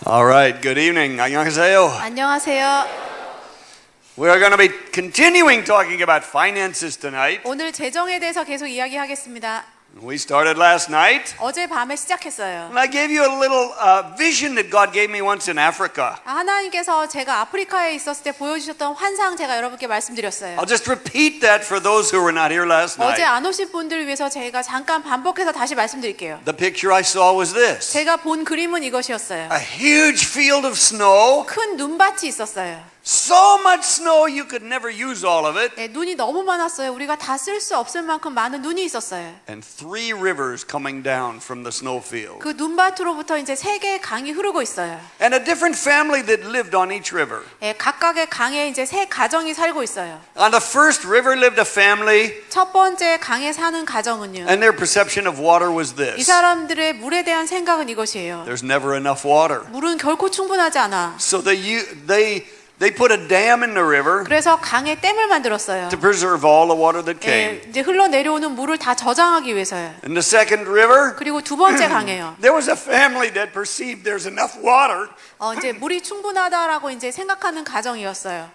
All right, good evening. 안녕하세요. 안녕하세요. We are going to be continuing talking about finances tonight. 오늘 재정에 대해서 계속 이야기하겠습니다. We started last night. 어제 밤에 시작했어요. And I gave you a little vision that God gave me once in Africa. 하나님께서 제가 아프리카에 있었을 때 보여주셨던 환상 제가 여러분께 말씀드렸어요. I'll just repeat that for those who were not here last 어제 night. 안 오신 분들을 위해서 제가 잠깐 반복해서 다시 말씀드릴게요. The picture I saw was this. 제가 본 그림은 이것이었어요. A huge field of snow. 큰 눈밭이 있었어요. So much snow you could never use all of it. 네, 눈이 너무 많았어요. 우리가 다 쓸 수 없을 만큼 많은 눈이 있었어요. And 3 rivers coming down from the snow field. 그 눈밭으로부터 이제 3개의 강이 흐르고 있어요. And a different family that lived on each river. 네, 각각의 강에 이제 3 가정이 살고 있어요. On the first river lived a family. 첫 번째 강에 사는 가정은요. And their perception of water was 이 this. 사람들의 물에 대한 생각은 이것이에요. There's never enough water. 물은 결코 충분하지 않아. So they put a dam in the river 그래서 강에 댐을 만들었어요. to preserve all the water that came. 예, 이제 흘러내려오는 물을 다 저장하기 위해서요. In the second river, 그리고 두 번째 강에요. there was a family that perceived there's enough water, 이제 물이 충분하다라고 이제 생각하는 가정이었어요.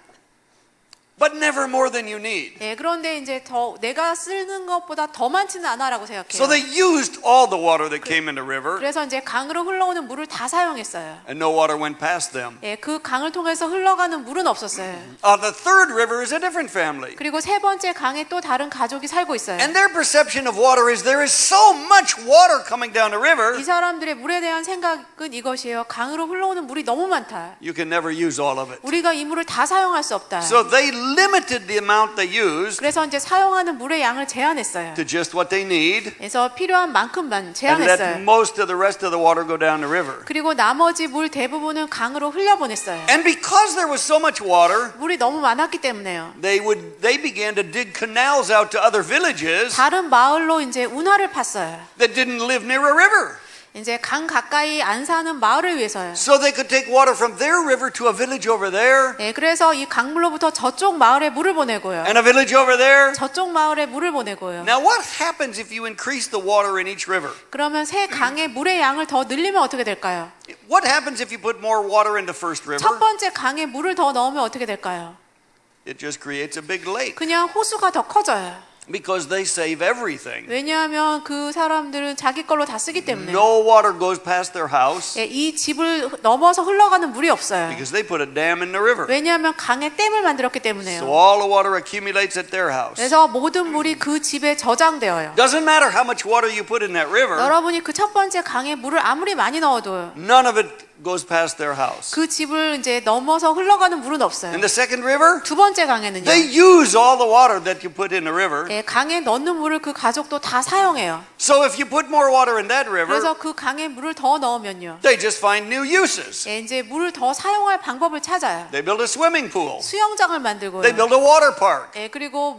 but never more than you need. 예, 그런데 이제 더 내가 쓰는 것보다 더 많지는 않아라고 생각해요. So they used all the water that came in the river, 그래서 이제 강으로 흘러오는 물을 다 사용했어요. and no water went past them. 예, 그 강을 통해서 흘러가는 물은 없었어요. The third river is a different family. 그리고 세 번째 강에 또 다른 가족이 살고 있어요. And their perception of water is there is so much water coming down the river, 이 사람들의 물에 대한 생각은 이것이에요. 강으로 흘러오는 물이 너무 많다. you can never use all of it. 우리가 이 물을 다 사용할 수 없다. So they limited the amount they used 그래서 이제 사용하는 물의 양을 제한했어요. to just what they need, 그래서 필요한 만큼만 and let 제한했어요. most of the rest of the water go down the river. 그리고 나머지 물 대부분은 강으로 흘려보냈어요. And because there was so much water, 물이 너무 많았기 때문에요. they began to dig canals out to other villages 다른 마을로 이제 운하를 팠어요. that didn't live near a river. 이제 강 가까이 안 사는 마을을 위해서요. So they could take water from their river to a village over there, 예, 그래서 이 강물로부터 저쪽 마을에 물을 보내고요. and a village over there. 저쪽 마을에 물을 보내고요. Now what happens if you increase the water in each river? 그러면 새 강의 물의 양을 더 늘리면 어떻게 될까요? What happens if you put more water in the first 첫 river? 번째 강에 물을 더 넣으면 어떻게 될까요? It just creates a big lake 그냥 호수가 더 커져요. because they save everything. 왜냐하면 그 사람들은 자기 걸로 다 쓰기 때문에 No water goes past their house 예, 이 집을 넘어서 흘러가는 물이 없어요. because they put a dam in the river. 왜냐하면 강에 댐을 만들었기 So 때문에요. all the water accumulates at their house. 그래서 모든 물이 그 집에 저장되어요. Doesn't matter how much water you put in that river, 여러분이 그 첫 번째 강에 물을 아무리 많이 넣어도요. none of it goes past their house. 그 집을 이제 넘어서 흘러가는 물은 없어요. In the second river, 두 번째 강에는요. they use all the water that you put in the river. 예, 강에 넣는 물을 그 가족도 다 사용해요. So if you put more water in that river, 그래서 그 강에 물을 더 넣으면요. they just find new uses. 예, 이제 물을 더 사용할 방법을 찾아요. They build a swimming pool. 수영장을 만들고요. They build a water park. 예, 그리고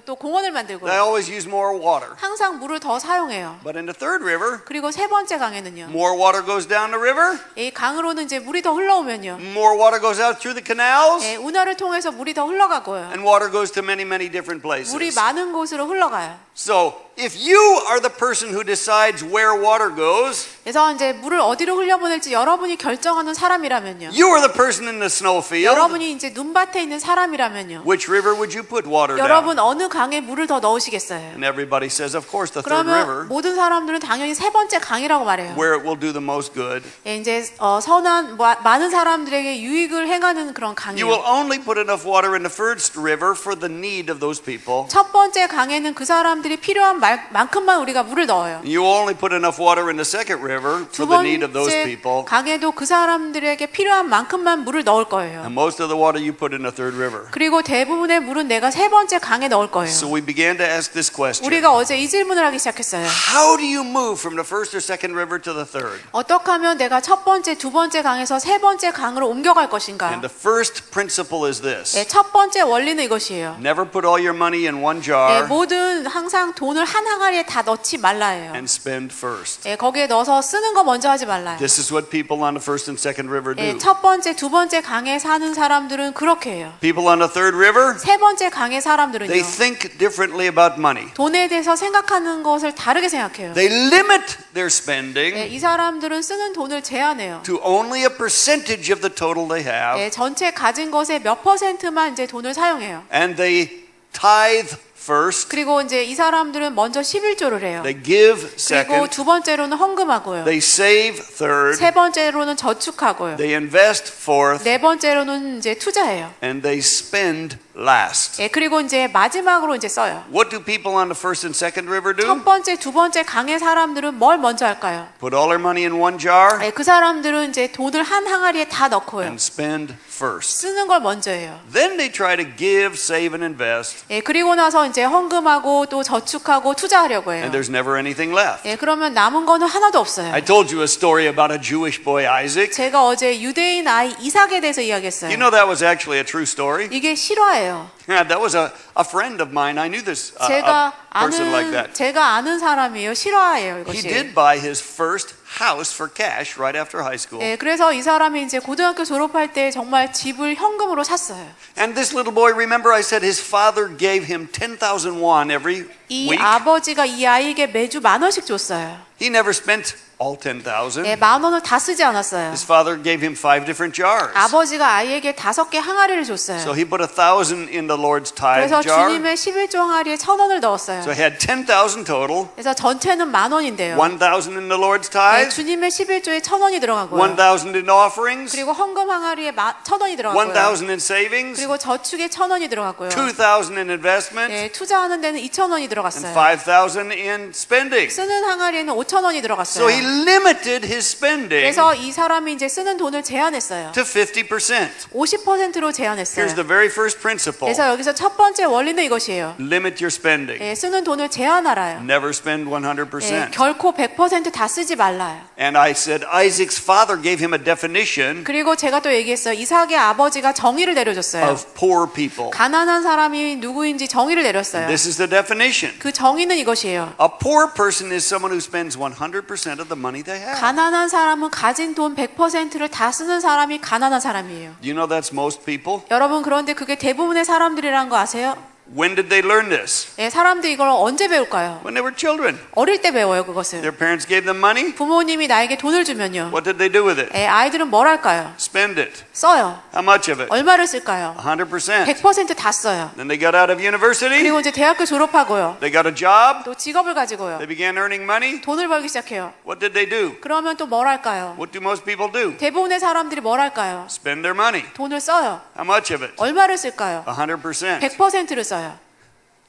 또 공원을 They 만들고요. always use more water. 항상 물을 더 사용해요. But in the third river, 그리고 세 번째 강에는요. more water goes down the river, 이 강으로는 이제 물이 더 흘러오면요. more water goes out through the canals, 예, 운하를 통해서 물이 더 흘러가고요. and water goes to many, many different places. 물이 많은 곳으로 흘러가요. So if you are the person who decides where water goes, 그래서 이제 물을 어디로 흘려보낼지 여러분이 결정하는 사람이라면요. you are the person in the snow field. 여러분이 이제 눈밭에 있는 사람이라면요. Which river would you put water down? 여러분 어느 강에 물을 더 넣으시겠어요? And everybody says, of course, the third 그러면 river, 모든 사람들은 당연히 세 번째 강이라고 말해요. where it will do the most good. 예, 이제 선한 많은 사람들에게 유익을 행하는 그런 You will 강이에요. only put enough water in the first river for the need of those people. 첫 번째 강에는 그 사람들이 필요한 만큼만 우리가 물을 넣어요. You will only put enough water in the second river 두 for the need of those 번째 people. 강에도 그 사람들에게 필요한 만큼만 물을 넣을 거예요. And most of the water you put in the third river. 그리고 대부분의 물은 내가 세 번째 강에 넣을 거예요. So we began to ask this question. 우리가 어제 이 질문을 하기 시작했어요. How do you move from the first or second river to the third? 어떻게 하면 내가 첫 번째, 두 번째 강에서 세 번째 강으로 옮겨갈 것인가? And the first principle is this. 첫 번째 원리는 이것이에요. Never put all your money in one jar. 모든 항상 돈을 한 한 항아리에 다 넣지 말라예요. and spend first. 예, 거기에 넣어서 쓰는 거 먼저 하지 말라요. This is what people on the first and second river 예, do. 첫 번째, 두 번째 강에 사는 사람들은 그렇게 해요. People on the third river, 세 번째 강의 사람들은요. they think differently about money. 돈에 대해서 생각하는 것을 다르게 생각해요. They limit their 예, spending 이 사람들은 쓰는 돈을 제한해요. to only a percentage of the total they have, 예, 전체 가진 것의 몇 퍼센트만 이제 돈을 사용해요. and they tithe first, 그리고 이제 이 사람들은 먼저 11조를 해요. they give 그리고 second, 두 번째로는 헌금하고요. they save third, 세 번째로는 저축하고요. they invest fourth, 네 번째로는 이제 투자해요. and they spend last. 예, 그리고 이제 마지막으로 이제 써요. What do people on the first and second river 첫 do? 번째, 두 번째 강의 사람들은 뭘 먼저 할까요? Put all their money in one jar 예, 그 사람들은 이제 돈을 한 항아리에 다 넣고요. and spend first. 쓰는 걸 먼저 해요. Then they try to give, save, and invest, 예, 그리고 나서 이제 헌금하고 또 저축하고 투자하려고 해요. and there's never anything left. 예, 그러면 남은 거는 하나도 없어요. I told you a story about a Jewish boy, Isaac. 제가 어제 유대인 아이 이삭에 대해서 이야기했어요. You know that was actually a true story. 이게 실화예요. Yeah, that was a friend of mine. I knew this 제가 a person like 아는 that. 제가 아는 사람이에요. 실화예요, He 이것이. did buy his first house for cash right after high school. 예, 그래서 이 사람이 이제 고등학교 졸업할 때 정말 집을 현금으로 샀어요. And this little boy, remember I said his father gave him 10,000 won every 이 week? 아버지가 이 아이에게 매주 10,000원씩 줬어요. He never spent all 10,000. 예, 10,000원을 다 쓰지 않았어요. His father gave him 5 different jars. 아버지가 아이에게 5개 항아리를 줬어요. So he put 1,000 in the Lord's tithe 그래서 jar. 주님의 11조 항아리에 1,000원을 넣었어요. So he had 10,000 total. 그래서 전체는 10,000원인데요. 1,000 in the Lord's 예, tithe. 주님의 11조에 1,000원이 들어가고요. 1,000 in offerings. 그리고 헌금 항아리에 1,000원이 들어가고요. 1,000 in savings. 그리고 저축에 1,000원이 들어갔고요. 2,000 in investment. 예, 투자하는 데는 2,000원이 And 들어갔어요. 5,000 in spending. 쓰는 항아리에는 5,000원이 들어갔어요. So he limited his spending 그래서 이 사람이 이제 쓰는 돈을 제한했어요. to 50%. 50%로 Here's 제한했어요. the very first principle. 그래서 여기서 첫 번째 원리는 이것이에요. Limit your spending. 예, 쓰는 돈을 제한하라요. Never spend 예, 100%. 결코 100%다 쓰지 말라요. And I said Isaac's father gave him a definition 그리고 제가 또 얘기했어요. 이삭의 아버지가 정의를 내려줬어요. of poor people. 가난한 사람이 누구인지 정의를 내렸어요. This is the definition. 그 정의는 이것이에요. A poor person is someone who spends 100% of the money they have. 가난한 사람은 가진 돈 100%를 다 쓰는 사람이 가난한 사람이에요. Do you know that's most people? 여러분 그런데 그게 대부분의 사람들이라는 거 아세요? When did they learn this? 예, 사람들이 이걸 언제 배울까요? When they were children. 어릴 때 배워요, 그것을. Their parents gave them money. 부모님이 나에게 돈을 주면요. What did they do with it? 예, 아이들은 뭘 할까요? Spend it. 써요. How much of it? 얼마를 쓸까요? 100%. 100%다 써요. Then they got out of university. 그리고 이제 대학교 졸업하고요. They got a job. 또 직업을 가지고요. They began earning money. 돈을 벌기 시작해요. What did they do? 그러면 또 뭘 할까요? What do most people do? 대부분의 사람들이 뭘 할까요? Spend their money. 돈을 써요. How much of it? 얼마를 쓸까요? 100%. 100%를 써요.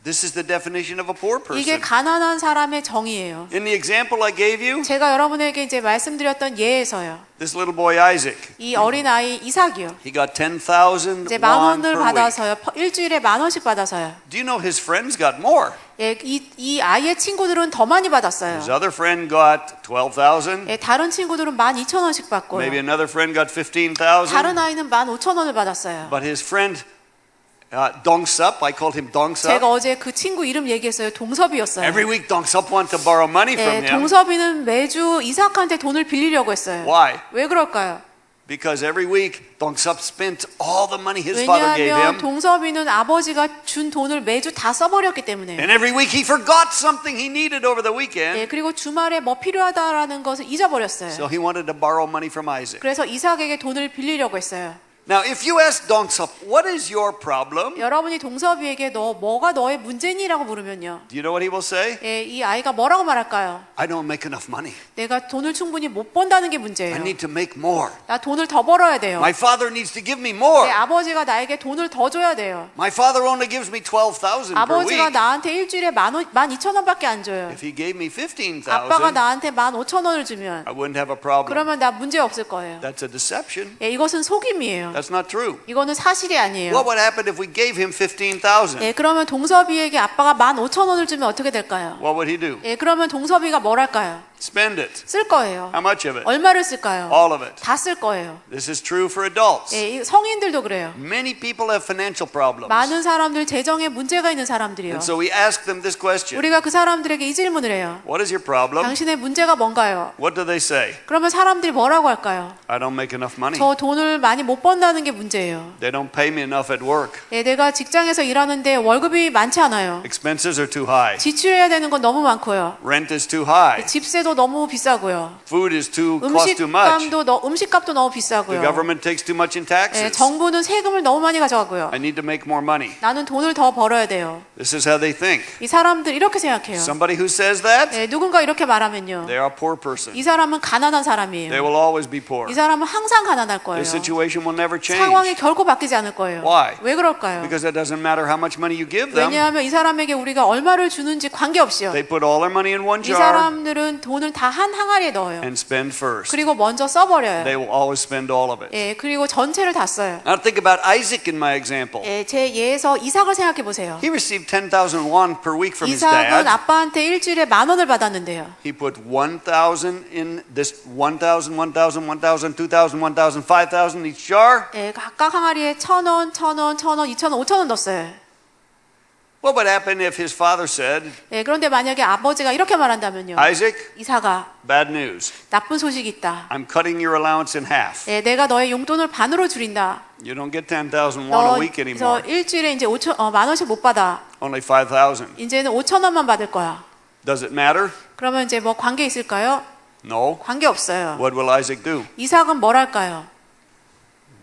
This is the definition of a poor 이게 person. 가난한 사람의 정의예요. In the example I gave you, 제가 여러분에게 이제 말씀드렸던 예에서요. this little boy Isaac, 이 어린 아이 이삭이요. he got 10,000 이제 won 10,000원을 per week. 받아서요. 일주일에 10,000원씩 받아서요. Do you know his friends got more? 예, 이 아이의 친구들은 더 많이 받았어요. His other friend got 12,000. 예, 다른 친구들은 12,000원씩 받고요. Maybe another friend got 15,000. 다른 아이는 15,000원을 받았어요. But his friend Dongsup, I called him 제가 Dongsup. 어제 그 친구 이름 얘기했어요. 동섭이었어요. Every week Dongsup wanted to borrow money from 예, him. 동섭이는 매주 이삭한테 돈을 빌리려고 했어요. Why? 왜 그럴까요? Because every week Dongsup spent all the money his father gave 왜냐하면 him. 동섭이는 아버지가 준 돈을 매주 다 써버렸기 때문에요. And every week he forgot something he needed over the weekend. 예, 그리고 주말에 뭐 필요하다라는 것을 잊어버렸어요. So he wanted to borrow money from Isaac. 그래서 이삭에게 돈을 빌리려고 했어요. Now, if you ask Dongsup, what is your problem? 여러분이 동섭이에게 너 뭐가 너의 문제니라고 물으면요. Do you know what he will say? 예, 이 아이가 뭐라고 말할까요? I don't make enough money. 내가 돈을 충분히 못 번다는 게 문제예요. I need to make more. 나 돈을 더 벌어야 돼요. My father needs to give me more. 내 아버지가 나에게 돈을 더 줘야 돼요. My father only gives me 12,000 per 아버지가 week. 나한테 일주일에 12,000원밖에 안 줘요. If he gave me 아빠가 15,000, 나한테 15,000원을 주면 I wouldn't have a problem. 그러면 나 문제 없을 거예요. That's a deception. 예, 이것은 속임이에요. That's not true. 이거는 사실이 아니에요. What would happen if we gave him 15,000? 예, 그러면 동섭이에게 아빠가 15,000원을 주면 어떻게 될까요? What would he do? 예, 그러면 동섭이가 뭘 할까요? Spend it. 쓸 거예요. How much of it? 얼마를 쓸까요? All of it. 다 쓸 거예요. This is true for adults. 예, 이 성인들도 그래요. Many people have financial problems. 많은 사람들 재정에 문제가 있는 사람들이요. And so we ask them this question. 우리가 그 사람들에게 이 질문을 해요. What is your problem? 당신의 문제가 뭔가요? What do they say? 그러면 사람들이 뭐라고 할까요? I don't make enough money. 저 돈을 많이 못 번다는 게 문제예요. They don't pay me enough at work. 예, 내가 직장에서 일하는데 월급이 많지 않아요. Expenses are too high. 지출해야 되는 건 너무 많고요. Rent is too high. 집세도 너무 비싸고요. Food is cost too much. 음식값도 너무 The 비싸고요. government takes too much in 예, taxes. 정부는 세금을 너무 많이 가져가고요. I need to make more money. 나는 돈을 더 벌어야 돼요. This is how they think. 이 사람들 이렇게 생각해요. Somebody who says that, 예, 누군가 이렇게 말하면요. they are a poor person. 이 사람은 가난한 They 사람이에요. will always be poor. 이 사람은 항상 가난할 거예요. Their situation will never 상황이 change. 결코 바뀌지 않을 거예요. Why? 왜 그럴까요? Because it doesn't matter how much money you give them. 왜냐하면 이 사람에게 우리가 얼마를 주는지 관계없이요. They put all their money in one 이 jar 사람들은 돈을 다 한 항아리에 넣어요. and spend first. 그리고 먼저 써버려요. They will always spend all of it. 예, 그리고 전체를 다 써요. Now think about Isaac in my example. 예, 제 예에서 이삭을 생각해 보세요. He received 10,000 won per week from his 이삭은 dad. 아빠한테 일주일에 10,000원을 받았는데요. He put 1,000 in this 1,000, 1,000, 1,000, 2,000, 1,000, 5,000 each jar. 예, 각각 항아리에 1,000원, 1,000원, 1,000원, 2,000원, 5,000원 넣었어요. What would happen if his father said, 예, 그런데 만약에 아버지가 이렇게 말한다면요. Isaac, 이삭아, bad news. 나쁜 소식이 있다. I'm cutting your allowance in half. 예, 내가 너의 용돈을 반으로 줄인다. You don't get 10,000 won a week 그래서 anymore. 일주일에 이제 10,000원씩 못 받아. Only 5,000. 이제는 5,000원만 받을 거야. Does it matter? 그러면 이제 뭐 관계 있을까요? No. 관계 없어요. What will Isaac do? 이삭은 뭘 할까요?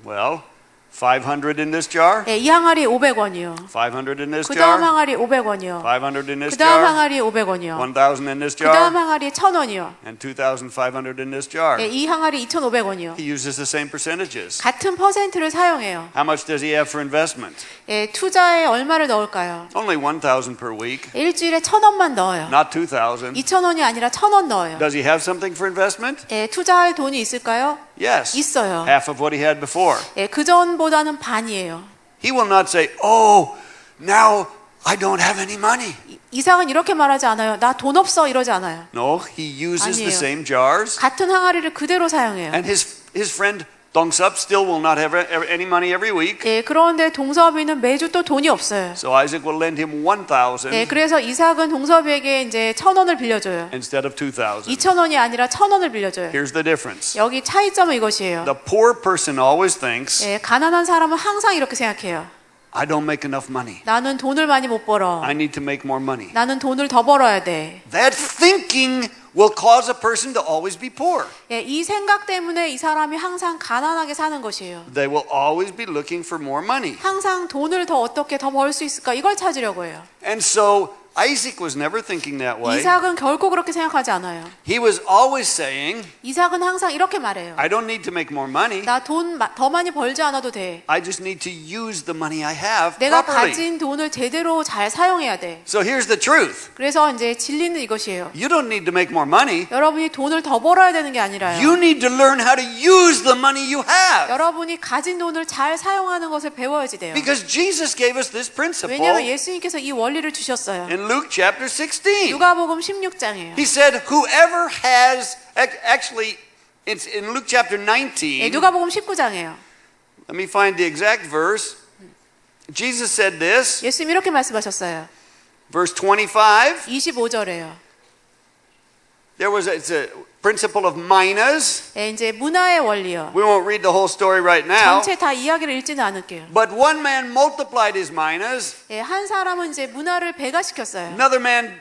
Well, 500 in this jar, 예, 이 항아리 500원이요. 500 in this 그 다음 jar, 항아리 500원이요. 500 in this 그 다음 jar, 항아리 500원이요. 1,000 in this 그 다음 jar, 항아리 1,000원이요. and 2,500 in this jar. 예, 이 항아리 2,500원이요. He uses the same percentages. 같은 퍼센트를 사용해요. How much does he have for investment? 예, 투자에 얼마를 넣을까요? Only 1,000 per week, 일주일에 1,000원만 넣어요. not 2,000. 2,000원이 아니라 1,000원 넣어요. Does he have something for investment? 예, 투자할 돈이 있을까요? Yes. 있어요. Half of what he had before. 예, 그 전보다는 반이에요. He will not say, "Oh, now I don't have any money." 이삭은 이렇게 말하지 않아요. 나 돈 없어 이러지 않아요. No, he uses the 아니에요. same jars, 같은 항아리를 그대로 사용해요. and his friend Dongsup still will not have any money every week. 예, 그런데 동섭이는 매주 또 돈이 없어요. So Isaac will lend him 1,000 예, 그래서 이삭은 동섭이에게 이제 1,000원을 빌려줘요. instead of 2,000. 2,000원이 아니라 1,000원을 빌려줘요. Here's the difference. 여기 차이점은 이것이에요. The poor person always thinks, 예, 가난한 사람은 항상 이렇게 생각해요. I don't make enough money. 나는 돈을 많이 못 벌어. I need to make more money. 나는 돈을 더 벌어야 돼. That thinking will cause a person to always be poor. 예, 이 생각 때문에 이 사람이 항상 가난하게 사는 것이에요. They will always be looking for more money. 항상 돈을 더 어떻게 더 벌 수 있을까 이걸 찾으려고 해요. And so Isaac was never thinking that way. 이삭은 결코 그렇게 생각하지 않아요. He was always saying, 이삭은 항상 이렇게 말해요. I don't need to make more money. 나 돈 더 많이 벌지 않아도 돼. I just need to use the money I have 내가 properly. 가진 돈을 제대로 잘 사용해야 돼. So here's the truth. 그래서 이제 진리는 이것이에요. You don't need to make more money. 여러분이 돈을 더 벌어야 되는 게 아니라요. You need to learn how to use the money you have. 여러분이 가진 돈을 잘 사용하는 것을 배워야지 돼요. Because Jesus gave us this principle 왜냐하면 예수님께서 이 원리를 주셨어요. in Luke chapter 16. 누가복음 16장이에요. He said, whoever has, actually, it's in Luke chapter 19. 예, 누가복음 19장이에요. Let me find the exact verse. Jesus said this, 예수님 이렇게 말씀하셨어요. verse 25. 25절에요. It's a principle of minas. 예, 이제 문화의 원리요. We won't read the whole story right now. 전체 다 이야기를 읽지는 않을게요. But one man multiplied his minas. 예, 한 사람은 이제 문화를 배가시켰어요. Another man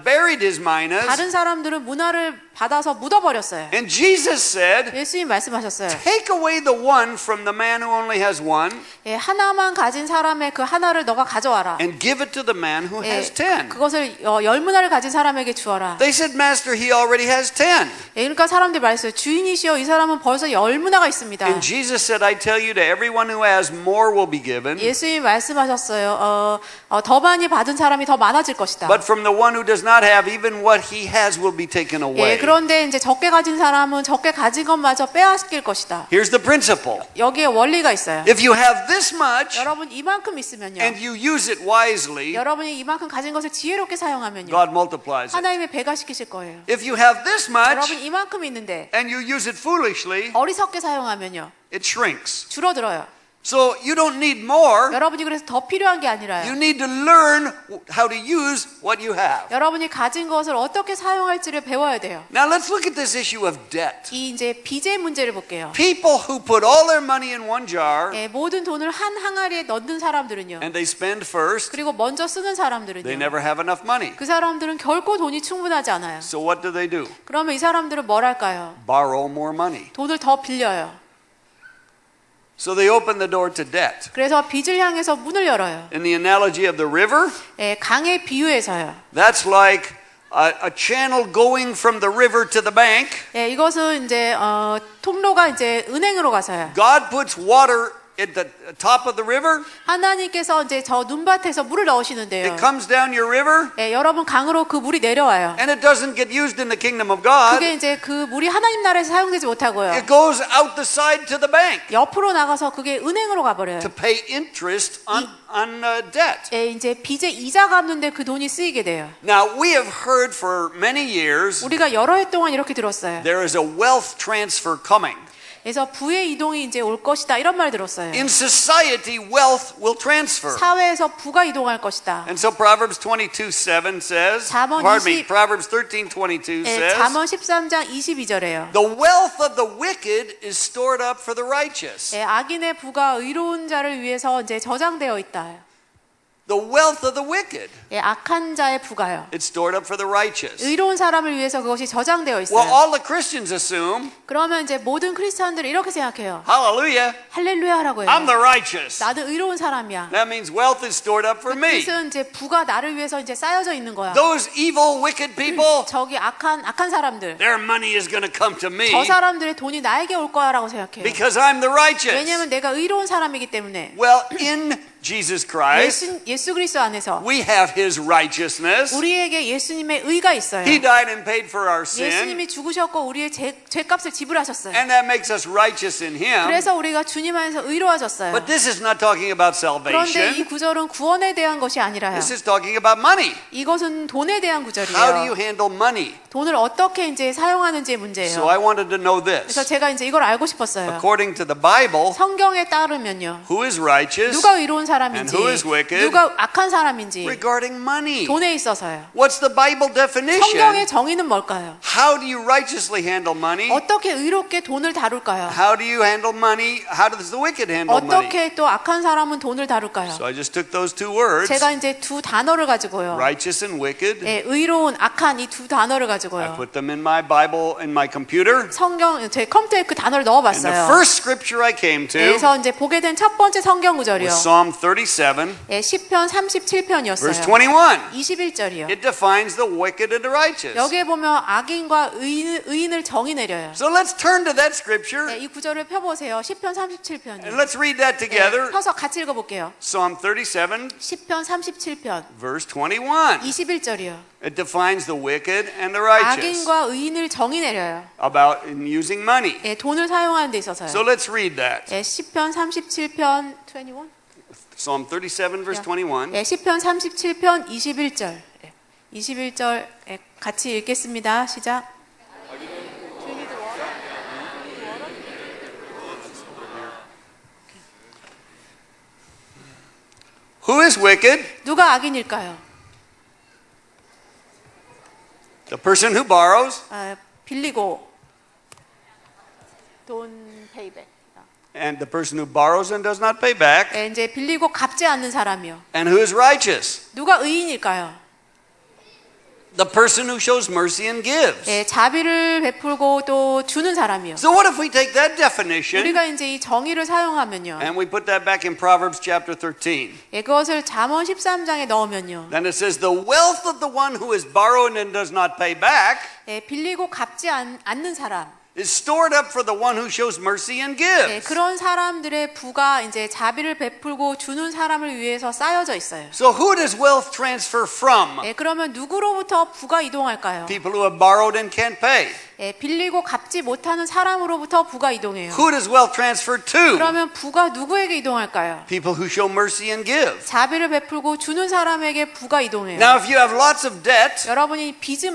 buried his minas. 다른 사람들은 문화를 받아서 묻어버렸어요. And Jesus said, 예수님 말씀하셨어요. take away the one from the man who only has one 예, 하나만 가진 사람의 그 하나를 너가 가져와라. and give it to the man who 예, has 10. 그것을 10문화를 가진 사람에게 주어라. They said, Master, he already has 10. 예, 그러니까 사람들이 말했어요. 주인이시여, 이 사람은 벌써 10문화가 있습니다. And Jesus said, I tell you, to everyone who has more will be given. 예수님이 말씀하셨어요. 더 많이 받은 사람이 더 많아질 것이다. But from the one who does not have, even what he has will be taken away. 예, 그런데 이제 적게 가진 사람은 적게 가진 것마저 빼앗길 것이다. Here's the principle. 여기에 원리가 있어요. If you have this much 여러분 이만큼 있으면요. and you use it wisely, 여러분이 이만큼 가진 것을 지혜롭게 사용하면요. God multiplies it. 하나님의 배가 시키실 거예요. If you have this much 여러분 이만큼 있는데 and you use it foolishly, 어리석게 사용하면요. it shrinks. 줄어들어요. So you don't need more. 여러분이 그래서 더 필요한 게 아니라요. You need to learn how to use what you have. 여러분이 가진 것을 어떻게 사용할지를 배워야 돼요. Now let's look at this issue of debt. 이 이제 빚의 문제를 볼게요. People who put all their money in one jar 예, 모든 돈을 한 항아리에 넣는 사람들은요. and they spend first, 그리고 먼저 쓰는 they 사람들은요. never have enough money. 그 사람들은 결코 돈이 충분하지 않아요. So what do? 그러면 이 사람들은 뭘 할까요? Borrow more money. 돈을 더 빌려요. So they open the door to debt. 그래서 빚을 향해서 문을 열어요. In the analogy of the river, 예, 강에 비유해서요. that's like a channel going from the river to the bank. 예, 이것은 이제 통로가 이제 은행으로 가서요. God puts water at the top of the river. 하나님께서 이제 저 눈밭에서 물을 넣으시는데요. It comes down your river 예, 여러분 강으로 그 물이 내려와요. and it doesn't get used in the kingdom of God. 그게 이제 그 물이 하나님 나라에서 사용되지 못하고요. It goes out the side to the bank 옆으로 나가서 그게 은행으로 가버려요. to pay interest on debt. 예, 이제 빚에 이자 갚는데 그 돈이 쓰이게 돼요. Now we have heard for many years 우리가 여러 해 동안 이렇게 들었어요. there is a wealth transfer coming. 그래서 부의 이동이 이제 올 것이다 이런 말 들었어요. In society, wealth will transfer. 사회에서 부가 이동할 것이다. And so Proverbs 22:7 says, 잠언 pardon me, 20 Proverbs 13:22 예, says, 잠언 13장 22절에요. the wealth of the wicked is stored up for the righteous. 예, 악인의 부가 의로운 자를 위해서 이제 저장되어 있다. The wealth of the wicked, 예, 악한 자의 부가요. it's stored up for the righteous. 의로운 사람을 위해서 그것이 저장되어 Well, 있어요. all the Christians assume, 그러면 이제 모든 크리스천들이 이렇게 생각해요. hallelujah, 할렐루야라고 해요. I'm the righteous. 나는 의로운 사람이야. That means wealth is stored up for me. 뜻은 이제 부가 나를 위해서 이제 쌓여져 있는 거야. Those evil, wicked people, 저기 악한 사람들. their money is going to come to me 저 사람들의 돈이 나에게 올 거야라고 생각해요. because I'm the righteous. 왜냐하면 내가 의로운 사람이기 때문에. Well, in Jesus Christ, 예수 그리스도 안에서 we have His righteousness. 우리에게 예수님의 의가 있어요. He died and paid for our sin, 예수님이 죽으셨고 우리의 죄값을 지불하셨어요. and that makes us righteous in Him. 그래서 우리가 주님 안에서 의로워졌어요. But this is not talking about 그런데 이 salvation. 구절은 구원에 대한 것이 아니라요. This is talking about money. 이것은 돈에 대한 How do you 구절이에요. handle money? 돈을 어떻게 이제 사용하는지의 So 문제예요. I wanted to know 그래서 this. 제가 이제 이걸 알고 싶었어요. According to the Bible, 성경에 따르면요. who is righteous 누가 의로운 사람인지, and who is wicked 누가 악한 사람인지 regarding money? 돈에 있어서요. What's the Bible 성경의 definition? 정의는 뭘까요? How do you righteously handle money? 어떻게 의롭게 돈을 다룰까요? How do you handle money? How does the wicked handle money? 어떻게 또 악한 사람은 돈을 다룰까요? So I just took those two words, 제가 이제 두 단어를 가지고요. righteous and wicked. 예, 의로운, 악한 이 두 단어를 I 가지고요. put them in my Bible, in my computer. 성경 제 컴퓨터에 그 단어를 And the 넣어봤어요. first scripture I came to 그래서 이제 보게 된 첫 번째 성경 구절이요. was Psalm 37, 예, 시편 verse 37편이었어요. 21. 21절이요. It defines the wicked and the righteous. 여기에 보면 악인과 의인을 정의 내려요. So let's turn to that scripture 예, 이 구절을 펴보세요. 시편 and 37편이요. let's read that together. 펴서 같이 읽어볼게요. Psalm 37, 시편 37편 verse 21. 21절이요. It defines the wicked and the righteous 악인과 의인을 정의 내려요. about in using money. 예, 돈을 사용하는 데 있어서요. So let's read that. 예, 시편 37편 21? Psalm 37, verse 21. 예, 시편 37편 21절. 예, 21절 예, 같이 읽겠습니다. 시작. Who is wicked? 누가 악인일까요? The person who borrows 아, 빌리고 돈 페이백. and the person who borrows and does not pay back. 예, 이제 빌리고 갚지 않는 사람이요. And who is righteous? 누가 의인일까요? The person who shows mercy and gives. 예, 자비를 베풀고 또 주는 사람이요. So what if we take that definition 우리가 이제 이 정의를 사용하면요. and we put that back in Proverbs chapter 13? 예, 그것을 잠언 13장에 넣으면요. Then it says the wealth of the one who is borrowed and does not pay back 예, 빌리고 갚지 않는 사람. is stored up for the one who shows mercy and 예, gives. 그런 사람들의 부가 이제 자비를 베풀고 주는 사람을 위해서 쌓여져 있어요. So who does wealth transfer from? 예, 그러면 누구로부터 부가 이동할까요? People who have borrowed and can't pay. 예, 빌리고 갚지 못하는 사람으로부터 부가 이동해요. Who does wealth transfer to? 그러면 부가 누구에게 이동할까요? People who show mercy and give. 자비를 베풀고 주는 사람에게 부가 이동해요. Now, if you have lots of debt, 여러분이 빚이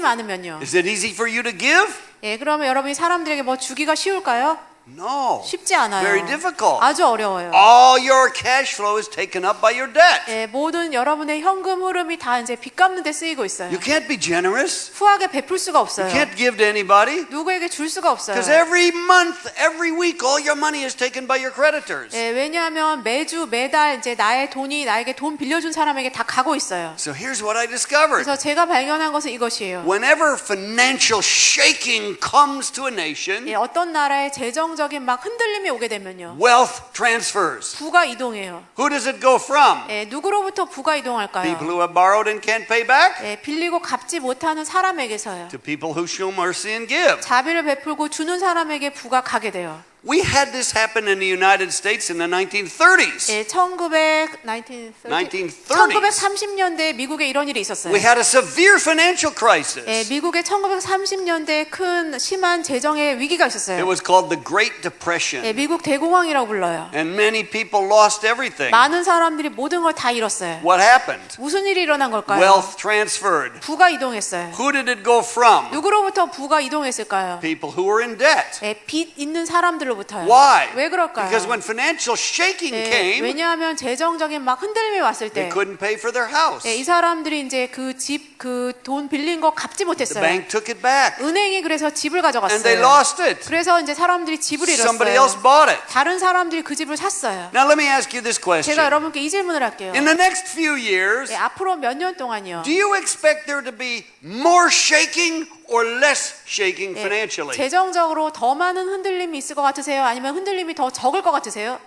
많으면요. is it easy for you to give? 예, 그러면 여러분이 사람들에게 뭐 주기가 쉬울까요? No. 쉽지 않아요. Very difficult. 아주 어려워요. All your cash flow is taken up by your debt. 예, 모든 여러분의 현금 흐름이 다 이제 빚 갚는 데 쓰이고 있어요. You can't be generous. 후하게 베풀 수가 You 없어요. can't give to anybody. 누구에게 줄 수가 없어요. Because every month, every week, all your money is taken by your creditors. 예, 왜냐하면 매주 매달 이제 나의 돈이 나에게 돈 빌려준 사람에게 다 가고 있어요. So here's what I discovered. 그래서 제가 발견한 것은 이것이에요. Whenever financial shaking comes to a nation, 예, 어떤 나라의 재정적인 막 흔들림이 오게 되면요. wealth transfers. 부가 이동해요. Who does it go from? 예, 누구로부터 부가 이동할까요? People who have borrowed and can't pay back? 예, 빌리고 갚지 못하는 사람에게서요. To people who show mercy and give. 자비를 베풀고 주는 사람에게 부가 가게 돼요. We had this happen in the United States in the 1930s. 예, 1930s. 1930년대에 미국에 이런 일이 있었어요. We had a severe financial crisis. 예, 미국의 1930년대에 큰 심한 재정의 위기가 It 있었어요. was called the Great Depression. 예, 미국 대공황이라고 불러요. And many people lost everything. 많은 사람들이 모든 걸 다 잃었어요. What happened? 무슨 일이 일어난 걸까요? Wealth transferred. 부가 이동했어요. Who did it go from? 누구로부터 부가 이동했을까요? People who were in debt. 예, 빚 있는 사람들로부터요. Why? 왜 그럴까요? Because when financial shaking 예, came, 왜냐하면 재정적인 막 흔들림이 왔을 때, they couldn't pay for their house. 예, 이 사람들이 이제 그 집, 그 돈 빌린 거 갚지 The 못했어요. bank took it back. 은행이 그래서 집을 And they 가져갔어요. lost it. 그래서 이제 사람들이 집을 Somebody 잃었어요. else bought it. 다른 사람들이 그 집을 샀어요. Now let me ask you this question. 제가 여러분께 이 질문을 할게요. In the next few years, 예, 앞으로 몇 년 동안요. do you expect there to be more shaking or less shaking 예, financially? 재정적으로 더 많은 흔들림이 있을 것 같으세요? 아니면 흔들림이 더 적을 것 같으세요?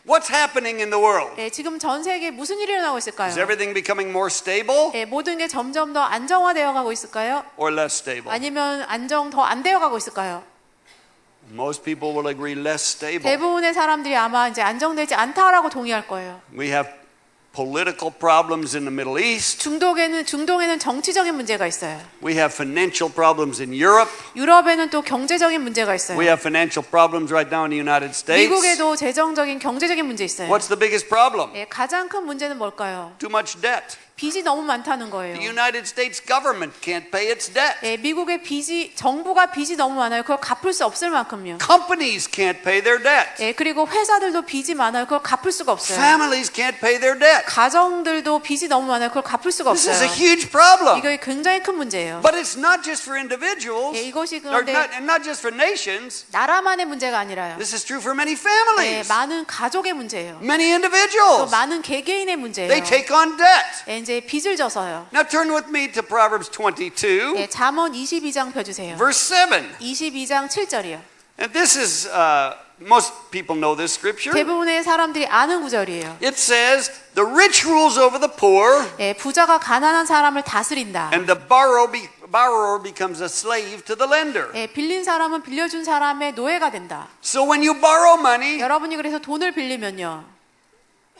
What's happening in the world? 예, 지금 전 세계에 무슨 일이 일어나고 있을까요? Is everything becoming more stable 예, 모든 게 점점 더 안정화되어 가고 있을까요? or less stable? 아니면 안정 더 안 되어 가고 있을까요? Most people will agree less stable. 대부분의 사람들이 아마 이제 안정되지 않다라고 동의할 거예요. We have political problems in the Middle East. 중동에는 정치적인 문제가 있어요. We have financial problems in Europe. 유럽에는 또 경제적인 문제가 있어요. We have financial problems right now in the United States. 미국에도 재정적인 경제적인 문제 있어요. What's the biggest problem? 예, 가장 큰 문제는 뭘까요? Too much debt. 빚이 너무 많다는 거예요. The United States government can't pay its debt. 예, 미국의 정부가 빚이 너무 많아요. 그걸 갚을 수 없을 만큼요. Companies can't pay their debt. 예, 그리고 회사들도 빚이 많아요. 그걸 갚을 수가 없어요. Families can't pay their debt. 가정들도 빚이 너무 많아요. 그걸 갚을 수가 This is a 없어요. huge problem. 이거 굉장히 큰 문제예요. But it's not just for individuals, 예, 이것이 or 그런데 and not just for nations. 나라만의 문제가 아니라요. This is true for many 예, families, 많은 가족의 문제예요. many 또 individuals. 많은 개개인의 문제예요. They take on debt. 예, 이제 빚을 져서요. Now turn with me to Proverbs 22, 예, 잠언 22장 펴주세요. verse 7. 22장 7절이요. And this is, most people know this scripture. 대부분의 사람들이 아는 구절이에요. It says, the rich rules over the poor, 예, 부자가 가난한 사람을 다스린다. and the borrower becomes a slave to the lender. 예, 빌린 사람은 빌려준 사람의 노예가 된다. So when you borrow money, 여러분이 그래서 돈을 빌리면요.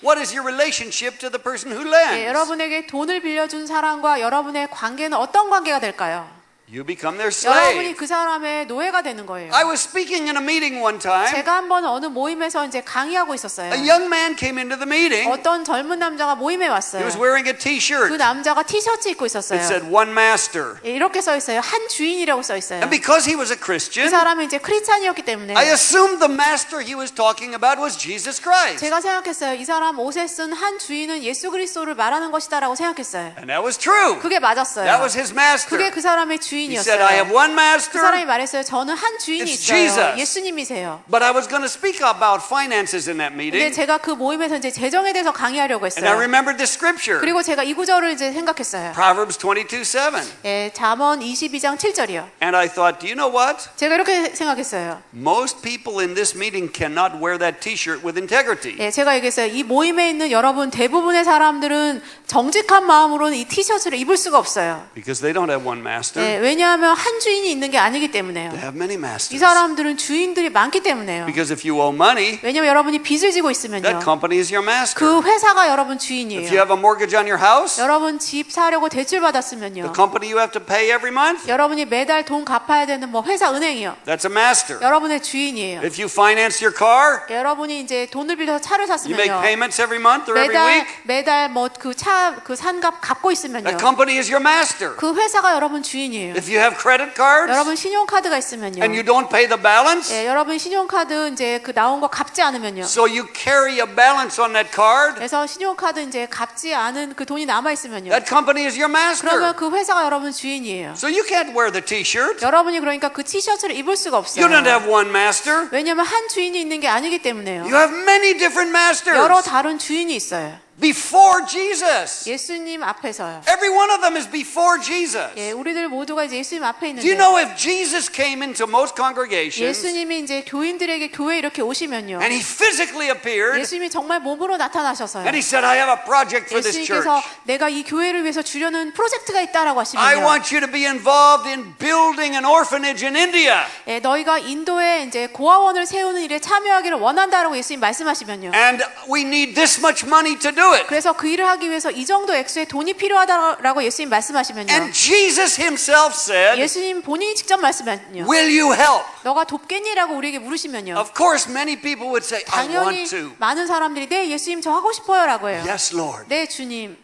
what is your relationship to the person who 예, lends? 여러분에게 돈을 빌려준 사람과 여러분의 관계는 어떤 관계가 될까요? You become their 여러분이 slave. 그 사람의 노예가 되는 거예요. I was speaking in a meeting one time. 제가 한번 어느 모임에서 이제 강의하고 있었어요. A young man came into the meeting. 어떤 젊은 남자가 모임에 He 왔어요. was wearing a 그 t-shirt. 남자가 티셔츠 입고 It 있었어요. said one master. 예, 이렇게 써 있어요. 한 주인이라고 써 있어요. And because he was a 그 Christian, 사람이 이제 크리스찬이었기 때문에 I assumed the master he was talking about was Jesus Christ. 제가 생각했어요. 이 사람 옷에 쓴 한 주인은 예수 그리스도를 말하는 것이다라고 생각했어요. And that was true. 그게 맞았어요. That was his master. 그게 그 사람의 He said, I have 주인이었어요. one 그 master, 사람이 말했어요. 저는 한 주인이 It's 있어요. Jesus. 예수님이세요. but I was going to speak about finances in that 근데 meeting. 제가 그 모임에서 이제 재정에 대해서 강의하려고 And I 했어요. remembered this scripture, 그리고 제가 이 구절을 이제 생각했어요. Proverbs 22:7. 예, 잠언 22장 7절이요. And I thought, do you know what? 제가 이렇게 생각했어요. Most people in this meeting cannot wear that t-shirt with integrity. 예, 제가 얘기했어요. 이 모임에 있는 여러분 대부분의 사람들은 정직한 마음으로는 이 티셔츠를 입을 수가 없어요. Because they don't have one master. 예, 왜냐하면 한 주인이 있는 게 아니기 때문에요. They have many 이 masters. 사람들은 주인들이 많기 때문에요. Because if you owe money, 왜냐하면 여러분이 빚을 지고 that 있으면요. company is your master. 그 회사가 여러분 If you 주인이에요. have a mortgage on your house, 여러분 집 사려고 대출 the 받았으면요. company you have to pay every month, 여러분이 매달 돈 갚아야 되는 뭐 회사 은행이요. that's a master. 여러분의 주인이에요. If you finance your car, 여러분이 이제 돈을 빌려서 차를 you make 샀으면요. payments every month or every week, 매달 뭐 그 산값 갚고 있으면요. that company is your master. 그 회사가 여러분 주인이에요. If you have credit cards 여러분 신용카드가 있으면요. and you don't pay the balance, 예, 여러분 신용카드 이제 그 나온 거 갚지 않으면요. so you carry a balance on that card, 그래서 신용카드 이제 갚지 않은 그 돈이 남아 있으면요. that company is your master. 그러면 그 회사가 여러분 주인이에요. So you can't wear the t-shirt. 여러분이 그러니까 그 티셔츠를 입을 수가 없어요. You don't have one master. 왜냐하면 한 주인이 있는 게 아니기 때문에요. You have many different masters. 여러 다른 주인이 있어요. Before Jesus. 예수님 앞에서요. Every one of them is before Jesus. 예, 우리들 모두가 이제 예수님 앞에 Do you 있는데 know if Jesus came into most congregations 예수님이 이제 교인들에게 교회 이렇게 오시면요. and he physically appeared 예수님이 정말 몸으로 나타나셔서요. and he said, I have a project for this church. 예수님께서 내가 이 교회를 위해서 주려는 프로젝트가 있다라고 I 하시면요. want you to be involved in building an orphanage in India. 예, 너희가 인도에 이제 고아원을 세우는 일에 참여하기를 원한다라고 예수님 말씀하시면요. And we need this much money to do it. 그래서 그 일을 하기 위해서 이 정도 액수의 돈이 필요하다라고 예수님 말씀하시면요. And Jesus himself said, 예수님 본인이 직접 말씀하시면요. will you help? 너가 돕겠니라고 우리에게 물으시면요. Of course, many people would say, I 당연히 want to. 많은 사람들이 네 예수님 저 하고 싶어요라고 해요. Yes, Lord. 네 주님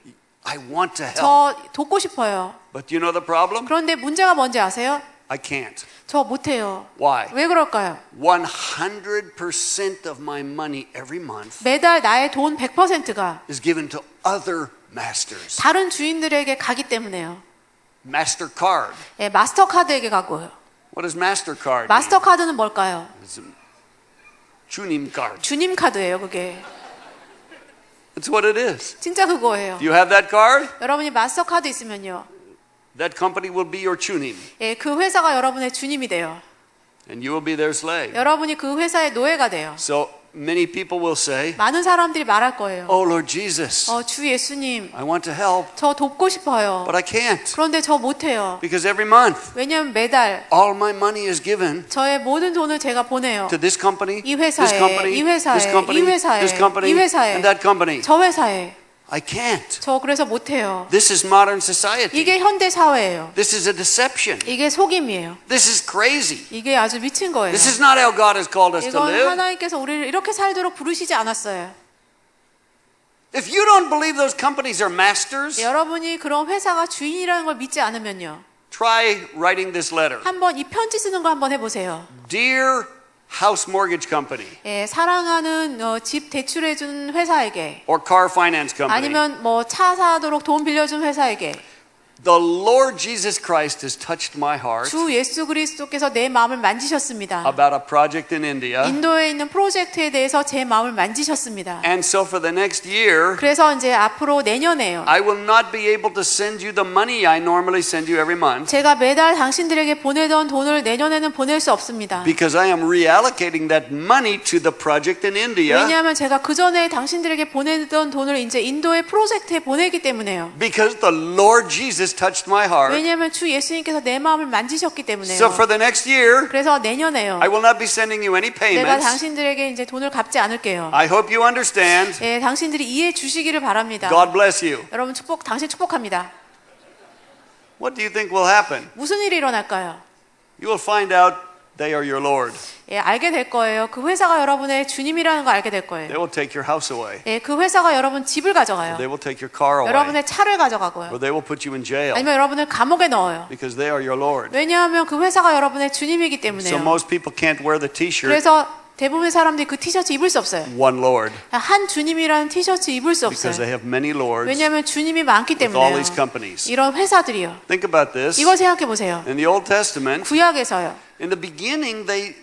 I want to help. 저 돕고 싶어요. But do you know the problem? 그런데 문제가 뭔지 아세요? I can't. 저 못해요. Why? 왜 그럴까요? 100% of my money every month 매달 나의 돈 100%가 is given to other masters. 다른 주인들에게 가기 때문에요. MasterCard. 예, 마스터카드에게 가고요. What does MasterCard mean? 마스터카드는 뭘까요? It's a 주님 card. 주님 카드예요, 그게. That's what it is. 진짜 그거예요. You have that card, 여러분이 마스터카드 있으면요. that company will be your 주님, 예, 그 회사가 여러분의 주님이 돼요. and you will be their slave. 여러분이 그 회사의 노예가 돼요. So many people will say, 많은 사람들이 말할 거예요. oh Lord Jesus, 주 예수님, I want to help, 저 돕고 싶어요. but I can't. 그런데 저 못해요. Because every month, 왜냐면 매달 all my money is given 저의 모든 돈을 제가 보내요. to this company, 이 this 회사에, company, 이 회사에, this company, 이 회사에, this company, 이 회사에. and that company. 저 회사에. I can't. 저 그래서 못해요. This is modern society. 이게 현대 사회예요. This is a deception. 이게 속임이에요. This is crazy. 이게 아주 미친 거예요. This is not how God has called us to 이건 live. 하나님께서 우리를 이렇게 살도록 부르시지 않았어요. If you don't believe those companies are masters, 여러분이 그런 회사가 주인이라는 걸 믿지 않으면요. try writing this letter. 한번 이 편지 쓰는 거 한번 해보세요. Dear House Mortgage Company 예, 사랑하는 집 대출해준 회사에게 or Car Finance Company, 아니면 뭐 차 사도록 돈 빌려준 회사에게 the Lord Jesus Christ has touched my heart 주 예수 그리스도께서 내 마음을 만지셨습니다. about a project in India. 인도에 있는 프로젝트에 대해서 제 마음을 만지셨습니다. And so for the next year, 그래서 이제 앞으로 내년에요. I will not be able to send you the money I normally send you every month 제가 매달 당신들에게 보내던 돈을 내년에는 보낼 수 없습니다. because I am reallocating that money to the project in India 왜냐하면 제가 그 전에 당신들에게 보내던 돈을 이제 인도의 프로젝트에 보내기 때문에요. because the Lord Jesus touched my heart. 왜냐하면 주 예수님께서 내 마음을 만지셨기 때문에요. So for the next year, 그래서 내년에요. I will not be sending you any 내가 payments. 당신들에게 이제 돈을 갚지 않을게요. I hope you understand. 예, 당신들이 이해해 주시기를 바랍니다. God bless you. 여러분 당신 축복합니다. What do you think will happen? 무슨 일이 일어날까요? You will find out they are your Lord. 예, 알게 될 거예요. 그 회사가 여러분의 주님이라는 거 알게 될 They 거예요. will take your house away. 예, 그 회사가 여러분 집을 가져가요. They will take your car away. 여러분의 차를 가져가고요. Or they will put you in jail 아니면 여러분을 감옥에 넣어요. because they are your Lord. 왜냐하면 그 회사가 여러분의 주님이기 So 때문에요. most people can't wear the t-shirt, 그래서 대부분의 사람들이 그 티셔츠 입을 수 없어요. one Lord, 한 주님이라는 티셔츠 입을 수 because they 없어요. have many lords 왜냐하면 주님이 많기 with all 때문에요. these companies. 이런 회사들이요. Think about this. 이거 생각해 보세요. In the Old Testament, 구약에서요. in the beginning, they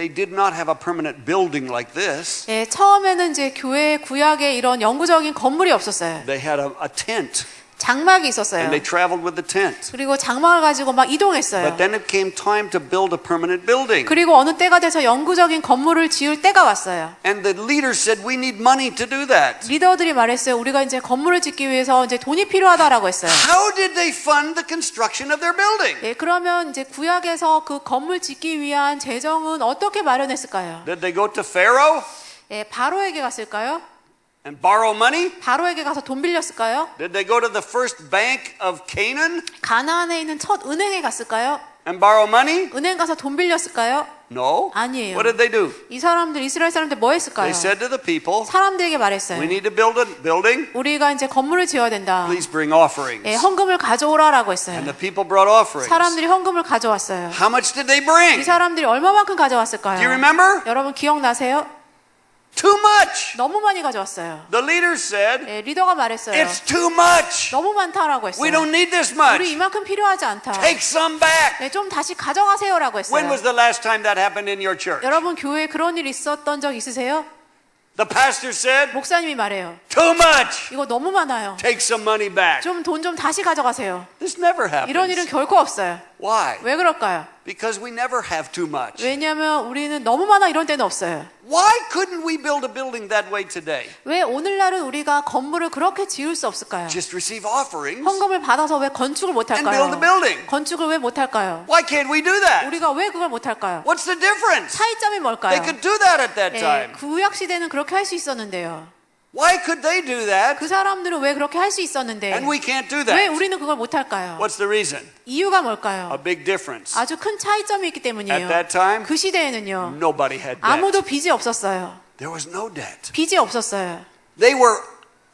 did not have a permanent building like this. 예, 처음에는 이제 교회 구약에 이런 영구적인 건물이 없었어요. They had a tent. 장막이 있었어요. and they traveled with the tent. 그리고 장막을 가지고 막 이동했어요. But then it came time to build a permanent building. 그리고 어느 때가 돼서 영구적인 건물을 지을 때가 왔어요. And the leaders said, we need money to do that. 리더들이 말했어요. 우리가 이제 건물을 짓기 위해서 이제 돈이 필요하다라고 했어요. How did they fund the construction of their building? 예, 그러면 이제 구약에서 그 건물 짓기 위한 재정은 어떻게 마련했을까요? Did they go to Pharaoh 예, 바로에게 갔을까요? and borrow money? 바로에게 가서 돈 빌렸을까요? Did they go to the first bank of Canaan 가나안에 있는 첫 은행에 갔을까요? and borrow money? 은행 가서 돈 빌렸을까요? No. 아니에요. What did they do? 이 사람들 이스라엘 사람들 뭐 했을까요? They said to the people, 사람들에게 말했어요. we need to build a building. 우리가 이제 건물을 지어야 된다. Please bring offerings. 예, 헌금을 가져오라라고 했어요. And the people brought offerings. 사람들이 헌금을 가져왔어요. How much did they 이 bring? 사람들이 얼마만큼 가져왔을까요? Do you remember? 여러분 기억나세요? Too much. 너무 많이 가져왔어요. The leaders said, 예, 리더가 말했어요. it's too much. 너무 많다라고 했어요. We don't need this 우리 much. 이만큼 필요하지 않다. Take some back. 네, 좀 다시 가져가세요라고 When 했어요. was the last time that happened in your church? 여러분 교회에 그런 일 있었던 적 있으세요? The pastor said, 목사님이 말해요. too much. 이거 너무 많아요. Take some money back. 좀 돈 좀 다시 가져가세요. This never 이런 일은 happens. 결코 없어요. Why? 왜 그럴까요? Because we never have too much. 왜냐하면 우리는 너무 많아 이런 때는 없어요. Why couldn't we build a building that way today? 왜 오늘날은 우리가 건물을 그렇게 지을 수 없을까요? Just receive offerings 헌금을 받아서 왜 건축을 and build 못할까요? a building. 건축을 왜 못할까요? Why can't we do that? 우리가 왜 그걸 못할까요? What's the difference? 차이점이 뭘까요? They could do that at that 예, time. 구약 시대는 그렇게 할 수 있었는데요. Why could they do that 그 사람들은 왜 그렇게 할 수 있었는데 and we can't do 왜 that? 우리는 그걸 못할까요? What's the reason? 이유가 A 뭘까요? big difference. 아주 큰 차이점이 있기 At 때문이에요. that time, 그 시대에는요. nobody had 아무도 debt. 빚이 없었어요. There was no debt. 빚이 없었어요. They were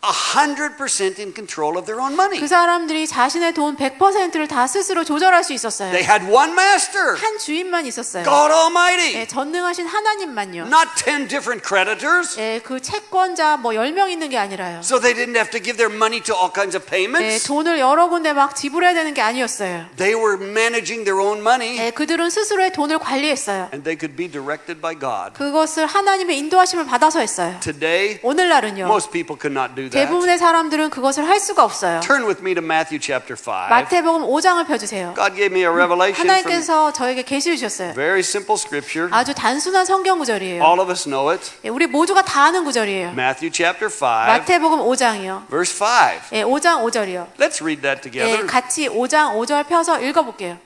100% in control of their own money. 그 사람들이 자신의 돈 100%를 다 스스로 조절할 수 있었어요. They had one master, 한 주인만 있었어요. God 예, Almighty. 전능하신 하나님만요. Not 10 different creditors. 예, 그 채권자 뭐 10명 있는 게 아니라요. So they didn't have to give their money to all kinds of 예, payments. 돈을 여러 군데 막 지불해야 되는 게 아니었어요. They were managing their own money 예, 그들은 스스로의 돈을 관리했어요. and they could be directed by God. 그것을 하나님의 인도하심을 받아서 했어요. Today, 오늘날은요. most people could not do that. 대부분의 사람들은 그것을 할 수가 없어요. Turn with me to Matthew chapter 5. 마태복음 5장을 펴주세요. God gave me a revelation from 하나님께서 저에게 계시 주셨어요. very simple scripture. 아주 단순한 성경 구절이에요. All of us know it. 예, 우리 모두가 다 아는 구절이에요. Matthew chapter 5, 마태복음 5장이요. verse 5. 예, 5장 5절이요. Let's read that 예, together. 같이 5장 5절 펴서 읽어볼게요.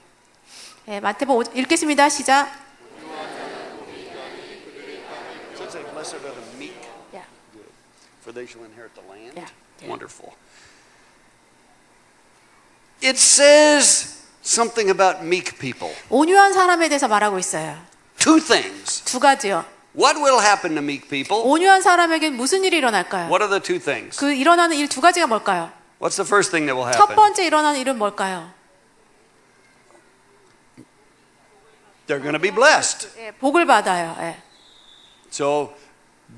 예, 마태복음 읽겠습니다. 시작. So it says, blessed are the meek, Yeah. for they shall inherit the land. Yeah. Yeah. Wonderful. It says something about meek people. 온유한 사람에 대해서 말하고 있어요. Two things. 두 가지요. What will happen to meek people? 온유한 사람에겐 무슨 일이 일어날까요? What are the two things? 그 일어나는 일 두 가지가 뭘까요? What's the first thing that will 첫 happen? 번째 일어나는 일은 뭘까요? They're going to be blessed. 예, 복을 받아요. 예. So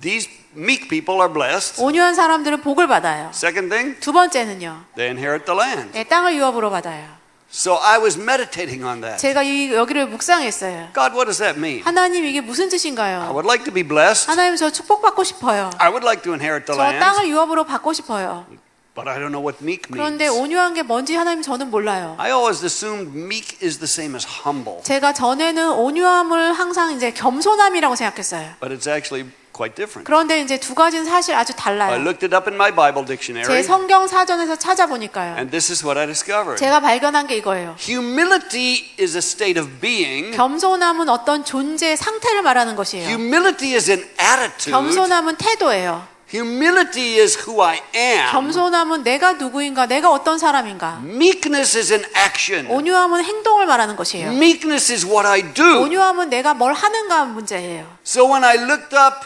these meek people are blessed. 온유한 사람들은 복을 받아요. Second thing, 두 번째는요. they inherit the land. 예, 땅을 유업으로 받아요. So I was meditating on that. 제가 여기를 묵상했어요. God, what does that mean? 하나님 이게 무슨 I 뜻인가요? would like to be blessed. 하나님 저 축복받고 싶어요. I would like to inherit the 저 land. 땅을 유업으로 받고 싶어요. But I don't know what meek 그런데 means. 온유한 게 뭔지 하나님 저는 몰라요. I always assumed meek is the same as humble. 제가 전에는 온유함을 항상 이제 겸손함이라고 생각했어요. But it's actually quite different. 그런데 이제 두 가지는 사실 아주 I 달라요. looked it up in my Bible 제 dictionary, 성경 사전에서 찾아보니까요. and this is what I discovered. 제가 발견한 게 이거예요. Humility is a state of being. 겸손함은 어떤 존재의 상태를 말하는 것이에요. Humility is an attitude. 겸손함은 태도예요. Humility is who I am. 겸손함은 내가 누구인가, 내가 어떤 사람인가. Meekness is an action. 온유함은 행동을 말하는 것이에요. Meekness is what I do. 온유함은 내가 뭘 하는가 문제예요. So when I looked up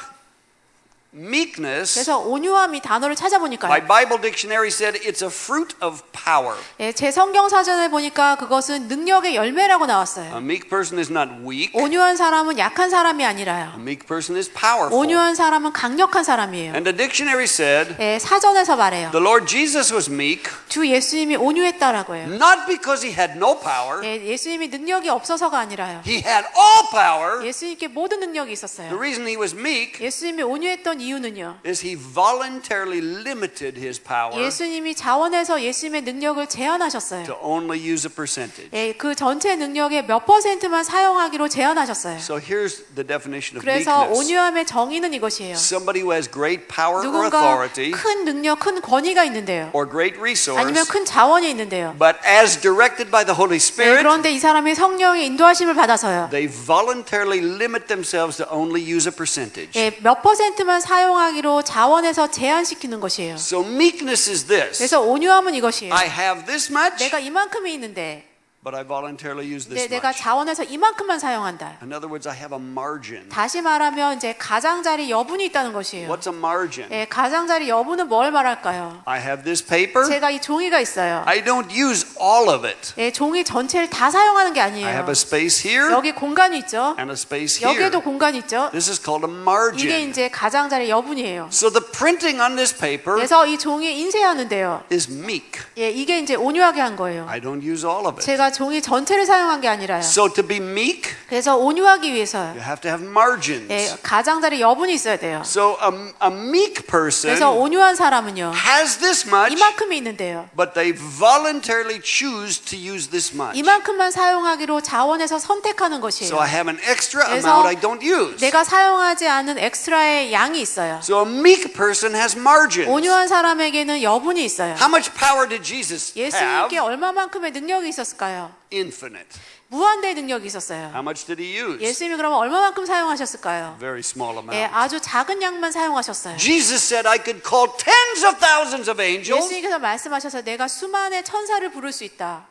meekness, 그래서 온유함 이 단어를 my 찾아보니까요. Bible dictionary said it's a fruit of power. 예, 제 성경 사전에 보니까 그것은 능력의 열매라고 나왔어요. A meek person is not weak. 온유한 사람은 약한 사람이 아니라요. A meek person is powerful. 온유한 사람은 강력한 사람이에요. And the dictionary said 예, 사전에서 말해요. the Lord Jesus was meek, 주 예수님이 온유했다라고 해요. not because he had no power. 예, 예수님이 능력이 없어서가 아니라요. He had all power. 예수님께 모든 능력이 The 있었어요. reason he was meek 예수님이 온유했던 했던 이유는요. is he voluntarily limited his power 예수님이 자원에서 예수님의 능력을 제한하셨어요. to only use a percentage. 예, 그 전체 능력의 몇 %만 사용하기로 제한하셨어요. So here's the definition of 그래서 meekness. 온유함의 정의는 이것이에요. Somebody who has great power or 누군가 authority 큰 능력, 큰 권위가 있는데요. or great 아니면 resource, 큰 자원이 있는데요. but as directed by the Holy 네, Spirit, 그런데 이 사람이 성령의 인도하심을 받아서요. they voluntarily limit themselves to only use a percentage. 예, 몇 %만 사용하기로 자원에서 제한시키는 것이에요. So meekness is this. 그래서 온유함은 이것이에요. I have this much, 내가 이만큼이 있는데 but I voluntarily use this 내가 much. 자원에서 이만큼만 사용한다. In other words, I have a margin. 다시 말하면 이제 가장자리 여분이 있다는 것이에요. What's a margin? 예, 가장자리 여분은 뭘 말할까요? I have this paper. 제가 이 종이가 있어요. I don't use all of it. 예, 종이 전체를 다 사용하는 게 I 아니에요. have a space here 여기 공간이 있죠. and a space here. 여기에도 공간이 있죠. This is called a 이게 margin. 이제 가장자리 여분이에요. So the printing on this paper 그래서 이 종이에 인쇄하는데요. is meek. 예, 이게 이제 온유하게 한 거예요. I don't use all of it. 제가 종이 전체를 사용한 게 아니라요. So to be meek, 그래서 온유하기 위해서요. you have to have margins. 예, 가장자리 여분이 있어야 돼요. So a meek person 그래서 온유한 사람은요. has this much, 이만큼이 있는데요. but they voluntarily choose to use this much. 이만큼만 사용하기로 자원에서 선택하는 것이에요. So I have an extra 그래서 amount I don't use. 내가 사용하지 않은 엑스트라의 양이 있어요. So a meek person has margins. 온유한 사람에게는 여분이 있어요. How much power did Jesus 예수님께 have? 얼마만큼의 능력이 있었을까요? Infinite. 무한대의 능력이 있었어요. How much did he use? 예수님이 그러면 얼마만큼 사용하셨을까요? Very small 예, amount. 아주 작은 양만 사용하셨어요. Jesus said I could call tens of thousands of angels. 예수님께서 말씀하셔서 내가 수만의 천사를 부를 수 있다.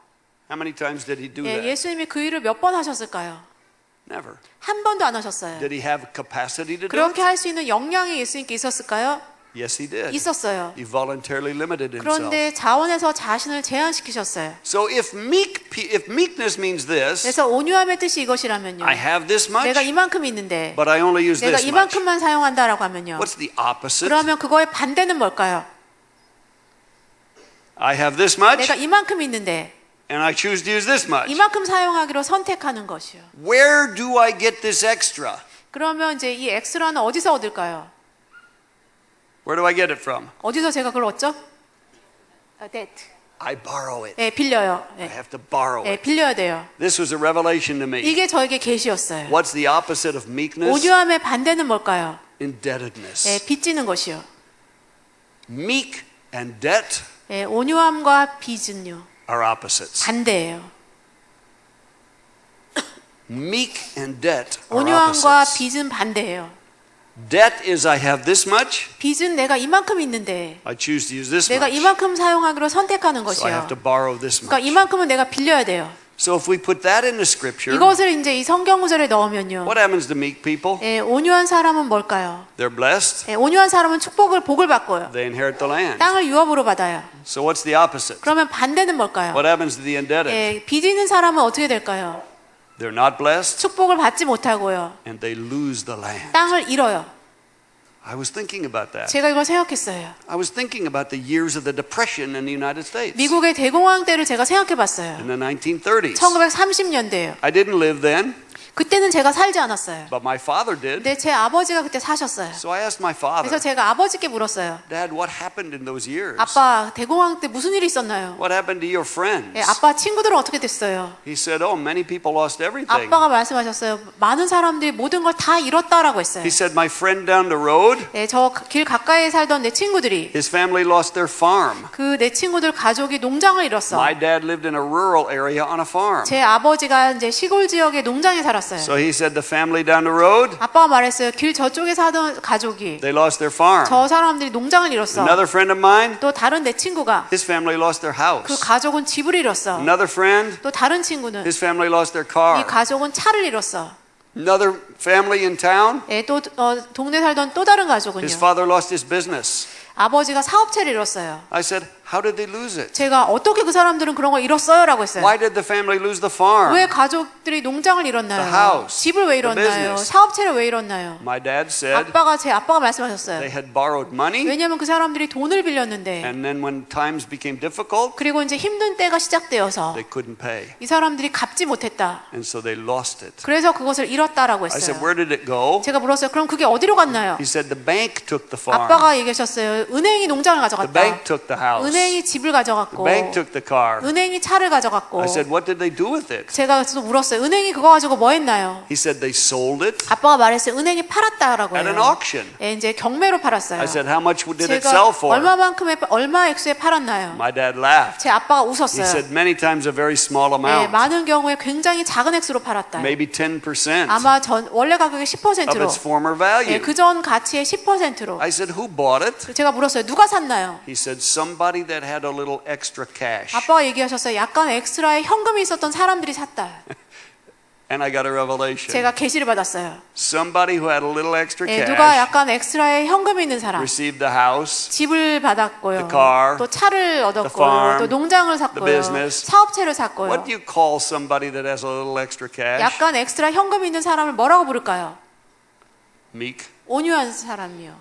How many times did he do 예, that? 예수님이 그 일을 몇 번 하셨을까요? Never. 한 번도 안 하셨어요. Did he have capacity to do 그렇게 it? 할 수 있는 역량이 예수님께 있었을까요? Yes, he did. 있었어요. He voluntarily limited himself. 그런데 자원에서 자신을 제한시키셨어요. So if meekness means this, 그래서 온유함의 뜻이 이것이라면요. I have this much, 내가 이만큼 있는데 but I only use 내가 this much. 이만큼만 사용한다라고 하면요. What's the opposite? 그러면 그거의 반대는 뭘까요? I have this much, 내가 이만큼 있는데 and I choose to use this much. 이만큼 사용하기로 선택하는 것이요. Where do I get this extra? 그러면 이제 이 엑스트라는 어디서 얻을까요? Where do I get it from? 어디서 제가 그걸 얻죠? debt. I borrow it. 예, 빌려요. I 예, have to borrow 예, it. 빌려야 돼요. This was a revelation to me. 이게 저에게 계시였어요. What's the opposite of meekness? 온유함의 반대는 뭘까요? Indebtedness. 예, 빚지는 것이요. Meek and debt 예, 온유함과 빚은요 are opposites. 반대예요. Meek and debt are 온유함과 opposites. 빚은 반대예요. Debt is I have this much, 빚은 내가 이만큼 있는데 I choose to use this 내가 much. 이만큼 사용하기로 선택하는 So I have to 것이요. borrow this 그러니까 much. 이만큼은 내가 빌려야 돼요. So if we put that in the scripture, 이것을 이제 이 성경 구절에 넣으면요. what happens to meek people? 예, 온유한 사람은 뭘까요? They're blessed. 예, 온유한 사람은 복을 받고요. They inherit the land. 땅을 유업으로 받아요. So what's the opposite? 그러면 반대는 뭘까요? What happens to the indebted? 예, 빚 있는 사람은 어떻게 될까요? They're not blessed 축복을 받지 못하고요. and they lose the land. 땅을 잃어요. I was thinking about that. 제가 이걸 생각했어요. I was thinking about the years of the Depression in the United States 미국의 대공황 때를 제가 생각해 봤어요. in the 1930s. 1930년대예요. I didn't live then, 그때는 제가 살지 않았어요. but my father did. 근데 제 아버지가 그때 사셨어요. So I asked my 그래서 father, 제가 아버지께 물었어요. Dad, what happened in those years? 아빠, 대공황 때 무슨 일이 있었나요? What happened to your friends? 예, 아빠 친구들은 어떻게 됐어요? He said, oh, many people lost everything. 아빠가 말씀하셨어요. 많은 사람들이 모든 걸 다 잃었다라고 했어요. He said, my friend down the road, 예, 저 길 가까이에 살던 내 친구들이 his family lost their farm. 그 내 친구들 가족이 농장을 잃었어. My dad lived in a rural area on a farm. 제 아버지가 이제 시골 지역의 농장에 살았어요. So he said the family down the road, 아빠가 말했어요. 길 저쪽에 사던 가족이 they lost their farm. 저 사람들이 농장을 잃었어. Another friend of mine, 또 다른 내 친구가 his family lost their 그 house. 가족은 집을 잃었어. Another friend, 또 다른 친구는 his family lost their 이 car. 가족은 차를 잃었어. Another family in town, 예, 또 동네 살던 또 다른 가족은요. his father lost his business. 아버지가 사업체를 잃었어요. I said, how did they lose it? 제가 어떻게 그 사람들은 그런 걸 잃었어요라고 했어요. Why did the family lose the farm? 왜 가족들이 농장을 The 잃었나요? house, 집을 왜 the 잃었나요? business. 사업체를 왜 잃었나요? My dad said 제 아빠가 말씀하셨어요. they had borrowed money, 왜냐하면 그 사람들이 돈을 빌렸는데 and then when times became difficult, 그리고 이제 힘든 때가 시작되어서 they couldn't pay. 이 사람들이 갚지 못했다. And so they lost it. 그래서 그것을 잃었다라고 I said, 했어요. where did it go? 제가 물었어요. 그럼 그게 어디로 갔나요? He said, the bank took the farm. 아빠가 얘기하셨어요. 은행이 농장을 The 가져갔다. bank took the house. 은행이 집을 The 가져갔고 bank took the car. 은행이 차를 가져갔고 I said, what did they do with it? 제가 또 물었어요. 은행이 그거 가지고 뭐 했나요? He said, they sold it 아빠가 말했어요. 은행이 팔았다라고 at an 해요. auction. 예, 이제 경매로 팔았어요. I said, how much did it 제가 sell for? 얼마 액수에 팔았나요? My dad laughed. 제 아빠가 He 웃었어요. said, many times a very small 예, amount, 많은 경우에 굉장히 작은 액수로 팔았다. maybe 10% 아마 원래 가격의 of 10%로 its former value. 그전 가치의 10%로 I said, who bought it? 제가 물었어요. 누가 샀나요? He said, somebody that had a little extra cash. 아빠가 얘기하셨어요. 약간 엑스트라의 현금이 있었던 사람들이 샀다. And I got a revelation. 제가 계시를 받았어요. Somebody who had a little extra 예, 누가 cash 약간 엑스트라의 현금이 있는 사람. received the house, 집을 받았고요. The car, 또 차를 얻었고요. farm, 또 농장을 the 샀고요. business. 사업체를 샀고요. What do you call somebody that has a little extra cash? 약간 엑스트라 현금이 있는 사람을 뭐라고 부를까요? Meek. 온유한 사람이요.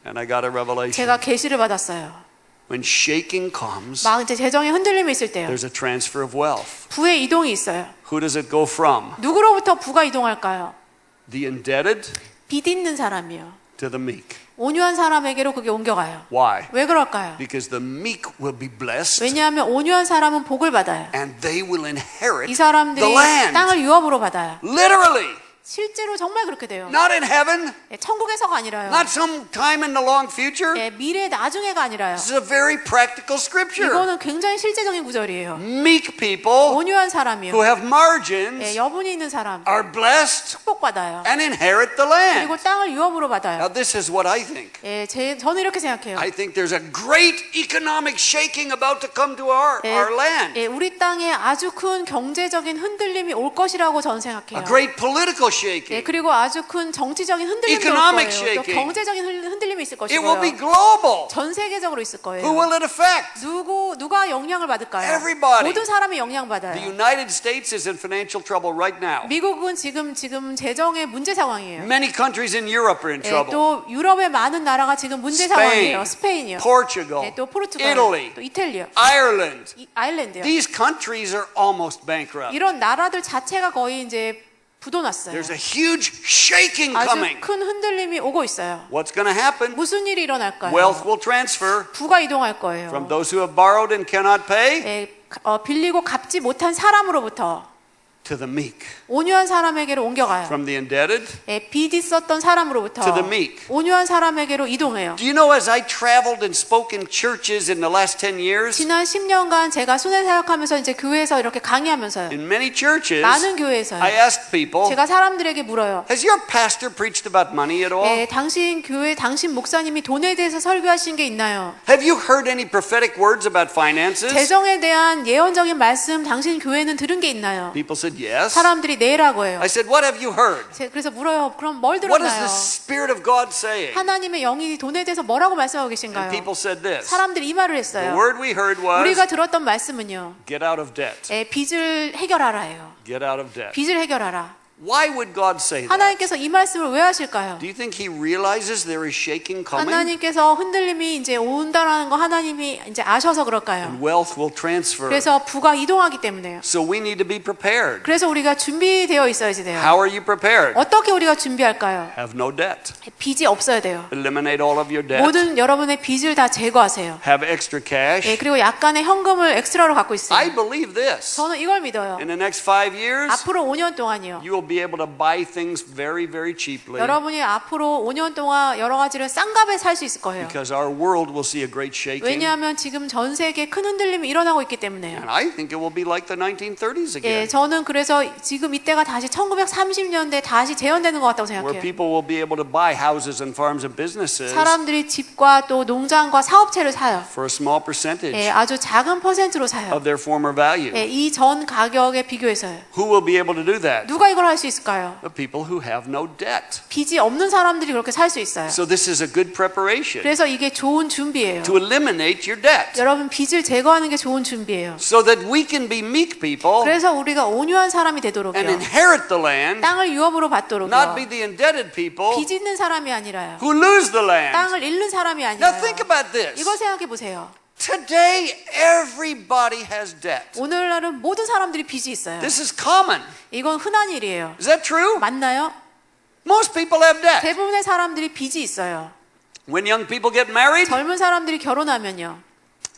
And I got a revelation. 제가 계시를 받았어요. When shaking comes, 막 이제 재정에 흔들림이 있을 때요. there's a transfer of wealth. 부의 이동이 있어요. Who does it go from? 누구로부터 부가 이동할까요? The indebted 빚 있는 사람이요. to the meek. 온유한 사람에게로 그게 옮겨가요. Why? 왜 그럴까요? Because the meek will be blessed 왜냐하면 온유한 사람은 복을 받아요. and they will inherit 이 사람들이 the land. 땅을 유업으로 받아요. Literally. 실제로 정말 그렇게 돼요. Not in heaven, 예, 천국에서가 아니라요. not some time in the long future. 예, 미래 나중에가 아니라요. This is a very practical scripture. 이거는 굉장히 실제적인 구절이에요. Meek people 온유한 사람이요. who have margins 예, 여분이 있는 사람 are blessed 축복받아요. and inherit the land. 그리고 땅을 유업으로 Now, 받아요. this is what I think. 예, 저는 이렇게 생각해요. I think there's a great economic shaking about to come to our land. 예, 우리 땅에 아주 큰 경제적인 흔들림이 올 것이라고 저는 A 생각해요. great political 예, shaking. 그리고 아주 큰 정치적인 흔들림이 올 Economic 거예요. 또 shaking. 경제적인 흔들림이 있을 It will be 것이고요. global. 전 세계적으로 있을 거예요. Who will it affect? 누가 영향을 받을까요? Everybody. 모든 사람이 The 영향받아요. United States is in financial trouble right now. 미국은 지금 재정의 문제 상황이에요. Many countries in Europe are in 예, trouble. 또 유럽의 많은 나라가 지금 문제 Spain, 상황이에요. 스페인이요. Portugal, 예, 또 포르투갈, Italy, 또 이탈리아, Ireland. 아일랜드요. These countries are almost bankrupt. 이런 나라들 자체가 거의 이제 부도났어요. There's a huge shaking 아주 coming. 큰 흔들림이 오고 있어요. What's going to happen? 무슨 일이 일어날까요? Wealth will transfer 부가 이동할 거예요. from those who have borrowed and cannot pay 예, 빌리고 갚지 못한 사람으로부터 to the meek. 온유한 사람에게로 옮겨가요. From the indebted. 예, 빚 있었던 사람으로부터 To the meek. 온유한 사람에게로 이동해요. Do you know as I traveled and spoke in churches in the last 10 years, 지난 10년간 제가 순회 사역하면서 이제 교회에서 이렇게 강의하면서요. in many churches, 많은 교회에서요. I asked people, 제가 사람들에게 물어요. has your pastor preached about money at all? 예, 당신 목사님이 돈에 대해서 설교하신 게 있나요? Have you heard any prophetic words about finances? 재정에 대한 예언적인 말씀 당신 교회는 들은 게 있나요? People said yes. 사람들이 네라고 해요. I said, what have you heard? 그래서 물어요. 그럼 뭘 What is 들었나요? the Spirit of God saying? 하나님의 영이 돈에 대해서 뭐라고 말씀하고 And 계신가요? people said this. 사람들이 이 말을 The 했어요. word we heard was, 우리가 들었던 말씀은요. get out of debt. 예, 빚을 해결하라예요. Get out of debt. 빚을 해결하라. Why would God say that? 하나님께서 이 말씀을 왜 하실까요? Do you think He realizes there is shaking coming? 하나님께서 흔들림이 이제 온다라는 거 하나님이 이제 아셔서 그럴까요? And wealth will transfer. 그래서 부가 이동하기 때문에요. So we need to be prepared. 그래서 우리가 준비되어 있어야지 돼요. How are you prepared? 어떻게 우리가 준비할까요? Have no debt. 빚이 없어야 돼요. Eliminate all of your debt. 모든 여러분의 빚을 다 제거하세요. Have extra 예, cash. 그리고 약간의 현금을 엑스트라로 갖고 있어요. I believe this. 저는 이걸 믿어요. In the next 5 years, 앞으로 5년 동안이요. you will be able to buy things very, very cheaply 여러분이 앞으로 5년 동안 여러 가지를 싼 값에 살 수 있을 거예요. because our world will see a great shaking. 왜냐하면 지금 전 세계에 큰 흔들림이 일어나고 있기 때문에요. And I think it will be like the 1930s 예, again, 저는 그래서 지금 이때가 다시 1930년대 다시 재현되는 것 같다고 where 생각해요. people will be able to buy houses and farms and businesses 사람들이 집과 또 농장과 사업체를 사요. for a small percentage 예, 아주 작은 퍼센트로 사요. of their former value. 예, 이 전 가격에 비교해서요. Who will be able to do that? 누가 이걸 할 수 있을까요? The people who have no debt. 빚이 없는 사람들이 그렇게 살 수 있어요. So this is a good preparation 그래서 이게 좋은 준비예요. to eliminate your debt 여러분 빚을 제거하는 게 좋은 준비예요. so that we can be meek people 그래서 우리가 온유한 사람이 and 되도록요. inherit the land, 땅을 유업으로 not 받도록요. be the indebted people 빚 있는 사람이 아니라요. who lose the land. 땅을 잃는 사람이 Now 아니라요. think about this. 이거 생각해 보세요. Today everybody has debt. 오늘날은 모든 사람들이 빚이 있어요. This is common. 이건 흔한 일이에요. Is that true? 맞나요? Most people have debt. 대부분의 사람들이 빚이 있어요. When young people get married, 젊은 사람들이 결혼하면요.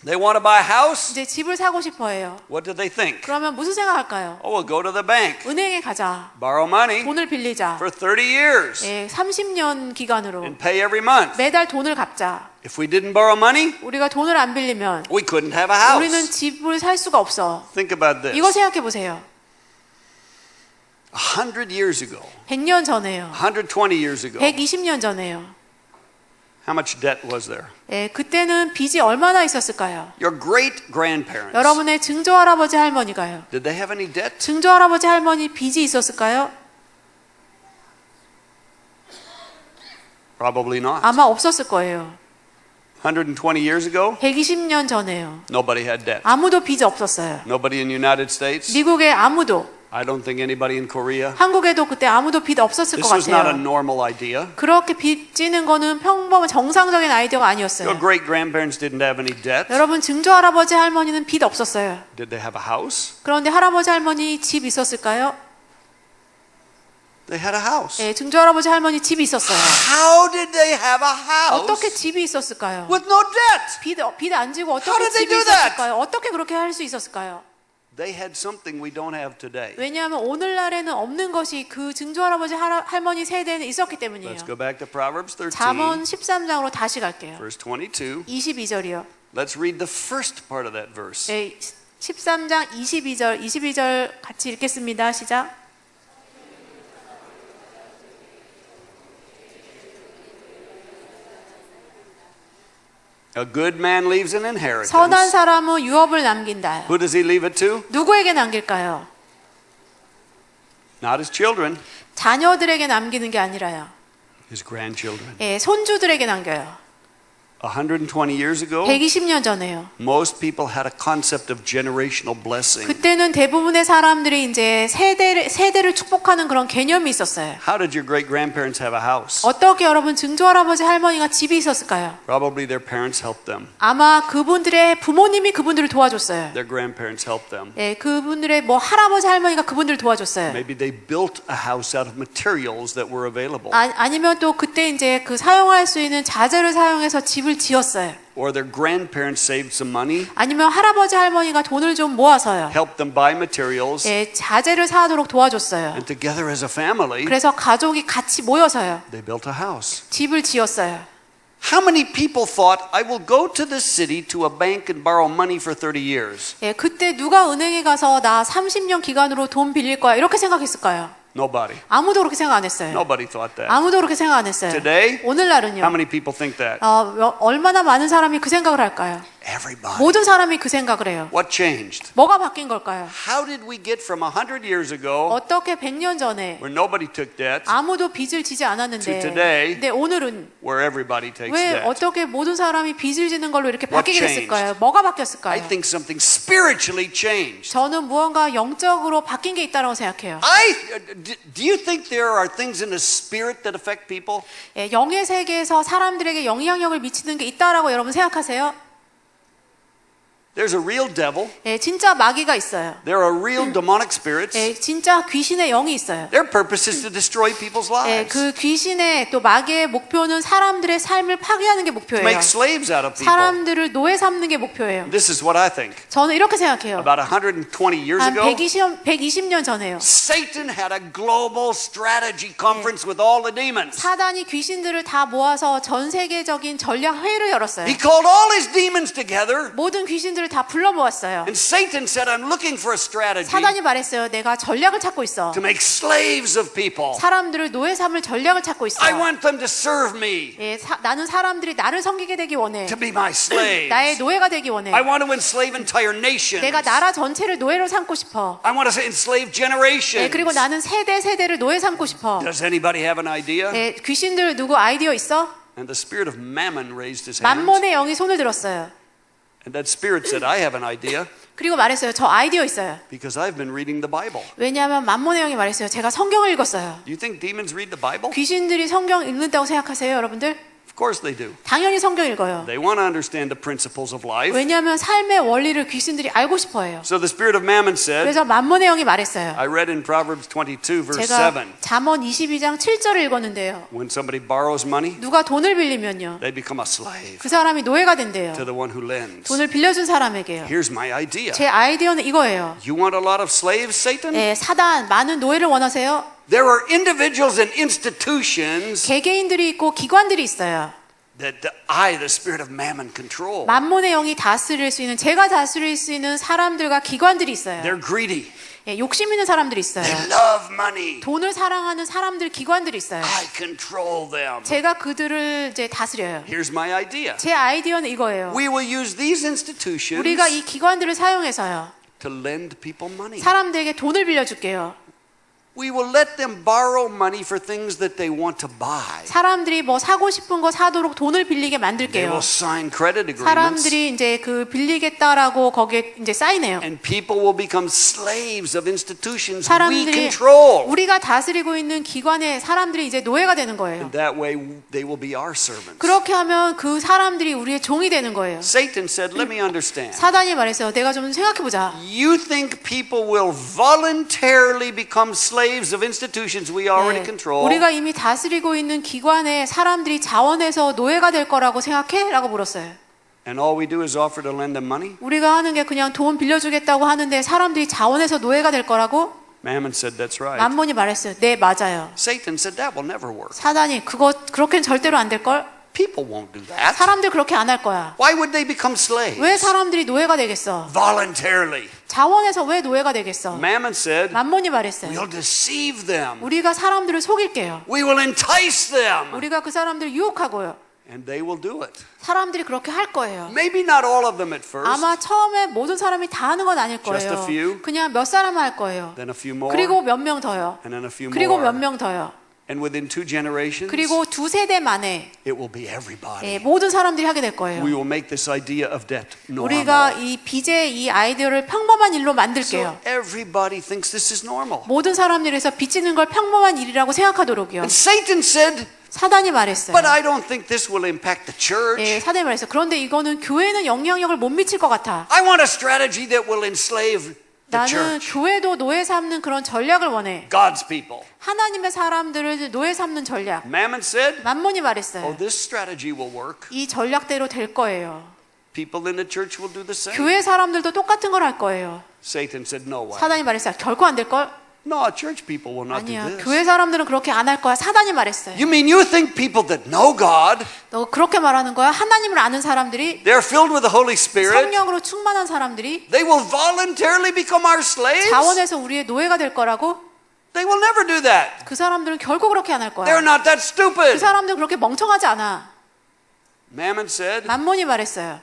they want to buy a house. 이제 집을 사고 싶어 해요. What do they think? 그러면 무슨 생각할까요? Oh, we'll go to the bank, 은행에 가자. borrow money 돈을 빌리자. for 30 years 예, 30년 기간으로 and pay every month. 매달 돈을 갚자. If we didn't borrow money, 우리가 돈을 안 빌리면 we couldn't have a 우리는 house. 집을 살 수가 없어. Think about this. 이거 생각해 보세요. 100 years ago, 100년 전에요. 120 years ago, 120년 전에요. how much debt was there? 예, 그때는 빚이 얼마나 있었을까요? Your great grandparents, 여러분의 증조할아버지 할머니가요. did they have any debt? 증조할아버지 할머니 빚이 있었을까요? Probably not. 아마 없었을 거예요. 120 years ago, 120년 전에요. nobody had debt. 아무도 빚이 없었어요. Nobody in the United States. 미국에 아무도, I don't think anybody in Korea. 한국에도 그때 아무도 빚 없었을 것 This was not a 같아요. normal idea. 그렇게 빚 지는 거는 평범한 정상적인 아이디어가 Your 아니었어요. great grandparents didn't have any debt. 여러분 증조할아버지 할머니는 빚 없었어요. Did they have a house? 그런데 할아버지 할머니 집 있었을까요? They had a house. 예, 증조할아버지 할머니 집이 있었어요. How did they have a 어떻게 house 집이 있었을까요? with no debt? 빚 안 지고 How 어떻게 did they 집이 do that? 있었을까요? 어떻게 그렇게 할 수 있었을까요? They had something we don't have today. 왜냐하면 오늘날에는 없는 것이 그 증조할아버지 할머니 세대에는 있었기 때문이에요. Let's go back to Proverbs 13, 잠언 13장으로 다시 갈게요. verse 22. 22절이요. Let's read the first part of that verse. 네, 13장 22절 같이 읽겠습니다. 시작. A good man leaves an inheritance. 선한 사람은 유업을 남긴다. Who does he leave it to? 누구에게 남길까요? Not his children, 자녀들에게 남기는 게 아니라요. his grandchildren. 예, 손주들에게 남겨요. 120 years ago, 120년 전에요. most people had a concept of generational blessing. 그때는 대부분의 사람들이 이제 세대를 축복하는 그런 개념이 있었어요. How did your great grandparents have a house? 어떻게 여러분 증조할아버지 할머니가 집이 있었을까요? Probably their parents helped them. 아마 그분들의 부모님이 그분들을 도와줬어요. Their grandparents helped them. 예, 그분들의 뭐 할아버지 할머니가 그분들을 도와줬어요. Maybe they built a house out of materials that were available. 아니면 또 그때 이제 그 사용할 수 있는 자재를 사용해서 집을 지었어요. Or their grandparents saved some money, 아니면 할아버지 할머니가 돈을 좀 모아서요. helped them buy materials, 예, 자재를 사도록 도와줬어요. and together as a family, 그래서 가족이 같이 모여서요. they built a house. 집을 지었어요. How many people thought, I will go to this city to a bank and borrow money for 30 years? 예, 그때 누가 은행에 가서 나 30년 기간으로 돈 빌릴 거야 이렇게 생각했을까요? Nobody. 아무도 그렇게 생각 안 했어요. Nobody thought that. 아무도 그렇게 생각 안 했어요. Today, 오늘날은요. how many people think that? 얼마나 많은 사람이 그 생각을 할까요? Everybody. 모든 사람이 그 생각을 해요. What changed? 뭐가 바뀐 걸까요? How did we get from 100 years ago, 어떻게 100년 전에 where nobody took debt, 아무도 빚을 지지 않았는데 To today, 근데 오늘은 where everybody takes 왜 debt? 어떻게 모든 사람이 빚을 지는 걸로 이렇게 What 바뀌게 changed? 됐을까요? 뭐가 I 바뀌었을까요? think something spiritually changed. 저는 무언가 영적으로 바뀐 게 있다고 생각해요. Do you think there are things in the spirit that affect people? 예, 영의 세계에서 사람들에게 영향력을 미치는 게 있다라고 여러분 생각하세요? There's a real devil. 예, 진짜 마귀가 있어요. There are real demonic spirits. 예, 진짜 귀신의 영이 있어요. Their purpose is to destroy people's 예, lives, 그 귀신의 또 마귀의 목표는 사람들의 삶을 파괴하는 게 to 목표예요. make slaves out of people. 사람들을 노예 삼는 게 목표예요. This is what I think. 저는 이렇게 생각해요. About 120 years 한 ago, 120년 전에요. Satan had a global strategy conference with all the demons. 사단이 귀신들을 다 모아서 전 세계적인 전략 회의를 열었어요. He called all his demons together 모든 귀신들을 귀신들을 다 불러 모았어요. And Satan said, I'm looking for a strategy 사단이 말했어요. 내가 전략을 찾고 있어. to make slaves of people. 사람들을 노예 삼을 전략을 찾고 있어. I want them to serve me, 예, 나는 사람들이 나를 섬기게 되기 원해. to be my slaves. 나의 노예가 되기 원해. I want to enslave entire nations. 내가 나라 전체를 노예로 삼고 싶어. I want to enslave 예, generations. 그리고 나는 세대를 노예 삼고 싶어. Does anybody have an idea? 예, 귀신들 누구 아이디어 있어? And the spirit of Mammon raised his hand. 만몬의 영이 손을 들었어요. And that spirit said, I have an idea 그리고 말했어요. 저 아이디어 있어요. because I've been reading the Bible. 왜냐하면 만몬의 영이 말했어요. 제가 성경을 읽었어요. Do you think demons read the Bible? 귀신들이 성경 읽는다고 생각하세요, 여러분들? Of course they do. 당연히 성경 읽어요. They want to understand the principles of life. 왜냐하면 삶의 원리를 귀신들이 알고 싶어해요. So the spirit of Mammon said, 그래서 만몬의 영이 말했어요. I read in Proverbs 22 verse 제가 7, 잠언 22장 7절을 읽었는데요. when somebody borrows money, 누가 돈을 빌리면요. they become a slave 그 사람이 노예가 된대요. to the one who lends. 돈을 빌려준 사람에게요. Here's my idea. 제 아이디어는 이거예요. You want a lot of slaves, Satan? 예, 사단, 많은 노예를 원하세요? There are individuals and institutions 개개인들이 있고 기관들이 있어요. that the spirit of Mammon control. 만몬의 영이 다스릴 수 있는, 제가 다스릴 수 있는 사람들과 기관들이 있어요. They're greedy. 예, 욕심 있는 사람들이 있어요. They love money. 돈을 사랑하는 사람들, 기관들이 있어요. I control them. 제가 그들을 이제 다스려요. Here's my idea. 제 아이디어는 이거예요. We will use these institutions 우리가 이 기관들을 사용해서요. to lend people money. 사람들에게 돈을 빌려줄게요. We will let them borrow money for things that they want to buy. 사람들이 뭐 사고 싶은 거 사도록 돈을 빌리게 They 만들게요. will sign credit agreements. 사람들이 이제 그 빌리겠다라고 거기에 이제 사인해요. And people will become slaves of institutions we 사람들이 control. 우리가 다스리고 있는 기관에 사람들이 이제 노예가 되는 거예요. And that way they will be our servants. 그렇게 하면 그 사람들이 우리의 종이 되는 거예요. Satan said, let me understand. 사단이 말했어요. 내가 좀 생각해 보자. You think people will voluntarily become slaves of institutions we already control? 우리가 이미 다스리고 있는 기관에 사람들이 자원해서 노예가 될 거라고 생각해? 라고 물었어요. And all we do is offer to lend them money? 우리가 하는 게 그냥 돈 빌려주겠다고 하는데 사람들이 자원해서 노예가 될 거라고? Mammon said, that's right. 만몬이 말했어요. 네, 맞아요. Satan said, that will never work. 사단이 그렇게는 절대로 안 될 걸? People won't do that. 사람들 그렇게 안 할 거야. Why would they become slaves? 왜 사람들이 노예가 되겠어? Voluntarily. 자원해서 왜 노예가 되겠어? Mammon said, 만몬이 말했어요. we'll deceive them. 우리가 사람들을 속일게요. We will entice them. 우리가 그 사람들을 유혹하고요. And they will do it. 사람들이 그렇게 할 거예요. Maybe not all of them at first. 아마 처음에 모든 사람이 다 하는 건 아닐 Just a 거예요. few. 그냥 몇 사람만 할 거예요. Then a few more. 그리고 몇 명 더요. And then a few 그리고 more. 몇 명 더요. And within 2 generations, 그리고 두세 대 만에 it will be everybody. 모든 사람들이 하게 될 거예요. We will make this idea of debt 우리가 normal. 이 빚의 이 아이디어를 평범한 일로 So 만들게요. everybody thinks this is normal. 모든 사람들이 해서 빚지는 걸 평범한 일이라고 생각하도록요. And Satan said, 사단이 말했어요. but I don't think this will impact the church. 사단이 말했어요. 그런데 이거는 교회는 영향력을 못 미칠 것 같아. I want a strategy that will enslave the 나는 church, 교회도 노예 삼는 그런 전략을 원해. God's people. 하나님의 사람들을 노예 삼는 전략. Mammon said, 만몬이 oh, 말했어요. this strategy will work. 이 전략대로 될 거예요. People in the church will do the same. 교회 사람들도 똑같은 걸 할 거예요. Satan said, no way. 사단이 말했어요. 결코 안 될 걸? No, church people will not do 아니야. this. 교회 사람들은 그렇게 안 할 거야. 사단이 말했어요. You mean you think people that know God, 너 그렇게 말하는 거야? 하나님을 아는 사람들이, they're filled with the Holy Spirit, 성령으로 충만한 사람들이 they will voluntarily become our slaves? 자원해서 우리의 노예가 될 거라고? They will never do that. 그 사람들은 결코 그렇게 안 할 거야. They're not that 그 stupid. 사람들은 그렇게 멍청하지 않아. Mammon said, 만몬이 말했어요.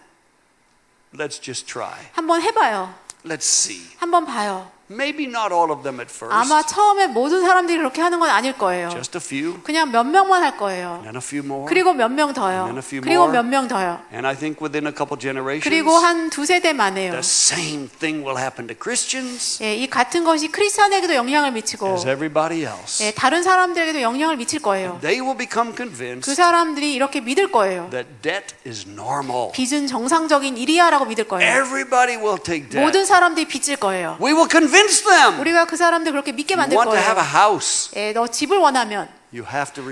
let's just try. 한번 해봐요. Let's see. 한번 봐요. Maybe not all of them at first. 아마 처음에 모든 사람들이 그렇게 하는 건 아닐 거예요. Just a few, 그냥 몇 명만 할 거예요. and a few more. 그리고 몇 명 더요. And then a few 그리고 more. 몇 명 더요. And I think within a couple generations, 그리고 한 두세 대 만에요. the same thing will happen to Christians 이 같은 것이 크리스찬에게도 영향을 미치고 as everybody else. 다른 사람들에게도 영향을 미칠 거예요. They will become 그 convinced 사람들이 이렇게 믿을 거예요. that debt is normal. 빚은 정상적인 일이야라고 믿을 거예요. Everybody will take debt. 모든 사람들이 빚질 거예요. We will convince them. 우리가 그 사람들 그렇게 믿게 You 만들 want to have a 거예요. house, 너 집을 원하면 you have to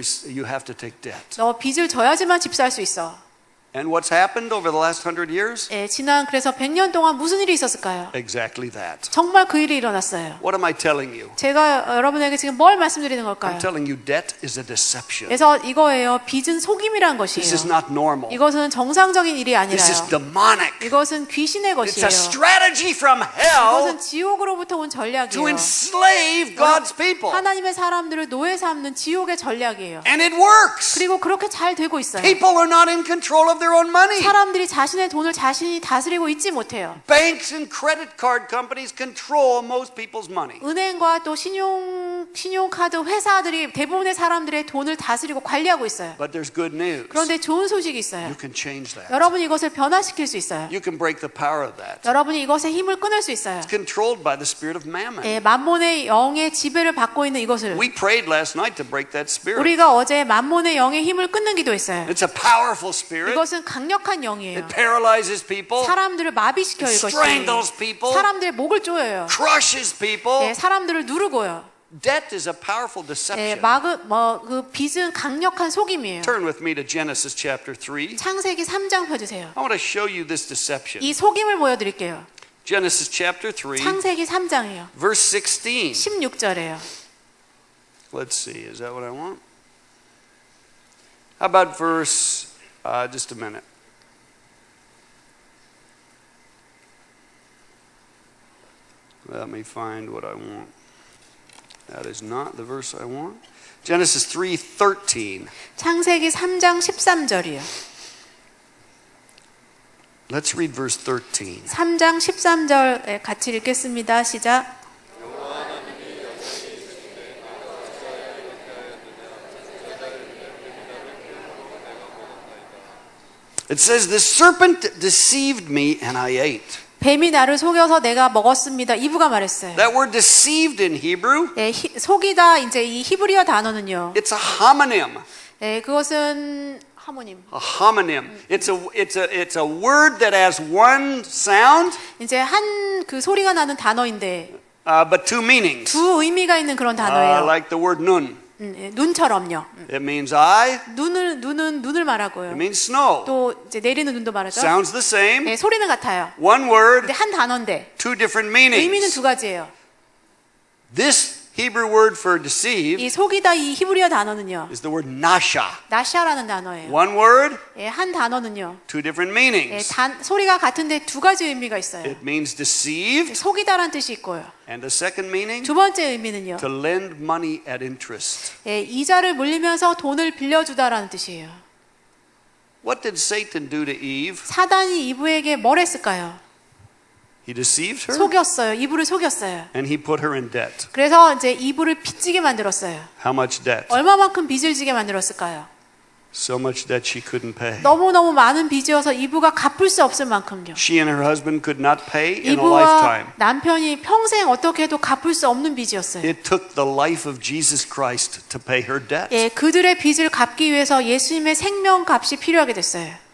take debt. 너 빚을 져야지만 집 살 수 있어. And what's happened over the last 100 years? 예, 지난 그래서 100년 동안 무슨 일이 있었을까요? Exactly that. 정말 그 일이 일어났어요. What am I telling you? 제가 여러분에게 지금 뭘 말씀드리는 I'm 걸까요? telling you debt is a deception. 그래서 이거예요. 빚은 속임이란 This is 것이에요. not normal. 이것은 정상적인 일이 This is 아니라요. demonic. 이것은 귀신의 It's 것이에요. a strategy from hell 이것은 지옥으로부터 온 to 전략이에요. enslave God's people. 하나님의 사람들을 노예 삼는 지옥의 전략이에요. And it works. 그리고 그렇게 잘 되고 있어요. People are not in control of their own money. 사람들이 자신의 돈을 자신이 다스리고 있지 못해요. Banks and credit card companies control most people's money. 은행과 또 신용카드 회사들이 대부분의 사람들의 돈을 다스리고 관리하고 있어요. But there's good news. 그런데 좋은 소식이 있어요. You can change that. 여러분이 이것을 변화시킬 수 있어요. You can break the power of that. 여러분이 이것의 힘을 끊을 수 있어요. It's controlled by the spirit of mammon. 예, 만몬의 영의 지배를 받고 있는 이것을 We prayed last night to break that spirit. 우리가 어제 만몬의 영의 힘을 끊는 기도했어요. It's a powerful spirit. 이것은 강력한 영이에요. It paralyzes people, 사람들을 마비시켜 이것이. strangles people, 사람들의 목을 조여요. crushes people. 예, 사람들을 누르고요. Debt is a powerful 예, deception. 그 빚은 강력한 속임이에요. Turn with me to Genesis chapter 3. 창세기 3장 펴주세요. I want to show you this deception. 이 속임을 보여드릴게요. Genesis chapter 3, 창세기 3장이에요. verse 16. 16절에요. Let's see, is that what I want? How about verse, just a minute. Let me find what I want. That is not the verse I want. Genesis 3:13. 창세기 3장 13절이요. Let's read verse 13. 3장 13절 같이 읽겠습니다. 시작. It says, the serpent deceived me and I ate. 뱀이 나를 속여서 내가 먹었습니다. 이브가 말했어요. That word deceived in Hebrew, 예, 속이다 이제 이 히브리어 단어는요. it's a homonym. 예, 그것은 하모님. A homonym. It's a word that has one sound, 이제 한 그 소리가 나는 단어인데 but two meanings. 두 의미가 있는 그런 단어예요. Like the word nun. 예, 눈처럼요. It means eye. 눈을 말하고요. It means snow. 또 이제 내리는 눈도 말하죠. Sounds the same. 예, 소리는 같아요. One word, 근데 한 단어인데 two different 의미는 meanings. 두 가지예요. This Hebrew word for deceive 이 속이다 이 히브리어 단어는요. is the word nasha. 나샤라는 단어예요. One word, 예, 한 단어는요. two different 예, meanings. 소리가 같은데 두 가지 의미가 있어요. It means deceived, 속이다라는 뜻이 있고요. and the second meaning, 두 번째 의미는요. to lend money at interest. 예, 이자를 물리면서 돈을 빌려주다라는 뜻이에요. What did Satan do to Eve? 사단이 이브에게 뭘 했을까요? He deceived her, 속였어요. 이브를 속였어요. and he put her in debt. 그래서 이제 이브를 빚지게 만들었어요. How much debt? 얼마만큼 빚을 지게 만들었을까요? So much debt she couldn't pay. 너무너무 많은 빚이어서 이브가 갚을 수 없을 만큼요. She and her husband could not pay in a 이브와 lifetime. 남편이 평생 어떻게 해도 갚을 수 없는 빚이었어요. It took the life of Jesus Christ to pay her debt. 예, 그들의 빚을 갚기 위해서 예수님의 생명값이 필요하게 됐어요.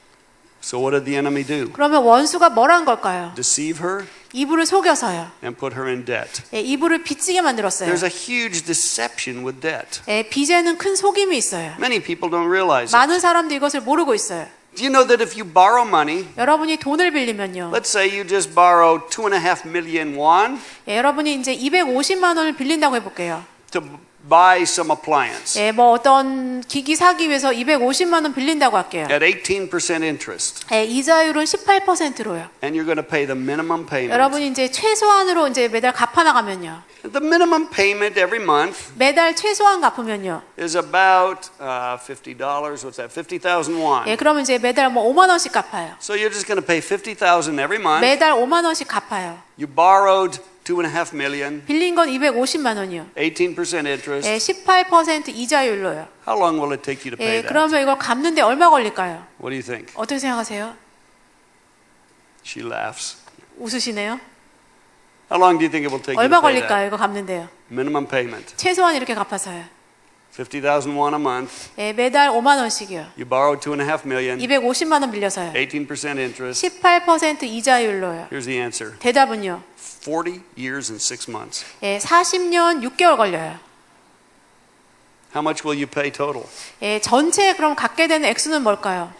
So what did the enemy do? 그러면 원수가 뭘 한 걸까요? Deceive her 이브를 속여서요. and put her in debt. 예, 이브를 빚지게 만들었어요. There's a huge deception with debt. 예, 빚에는 큰 속임이 있어요. Many people don't realize it. 많은 사람들이 이것을 모르고 있어요. Do you know that if you borrow money, 여러분이 돈을 빌리면요. let's say you just borrow 2.5 million won 예, 여러분이 이제 250만 원을 빌린다고 해볼게요. to buy some appliance 예, 뭐 어떤 기기 사기 위해서 250만 원 빌린다고 할게요. at 18% interest, 예, 이자율은 18%로요. and you're going to pay the minimum payment. 여러분이 이제 최소한으로 이제 매달 갚아 나가면요. The minimum payment every month 매달 최소한 갚으면요. is about $50. What's that? 50,000 won. 예, 그러면 이제 매달 뭐 5만 원씩 갚아요. So you're just going to pay 50,000 every month. 매달 5만 원씩 갚아요. You borrowed 2.5 million, 빌린 건 250만 원이요. 18% interest. 예, 18% 이자율로요. How long will it take you to pay 예, that? 그러면 이걸 갚는데 얼마 걸릴까요? What do you think? 어떻게 생각하세요? She laughs. 웃으시네요. How long do you think it will take you 얼마 to pay that? 걸릴까요? 이거 갚는데요. Minimum payment. 최소한 이렇게 갚아서요. 50,000 won a month. 예, 매달 5만 원씩이요. You borrowed 2.5 million, 250만 원 빌려서요. 18% interest. 18% 이자율로요. Here's the answer. 대답은요. 40 years and 6 months. 예, 40년 6개월 걸려요. How much will you pay total? 예, 전체 그럼 갖게 되는 액수는 뭘까요?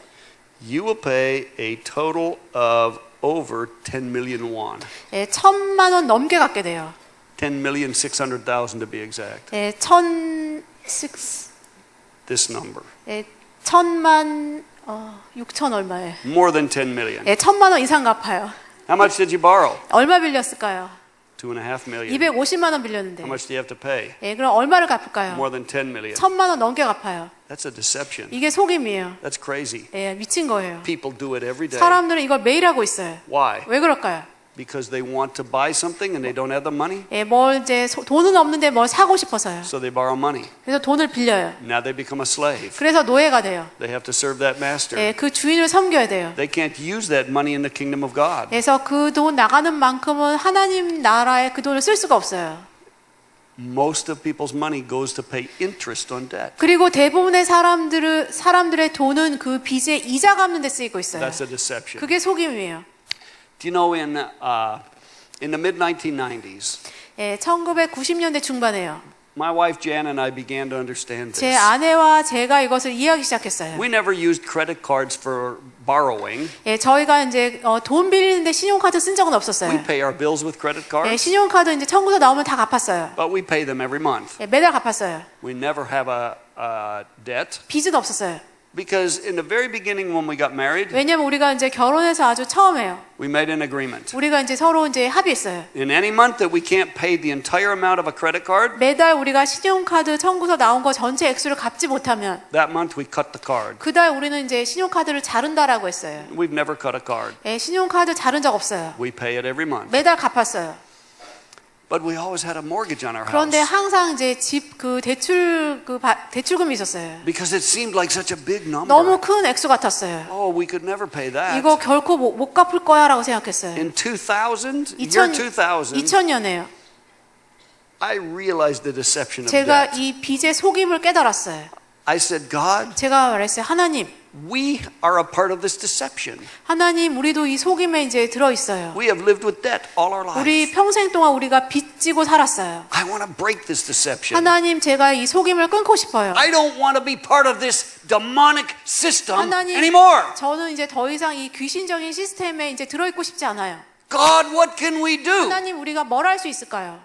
you will pay a total of over 10 million won. 1,000만 원 넘게 갚게 돼요. 10,600,000 to be exact. 1,000 This number. 1,000만 6천 얼마에? More than 10 million. 1,000만 원 이상 갚아요. How much did you borrow? 얼마 빌렸을까요? 2.5 million. 250만 원 빌렸는데. How much do you have to pay? 그럼 얼마를 갚을까요? More than 10 million. 1,000만 원 넘게 갚아요. That's a deception. 이게 속임이에요. That's crazy. 미친 거예요. People do it every day. 사람들은 이걸 매일 하고 있어요. Why? 왜 그럴까요? Because they want to buy something and they don't have the money, 뭘 이제 돈은 없는데 뭘 사고 싶어서요. so they borrow money. 그래서 돈을 빌려요. Now they become a slave. 그래서 노예가 돼요. They have to serve that master. 그 주인을 섬겨야 돼요. They can't use that money in the kingdom of God. 그래서 그 돈 나가는 만큼은 하나님 나라에 그 돈을 쓸 수가 없어요. Most of people's money goes to pay interest on debt. 그리고 대부분의 사람들의 돈은 그 빚에 이자 갚는 데 쓰이고 있어요. That's a deception. 그게 속임이에요. Do you know in the mid 1990s, 1990년대 중반에요. my wife Jan and I began to understand 제 this. 아내와 제가 이것을 이해하기 시작했어요. We never used credit cards for borrowing. 저희가 이제 돈 빌리는데 신용카드 쓴 적은 We 없었어요. pay our bills with credit cards, 신용카드 이제 청구서 나오면 다 갚았어요. but we pay them every month. 매달 갚았어요. We never have a debt 빚은 없었어요. because in the very beginning when we got married, 왜냐면 우리가 이제 결혼해서 아주 처음에요. we made an agreement. 우리가 이제 서로 이제 합의했어요. In any month that we can't pay the entire amount of a credit card, 매달 우리가 신용카드 청구서 나온 거 전체 액수를 갚지 못하면 that month we cut the card. 그달 우리는 이제 신용카드를 자른다라고 했어요. We've never cut a card. 신용카드 자른 적 없어요. We pay it every month. 매달 갚았어요. But we always had a mortgage on our 그런데 house 항상 이제 집 대출금이 있었어요. because it seemed like such a big number. 너무 큰 액수 같았어요. Oh, we could never pay that. 이거 결코 못 갚을 거야라고 생각했어요. In 2000, year 2000, 2000년에요. I realized the deception of 제가 debt. 이 빚의 속임을 깨달았어요. I said, God, 제가 말했어요. 하나님, we are a part of this deception. 하나님, 우리도 이 속임에 이제 들어 있어요. We have lived with debt all our 우리 life. 평생 동안 우리가 빚지고 살았어요. I want to break this deception. 하나님, 제가 이 속임을 끊고 싶어요. I don't want to be part of this demonic system 하나님, anymore. 저는 이제 더 이상 이 귀신적인 시스템에 이제 들어 있고 싶지 않아요. God, what can we do? 하나님, 우리가 뭘 할 수 있을까요?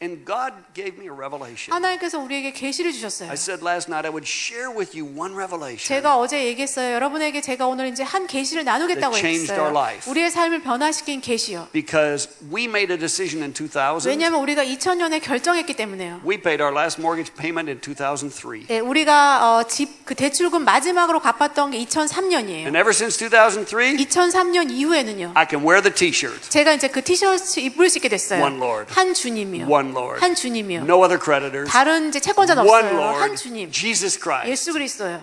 And God gave me a revelation. 하나님께서 우리에게 계시를 주셨어요. I said last night I would share with you one revelation. 제가 어제 얘기했어요. 여러분에게 제가 오늘 이제 한 계시를 나누겠다고 That changed 했어요. our life. 우리의 삶을 변화시킨 계시요. Because we made a decision in 2000. 왜냐하면 우리가 2000년에 결정했기 때문에요. We paid our last mortgage payment in 2003. 네, 우리가 집 그 대출금 마지막으로 갚았던 게 2003년이에요. And ever since 2003, 2003년 이후에는요. I can wear the t-shirt. 제가 이제 그 티셔츠 입을 수 있게 됐어요. One Lord. 한 주님이요. One Lord. 한 주님이요. No other creditors. 다른 이제 채권자는 One 없어요. 한 Lord, 주님. Jesus Christ. 예수 그리스도요.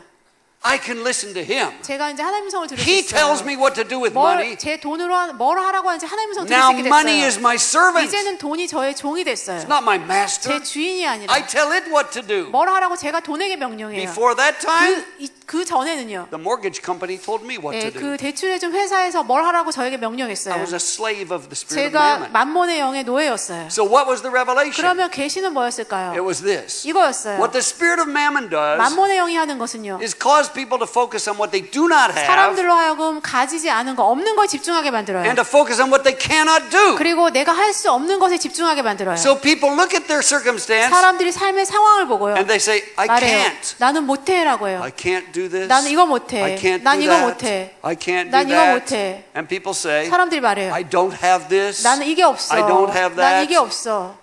I can listen to Him. 제가 이제 하나님 성을 들을 수 He tells 있어요. me what to do with money. 제 돈으로 뭘 하라고 하는지 하나님 성 들을 Now 수 있게 money is 됐어요. my servant. 이제는 돈이 저의 종이 됐어요. It's not my master. 제 주인이 아니라 I tell it what to do. 뭘 하라고 제가 돈에게 명령해요. Before that time, 그 전에는요. the mortgage company told me what to do. 그 대출해준 회사에서 뭘 하라고 저에게 I 명령했어요. was a slave of the spirit of 제가 mammon. 만몬의 영의 노예였어요. So what was the revelation? 그러면 계시는 뭐였을까요? It was this. 이거였어요. What the spirit of mammon does 만몬의 영이 하는 것은요. is cause people to focus on what they do not have 사람들로 하여금 가지지 않은 거, 없는 거에 집중하게 만들어요. and to focus on what they cannot do. 그리고 내가 할 수 없는 것에 집중하게 만들어요. So people look at their circumstance 사람들이 삶의 상황을 보고요. and they say, I 말해요. can't. 나는 못해라고 해요. I can't do this. 나는 이거 I 못해. can't 난 do 이거 that. 못해. I can't do 난 이거 that. 못해. And people say, 사람들이 말해요. I don't have this. 나는 이게 없어. I don't have 난 that. 이게 없어.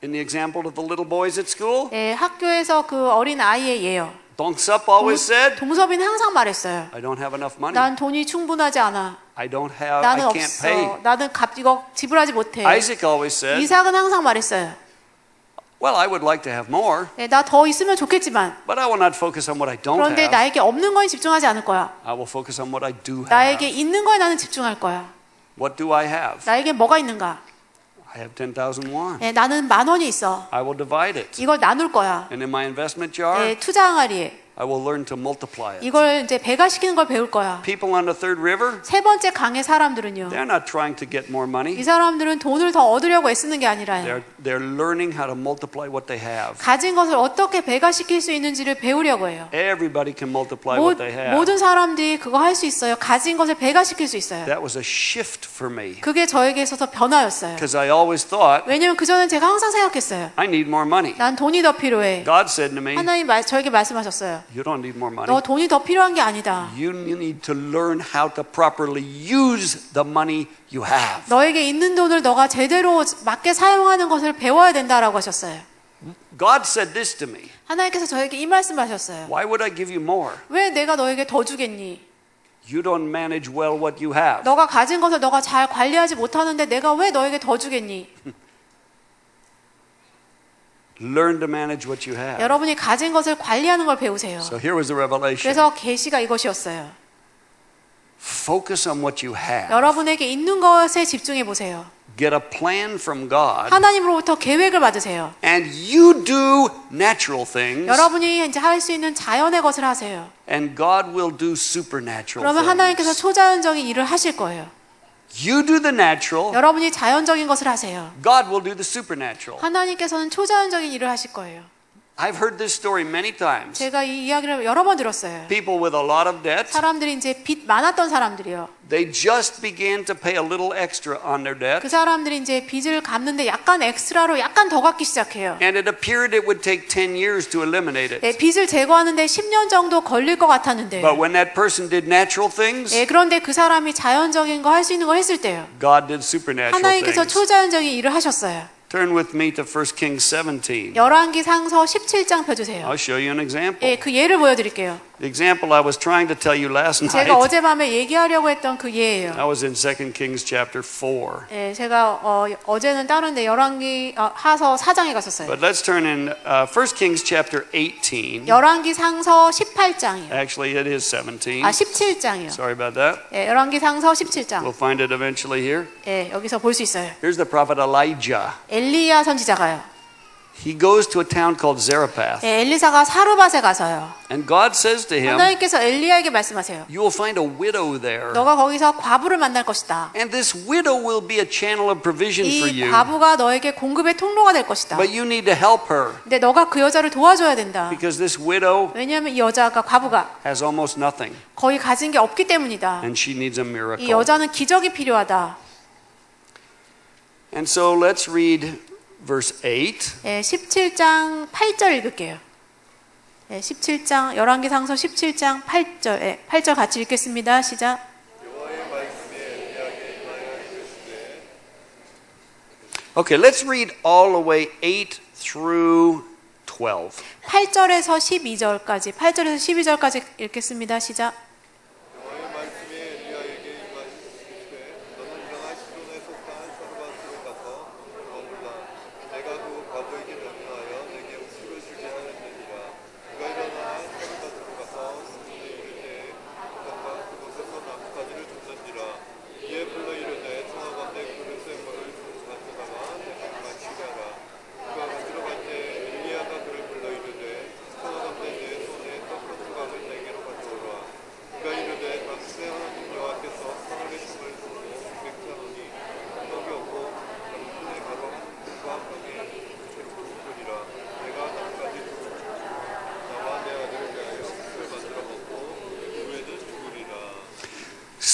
In the example of the little boys at school, 학교에서 그 어린 아이의 예요. Dongsup always said, 동섭이는 항상 말했어요. I don't have enough money. 난 돈이 충분하지 않아. I don't have, 나는 I can't pay. 없어. 나는 이거 지불하지 못해. Isaac always said, 이삭은 항상 말했어요. well, I would like to have more, 나 더 있으면 좋겠지만 but I will not focus on what I don't 그런데 have. 나에게 없는 거에 집중하지 않을 거야. I will focus on what I do have. 나에게 있는 거에 나는 집중할 거야. What do I have? 나에게 뭐가 있는가? I have 10,000 won. 나는 10,000원이 있어. I will divide it. 이걸 나눌 거야. And in my investment jar, 투자 항아리에 I will learn to multiply it. 이걸 이제 배가시키는 걸 배울 거야. People on the third river, 세 번째 강의 사람들은요. they're not trying to get more 이 money. 사람들은 돈을 더 얻으려고 애쓰는 게 아니라요. They're learning how to multiply what they have. 가진 것을 어떻게 배가시킬 수 있는지를 배우려고 해요. Everybody can multiply what they have. 모든 사람들이 그거 할 수 있어요. 가진 것을 배가시킬 수 있어요. That was a shift for me. 그게 저에게 있어서 변화였어요. Because I always thought, 왜냐면 그전엔 제가 항상 생각했어요. I need more money. 난 돈이 더 필요해. God said to me, 하나님 저에게 말씀하셨어요. you don't need more money. 너 돈이 더 필요한 게 아니다. You need to learn how to properly use the money you have. 너에게 있는 돈을 너가 제대로 맞게 사용하는 것을 배워야 된다라고 하셨어요. God said this to me. 하나님께서 저에게 이 말씀하셨어요. Why would I give you more? 왜 내가 너에게 더 주겠니? You don't manage well what you have. 너가 가진 것을 너가 잘 관리하지 못하는데 내가 왜 너에게 더 주겠니? Learn to manage what you have. 여러분이 가진 것을 관리하는 걸 배우세요. So here was the revelation. 그래서 계시가 이것이었어요. Focus on what you have. 여러분에게 있는 것에 집중해 보세요. Get a plan from God. 하나님으로부터 계획을 받으세요. And you do natural things. 여러분이 이제 할 수 있는 자연의 것을 하세요. And God will do supernatural 그러면 하나님께서 things. 초자연적인 일을 하실 거예요. You do the natural. 여러분이 자연적인 것을 하세요. God will do the supernatural. 하나님께서는 초자연적인 일을 하실 거예요. I've heard this story many times. 제가 이 이야기를 여러 번 들었어요. People with a lot of debt, 사람들이 이제 빚 많았던 사람들이요. they just began to pay a little extra on their debt. 그 사람들이 이제 빚을 갚는데 약간 엑스트라로 약간 더 갚기 시작해요. And it appeared it would take 10 years to eliminate it. 네, 빚을 제거하는데 10년 정도 걸릴 것 같았는데. But when that person did natural things, 네, 그런데 그 사람이 자연적인 거 할 수 있는 거 했을 때요. God did supernatural 하나님께서 things. 초자연적인 일을 하셨어요. Turn with me to 1 Kings 17. 열왕기 상서 17장 펴주세요. I'll show you an example. 예, 그 예를 보여드릴게요. The example I was trying to tell you last night. 제가 어젯밤에 얘기하려고 했던 그 예예요. I was in 2 Kings chapter 4. 예, 제가 어제는 다른데 열왕기 하서 4장에 갔었어요. But let's turn in 1 Kings chapter 18. 열왕기 상서 18장이요. Actually, it is 17. 17장이요. Sorry about that. 예, 열왕기 상서 17장. We'll find it eventually here. 예, 여기서 볼 수 있어요. Here's the prophet Elijah. 엘리야 선지자가요. He goes to a town called Zarephath. 예, 엘리사가 사르밧에 가서요. And God says to him, 하나님께서 엘리야에게 말씀하세요. you will find a widow there. 너가 거기서 과부를 만날 것이다. And this widow will be a channel of provision for 이 you. 과부가 너에게 공급의 통로가 될 것이다. But you need to help her. 근데 너가 그 여자를 도와줘야 된다. Because this widow 왜냐하면 이 여자가 과부가 has almost nothing. 거의 가진 게 없기 때문이다. And she needs a 이 miracle. 여자는 기적이 필요하다. And so let's read verse 8. 예, 17장 8절 읽을게요. 예, 17장 열왕기 상서 17장 8절. 예, 8절 같이 읽겠습니다. 시작. Okay, let's read all the way 8 through 12. 8절에서 12절까지 8절에서 12절까지 읽겠습니다. 시작.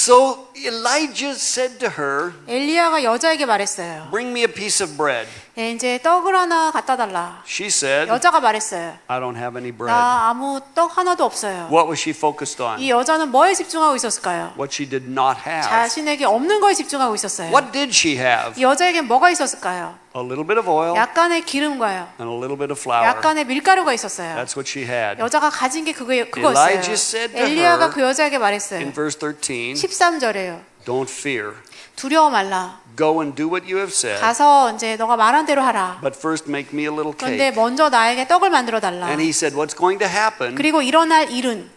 So Elijah said to her, 엘리야가 여자에게 말했어요. bring me a piece of bread. 예, 이제 떡을 하나 갖다 달라. She said, 여자가 말했어요. I don't have any bread. 나 아무 떡 하나도 없어요. What was she focused on? 이 여자는 뭐에 집중하고 있었을까요? What she did not have. 자신에게 없는 거에 집중하고 있었어요. What did she have? 이 여자에게 뭐가 있었을까요? A little bit of oil 약간의 기름과요. and a little bit of flour. 약간의 밀가루가 있었어요. That's what she had. 여자가 가진 게 그거였어요. Elijah said to 엘리야가 her 그 여자에게 in 말했어요. verse 13, 13절에요. don't fear. 두려워 말라. Go and do what you have said. 가서 이제 너가 말한 대로 하라. But first make me a little 그런데 cake. 먼저 나에게 떡을 만들어 달라. And he said, what's going to happen? 그리고 일어날 일은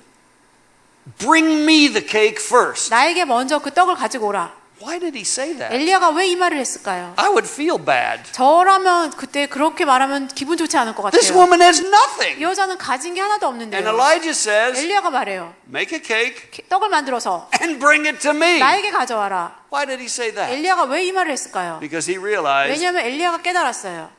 Bring me the cake first. 나에게 먼저 그 떡을 가지고 오라. Why did he say that? 엘리야가 왜 이 말을 했을까요? I would feel bad. 저라면 그때 그렇게 말하면 기분 좋지 않을 것 This 같아요. woman has 이 nothing. 여자는 가진 게 하나도 And 없는데요. Elijah says, 엘리야가 말해요. make a cake 떡을 만들어서 and bring it to me. 나에게 가져와라. Why did he say that? 엘리야가 왜 이 말을 했을까요? Because he realized, 왜냐하면 엘리야가 깨달았어요.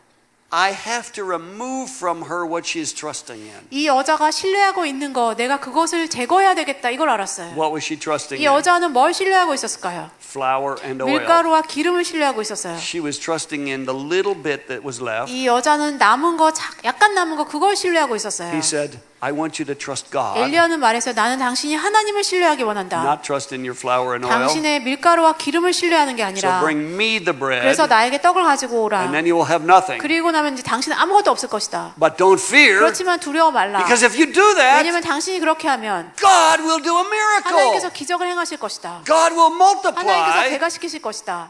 I have to remove from her what she is trusting in. 이 여자가 신뢰하고 있는 거 내가 그것을 제거해야 되겠다 이걸 알았어요. What was she trusting 이 in? 여자는 뭘 신뢰하고 있었을까요? Flour and oil. 밀가루와 기름을 신뢰하고 있었어요. She was trusting in the little bit that was left. 이 여자는 남은 거 약간 남은 거 그걸 신뢰하고 있었어요. He said, I want you to trust God, 엘리야는 말했어요. 나는 당신이 하나님을 신뢰하기 원한다. not trust in your flour and oil. 당신의 밀가루와 기름을 신뢰하는 게 So 아니라 bring me the bread, 그래서 나에게 떡을 가지고 오라. and then you will have nothing. 그리고 나면 이제 당신은 아무것도 없을 것이다. But don't fear, 그렇지만 두려워 말라. because if you do that, 왜냐하면 당신이 그렇게 하면 God will do a 하나님께서 miracle. 기적을 행하실 것이다. God will 하나님께서 multiply 배가시키실 것이다.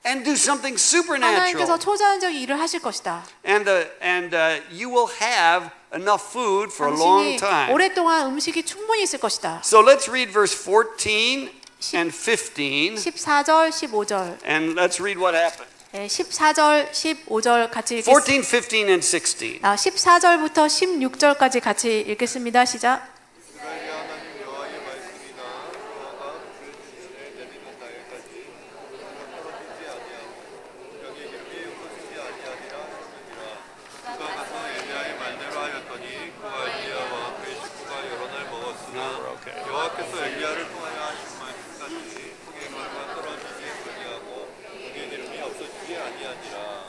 and do something 하나님께서 supernatural. 초자연적인 일을 하실 것이다. And you will have enough food for a long 당신이 time. 오랫동안 음식이 충분히 있을 것이다. So let's read verse 14 and 15, 14절, 15절. and let's read what happened. 14절, 15절 같이 14, 읽겠습니다. 15, and 16. 14절부터 16절까지 같이 읽겠습니다. 시작. 이스라엘의 하나님 여호와의 말씀이나 여호와가 그를 지시에 내리는 날까지 그가 떨어지지 아니하고 벽에 깊이 흩어지지 아니하리라 하였느니라. 그가 가서 엘리야의 말대로 하였더니 그와 엘리야와 그의 식구가 여러 날 먹었으나 여호와께서 엘리야를 통하여 하신 말씀같이 흙의 결과 떨어지지 아니하고 흙의 기름이 없어지지 아니하니라.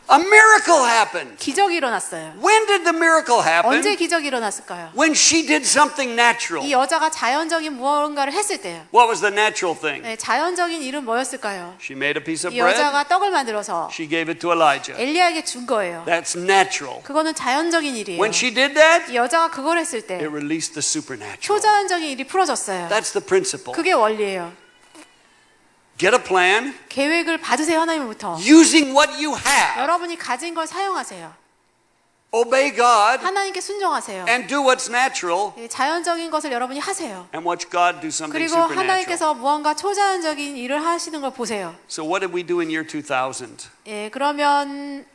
A miracle happened. 기적이 일어났어요. When did the miracle 언제 happen? 기적이 일어났을까요? When she did something 이 natural. 여자가 자연적인 무언가를 했을 때요. What was the natural thing? 네, 자연적인 일은 뭐였을까요? She made a piece of 이 bread. 여자가 떡을 만들어서 She gave it to Elijah. 엘리야에게 준 거예요. That's natural. 그거는 자연적인 일이에요. When she did that, 이 여자가 그걸 했을 때 it released the supernatural. 초자연적인 일이 풀어졌어요. That's the principle. 그게 원리예요. Get a plan 계획을 받으세요, 하나님으로부터. using what you have. 여러분이 가진 걸 사용하세요. Obey God 하나님께 순종하세요. and do what's natural 이 자연적인 것을 여러분이 하세요. and watch God do something 그리고 supernatural. 하나님께서 무언가 초자연적인 일을 하시는 걸 보세요. So what did we do in year 2000? 예, 그러면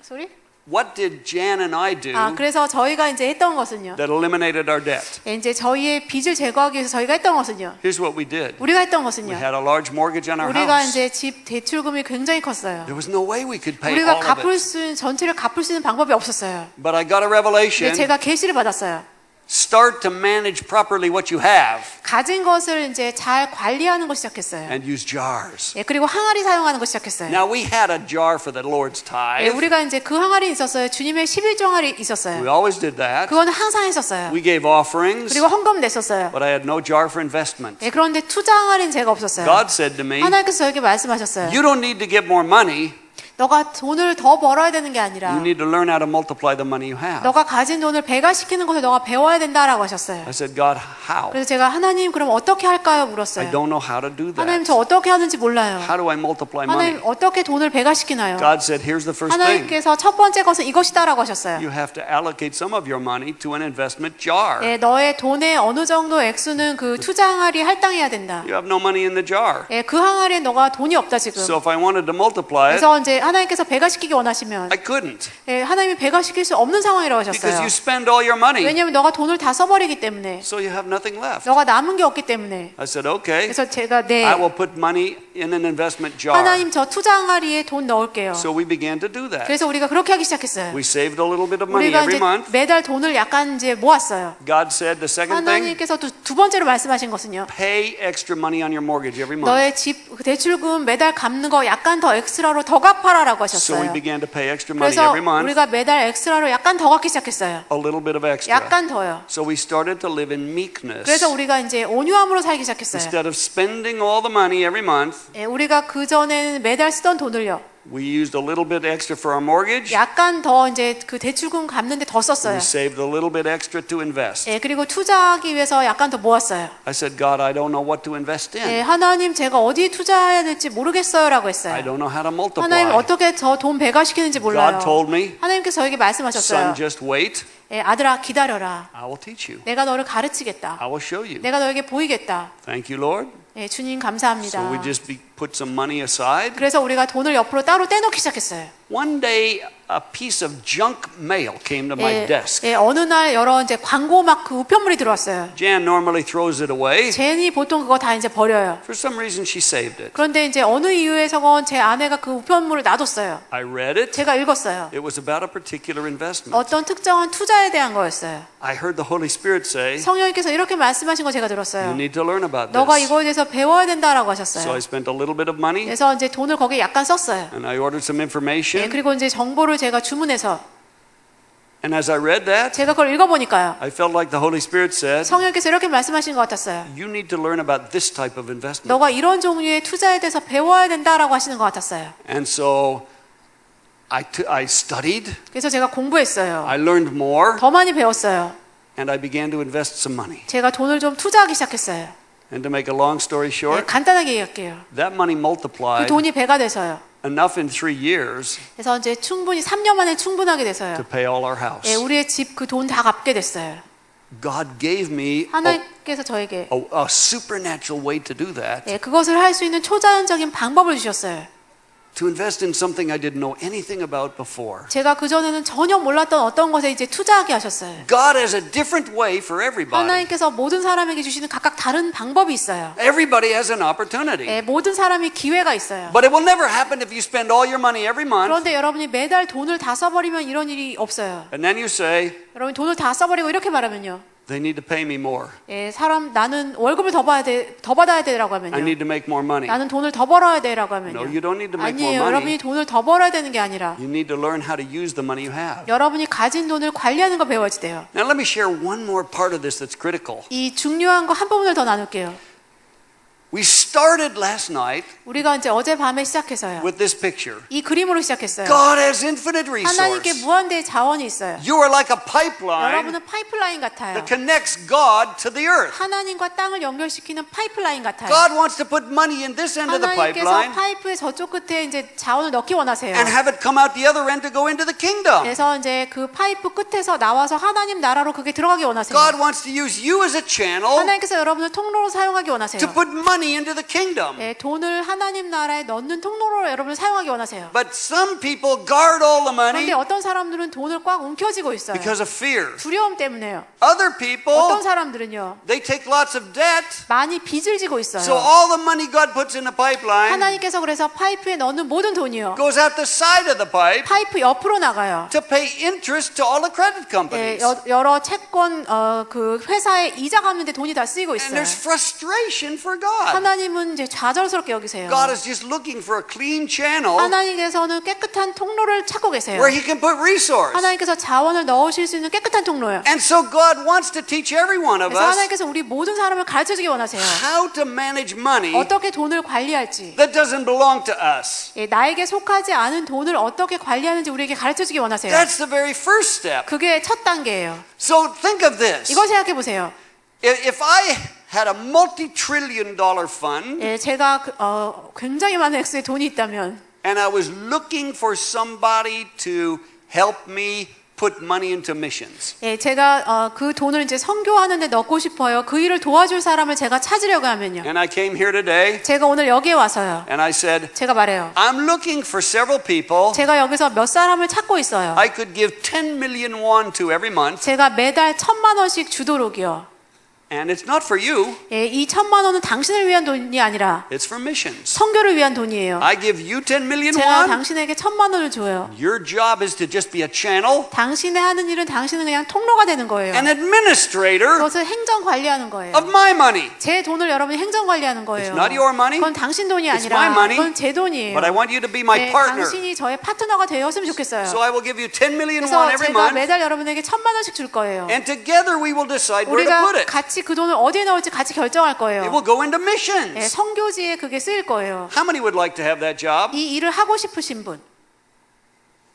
What did Jan and I do 그래서 저희가 이제 했던 것은요. that eliminated our debt? 예, 이제 저희의 빚을 제거하기 위해서 저희가 했던 것은요. Here's what we did. 우리가 했던 We 것은요. had a large mortgage on our 우리가 house. 이제 집 대출금이 굉장히 컸어요. There was no way we could pay 우리가 all of 갚을 it. 수 있는 전체를 갚을 수 있는 방법이 없었어요. But I got a 근데 revelation. 제가 계시를 받았어요. Start to manage properly what you have 가진 것을 이제 잘 관리하는 걸 시작했어요. and use jars. 예, 그리고 항아리 사용하는 걸 시작했어요. Now we had a jar for the Lord's 예, tithe. 우리가 이제 그 항아리 있었어요. 주님의 11조 항아리 We 있었어요. always did that. 그거는 항상 했었어요. We gave offerings, 그리고 헌금 냈었어요. but I had no jar for investment. 예, 그런데 투자 항아리는 제가 없었어요. God said to me, 하나님께서 저에게 말씀하셨어요. you don't need to get more money. 너가 돈을 더 벌어야 되는 게 아니라 You need to learn how to multiply the money you have. 너가 가진 돈을 배가시키는 것을 너가 배워야 된다라고 하셨어요. I said, God, how? 그래서 제가 하나님 그럼 어떻게 할까요? I 물었어요. don't know how to do 하나님 that. 저 어떻게 하는지 몰라요. How do I multiply 하나님 money? 어떻게 돈을 배가시키나요? God said, here's the first thing. 하나님께서 첫 번째 것은 이것이다라고 하셨어요. You have to allocate some of your money to an investment jar. 예, 너의 돈의 어느 정도 액수는 그 투자 항아리에 할당해야 된다. You have no money in the jar. 예, 그 항아리에 너가 돈이 없다 지금. So if I wanted to multiply it, 그래서 이제 하나님께서 배가시키기 원하시면 I couldn't 예, 하나님이 배가시킬 수 없는 상황이라고 because 하셨어요. you spend all your money, 왜냐하면 너가 돈을 다 써버리기 때문에 so you have nothing left. 너가 남은 게 없기 때문에. I said, okay, 그래서 제가 네 I will put money in an investment jar. 하나님 저 투자 항아리에 돈 넣을게요. So we began to do that. 그래서 우리가 그렇게 하기 시작했어요. We saved a little bit of money 우리가 every 이제 month. 매달 돈을 약간 이제 모았어요. God said the second thing, 하나님께서 두 번째로 말씀하신 것은요. pay extra money on your mortgage every month. 너의 집 대출금 매달 갚는 거 약간 더 엑스트라로 더 갚아라라고 So we 하셨어요. began to pay extra money 그래서 every month, 우리가 매달 엑스트라로 약간 더 갚기 시작했어요. a little bit of extra. 약간 더요. So we started to live in meekness. 그래서 우리가 이제 온유함으로 살기 시작했어요. Instead of spending all the money every month, 예, 우리가 그 전에는 매달 쓰던 돈을요. we used a little bit extra for our mortgage. 약간 더 이제 그 대출금 갚는데 더 썼어요. We saved a little bit extra to invest. 예, 그리고 투자하기 위해서 약간 더 모았어요. I said, God, I don't know what to invest in. 예, 하나님 제가 어디에 투자해야 될지 모르겠어요라고 I 했어요. don't know how to 하나님 multiply. 어떻게 저 돈 배가시키는지 몰라요. God told me, 하나님께서 저에게 son, 말씀하셨어요. just wait. 예, 아들아 기다려라. I will teach you. 내가 너를 가르치겠다. I will show you. 내가 너에게 보이겠다. Thank you, Lord. 예, 주님 감사합니다. So we just put some money aside. 그래서 우리가 돈을 옆으로 따로 떼놓기 시작했어요. One day, a piece of junk mail came to my 예, desk. 예, 어느 날 여러 이제 광고 마크 우편물이 들어왔어요. Jan normally throws it away. 제니 보통 그거 다 이제 버려요. For some reason, she saved it. 그런데 이제 어느 이유에서건 제 아내가 그 우편물을 놔뒀어요. I read it. 제가 읽었어요. It was about a particular investment. 어떤 특정한 투자에 대한 거였어요. I heard the Holy Spirit say, 성령님께서 이렇게 말씀하신 거 제가 you 들었어요. need to learn about 너가 this. 이거에 대해서 배워야 된다라고 So 하셨어요. I spent a little bit of money 그래서 이제 돈을 거기에 약간 썼어요. and I ordered some 예, information. 그리고 이제 정보를 제가 주문해서 And as I read that, 제가 그걸 읽어보니까요. I felt like the Holy Spirit said, 성령께서 이렇게 말씀하신 것 같았어요. you need to learn about this type of investment. 너가 이런 종류의 투자에 대해서 배워야 된다라고 하시는 것 같았어요. And so I studied, 그래서 제가 공부했어요. I learned more, 더 많이 배웠어요. and I began to invest some money. 제가 돈을 좀 투자하기 시작했어요. And to make a long story 예, short, 간단하게 얘기할게요. that money 그 multiplied 돈이 배가 돼서요. enough in 3 years 그래서 이제 충분히 3년 만에 충분하게 돼서요. to pay all our house. 예, 우리의 집 그 돈 다 갚게 됐어요. God gave me 하나님께서 저에게 a supernatural way to do that, 예, 그것을 할 수 있는 초자연적인 방법을 주셨어요. to invest in something I didn't know anything about before. 제가 그전에는 전혀 몰랐던 어떤 것에 이제 투자하게 하셨어요. God has a different way for everybody. 하나님께서 모든 사람에게 주시는 각각 다른 방법이 있어요. Everybody has an opportunity. 예, 모든 사람이 기회가 있어요. But it will never happen if you spend all your money every month 그런데 여러분이 매달 돈을 다 써버리면 이런 일이 없어요. and then you say, 여러분 돈을 다 써버리고 이렇게 말하면요. they need to pay me more. 예, 나는 월급을 더 받아야 되라고 I 하면요. need to make more money. 나는 돈을 더 벌어야 돼라고 하면요. No, you don't need to make more 아니에요. money. 여러분이 돈을 더 벌어야 되는 게 아니라 You need to learn how to use the money you have. 여러분이 가진 돈을 관리하는 거 배워야지 돼요. Now let me share one more part of this that's critical. 이 중요한 거 한 부분을 더 나눌게요. We started last night 우리가 이제 어젯밤에 시작해서요. with this picture. 이 그림으로 시작했어요. God has infinite 하나님께 resource. 무한대의 자원이 있어요. You are like a pipeline 여러분은 파이프라인 같아요. that connects God to the earth. 하나님과 땅을 연결시키는 파이프라인 같아요. God wants to put money in this end of the 하나님께서 pipeline 파이프의 저쪽 끝에 이제 자원을 넣기 원하세요. and have it come out the other end to go into the kingdom. 그래서 이제 그 파이프 끝에서 나와서 하나님 나라로 그게 들어가기 원하세요. God wants to use you as a channel 하나님께서 여러분을 통로로 사용하기 원하세요. to put money into the kingdom. 예, 돈을 하나님 나라에 넣는 통로로 여러분을 사용하기 원하세요. But some people guard all the money 그런데 어떤 사람들은 돈을 꽉 움켜쥐고 있어요. because of fear. 두려움 때문에요. Other 어떤 people, 사람들은요. they take lots of debt. 많이 빚을 지고 있어요. So all the money God puts in the pipeline 하나님께서 그래서 파이프에 넣는 모든 돈이요. goes out the side of the pipe 파이프 옆으로 나가요. to pay interest to all the credit 예, companies. 여러 채권 그 회사에 이자 갚는데 돈이 다 쓰이고 And 있어요. there's frustration for God. 하나님은 이제 좌절스럽게 여기세요. God is just looking for a clean channel 하나님께서는 깨끗한 통로를 찾고 계세요. where He can put resource. 하나님께서 자원을 넣으실 수 있는 깨끗한 통로예요. And so God wants to teach every one of 그래서 us 하나님께서 우리 모든 사람을 가르쳐주기 원하세요. how to manage money 어떻게 돈을 관리할지. that doesn't belong to us. 예, 나에게 속하지 않은 돈을 어떻게 관리하는지 우리에게 가르쳐주기 원하세요. That's the very first step. 그게 첫 단계예요. So think of this. 이거 생각해 보세요. If I had a multi-trillion dollar fund 예, 제가 굉장히 많은 액수의 돈이 있다면 and I was looking for somebody to help me put money into missions. 예, 제가 그 돈을 이제 선교하는 데 넣고 싶어요. 그 일을 도와줄 사람을 제가 찾으려고 하면요. And I came here today 제가 오늘 여기에 와서요. and I said, 제가 말해요. I'm looking for several people. 제가 여기서 몇 사람을 찾고 있어요. I could give 10 million won to every month. 제가 매달 1,000만 원씩 주도록이요. And it's not for you. 예, 이 1,000만 원은 당신을 위한 돈이 아니라 It's for missions. 선교를 위한 돈이에요. I give you 10 million 제가 won. 당신에게 1,000만 원을 줘요. Your job is to just be a channel, 당신의 하는 일은 당신은 그냥 통로가 되는 거예요. an administrator 그것을 행정 관리하는 거예요. of my money. 제 돈을 여러분이 행정 관리하는 거예요. It's not your money. 그건 당신 돈이 It's 아니라 my money. 그건 제 돈이에요. But I want you to be my 네, partner. 당신이 저의 파트너가 되었으면 좋겠어요. So I will give you 10 million 그래서 won every 제가 month. 매달 여러분에게 1,000만 원씩 줄 거예요. And together we will decide where to put 우리가 it. 같이 그 돈을 어디에 넣을지 같이 결정할 It 거예요. will go into 네, missions. 선교지에 그게 쓰일 거예요. How many would like to have that job? 이 일을 하고 싶으신 분,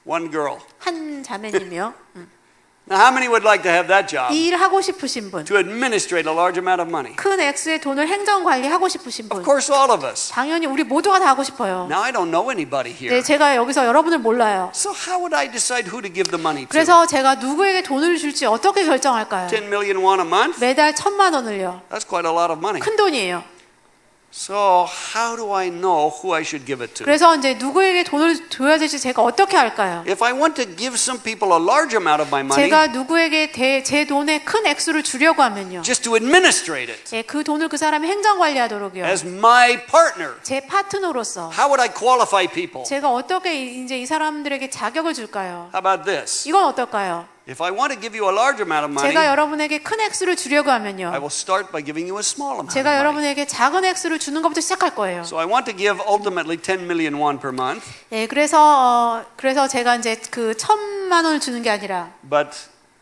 One girl. 한 자매님이요. Now, how many would like to have that job? 이 일 하고 싶으신 분, To administrate a large amount of money. 큰 액수의 돈을 행정 관리하고 싶으신 Of 분. course, all of us. 당연히 우리 모두가 다 하고 싶어요. Now, I don't know anybody 네, here. 제가 여기서 여러분을 몰라요. So, how would I decide who to give the money to? 그래서 제가 누구에게 돈을 줄지 어떻게 결정할까요? 10 million won a month? 매달 1,000만 원을요. That's quite a lot of money. 큰 돈이에요. So, how do I know who I should give it to? 그래서 이제 누구에게 돈을 줘야 될지 제가 어떻게 할까요? If I want to give some people a large amount of my money, 제가 누구에게 제 돈의 큰 액수를 주려고 하면요. just to administrate it 예, 그 돈을 그 사람이 행정 관리하도록요. as my partner, 제 파트너로서 how would I qualify people? 제가 어떻게 이제 이 사람들에게 자격을 줄까요? How about this? 이건 어떨까요? If I want to give you a large amount of money, 제가 여러분에게 큰 액수를 주려고 I 하면요. will start by giving you a small amount of 제가 money. 여러분에게 작은 액수를 주는 것부터 시작할 거예요. So I want to give ultimately 10 million won per month, 예, 그래서 제가 이제 그 1,000만 원을 주는 게 아니라 but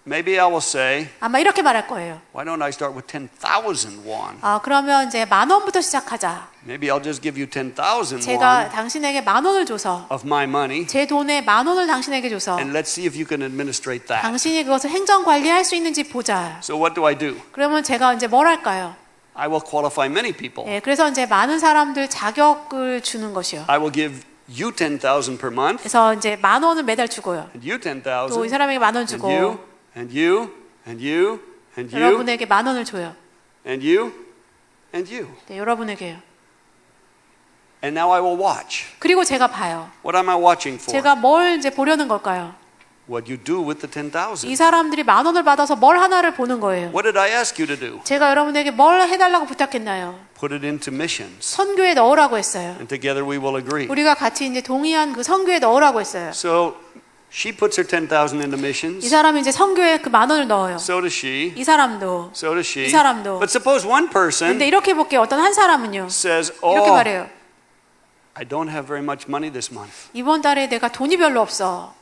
maybe I will say, 아마 이렇게 말할 거예요. why don't I start with 10,000 won? 그러면 이제 10,000원부터 시작하자. Maybe I'll just give you 10,000 제가 won 당신에게 10,000원을 줘서 of my money, 제 돈의 10,000원을 당신에게 줘서 and let's see if you can administrate that. 당신이 그것을 행정 관리할 수 있는지 보자. So what do I do? 그러면 제가 이제 뭘 할까요? I will qualify many people. 예, 그래서 이제 많은 사람들 자격을 주는 것이요. I will give you 10,000 per month, 그래서 이제 10,000원을 매달 주고요. and you 또 이 10,000, 사람에게 10,000원 and 주고 you, and you, and you, and you, 여러분에게 10,000원을 줘요. and you, and you. 네, 여러분에게요. And now I will watch. 그리고 제가 봐요. What am I watching for? 제가 뭘 이제 보려는 걸까요? What you do with the 이 10,000. 사람들이 10,000원을 받아서 뭘 하나를 보는 거예요. What did I ask you to do? 제가 여러분에게 뭘 해달라고 부탁했나요? Put it into missions. 선교에 넣으라고 했어요. And together we will agree. 우리가 같이 이제 동의한 그 선교에 넣으라고 했어요. So she puts her 10,000 into 이 missions. 사람이 이제 선교에 그 10,000원을 넣어요. So does she. 이 사람도. So does she. 이 사람도. But suppose one 근데 person 이렇게 볼게요. 어떤 한 사람은요. says, 이렇게 oh, 말해요. I don't have very much money this month. 이번 달에 내가 돈이 별로 없어.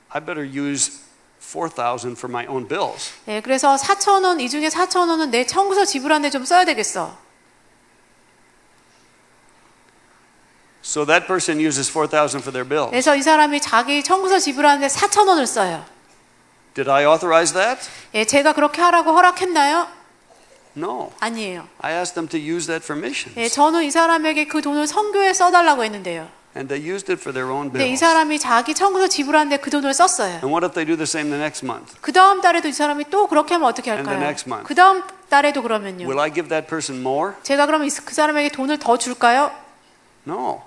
I better use 4,000 for my own bills. 네, 그래서 4,000원, 이 중에 4,000원은 내 청구서 지불하는데 좀 써야 되겠어. So that person uses 4,000 for their bills. 그래서 이 사람이 자기 청구서 지불하는데 4,000원을 써요. Did I authorize that? 예, 제가 그렇게 하라고 허락했나요? No. 아니에요. I asked them to use that for missions. 예, 저는 이 사람에게 그 돈을 선교에 써달라고 했는데요. And they used it for their own 근데 이 bills. 사람이 자기 청구서 지불하는데 그 돈을 썼어요. And what if they do the same the next month? 그 다음 달에도 이 사람이 또 그렇게 하면 어떻게 And the 할까요? next month. 그 다음 달에도 그러면요. Will I give that person more? 제가 그러면 그 사람에게 돈을 더 줄까요? No.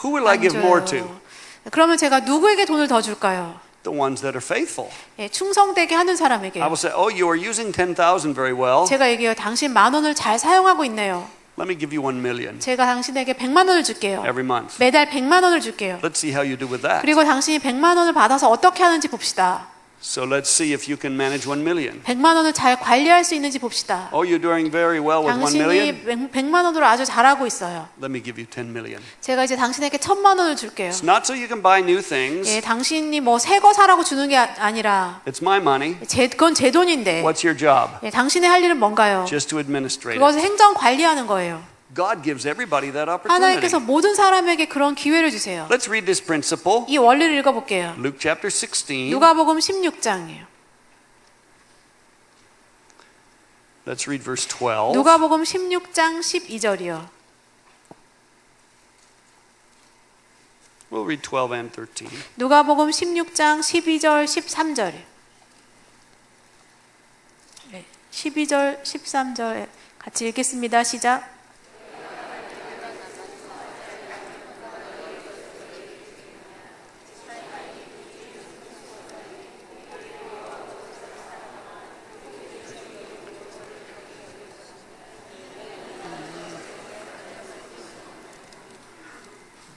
Who will I 안 give more 줘요. to? 그러면 제가 누구에게 돈을 더 줄까요? The ones that are faithful. 예, 충성되게 하는 사람에게. I will say, oh, you are using 10,000 very well. 제가 얘기해요. 당신 10,000원을 잘 사용하고 있네요. Let me give you 1 million 제가 당신에게 100만 원을 줄게요. every month. 매달 100만 원을 줄게요. Let's see how you do with that. 그리고 당신이 100만 원을 받아서 어떻게 하는지 봅시다. So let's see if you can manage 1 million. 100만 원을 잘 관리할 수 있는지 봅시다. Oh, you're doing very well with 1 million. 당신이 100만 원으로 아주 잘하고 있어요. Let me give you 10 million. 제가 이제 당신에게 1,000만 원을 줄게요. It's not so you can buy new things. 예, 당신이 뭐 새 거 사라고 주는 게 아니라 It's my money. 그건 제 돈인데 What's your job? 예, 당신의 할 일은 뭔가요? Just to administrate it. 그것을 행정 관리하는 거예요. God gives everybody that 하나님께서 opportunity. 모든 사람에게 그런 기회를 주세요. Let's read this principle. 이 원리를 읽어볼게요. Luke chapter 16. 누가복음 16장이에요. Let's read verse 12. 누가복음 16장 12절이요. We'll read 12 and 13. 누가복음 16장 12절 13절. 네, 12절 13절 같이 읽겠습니다. 시작.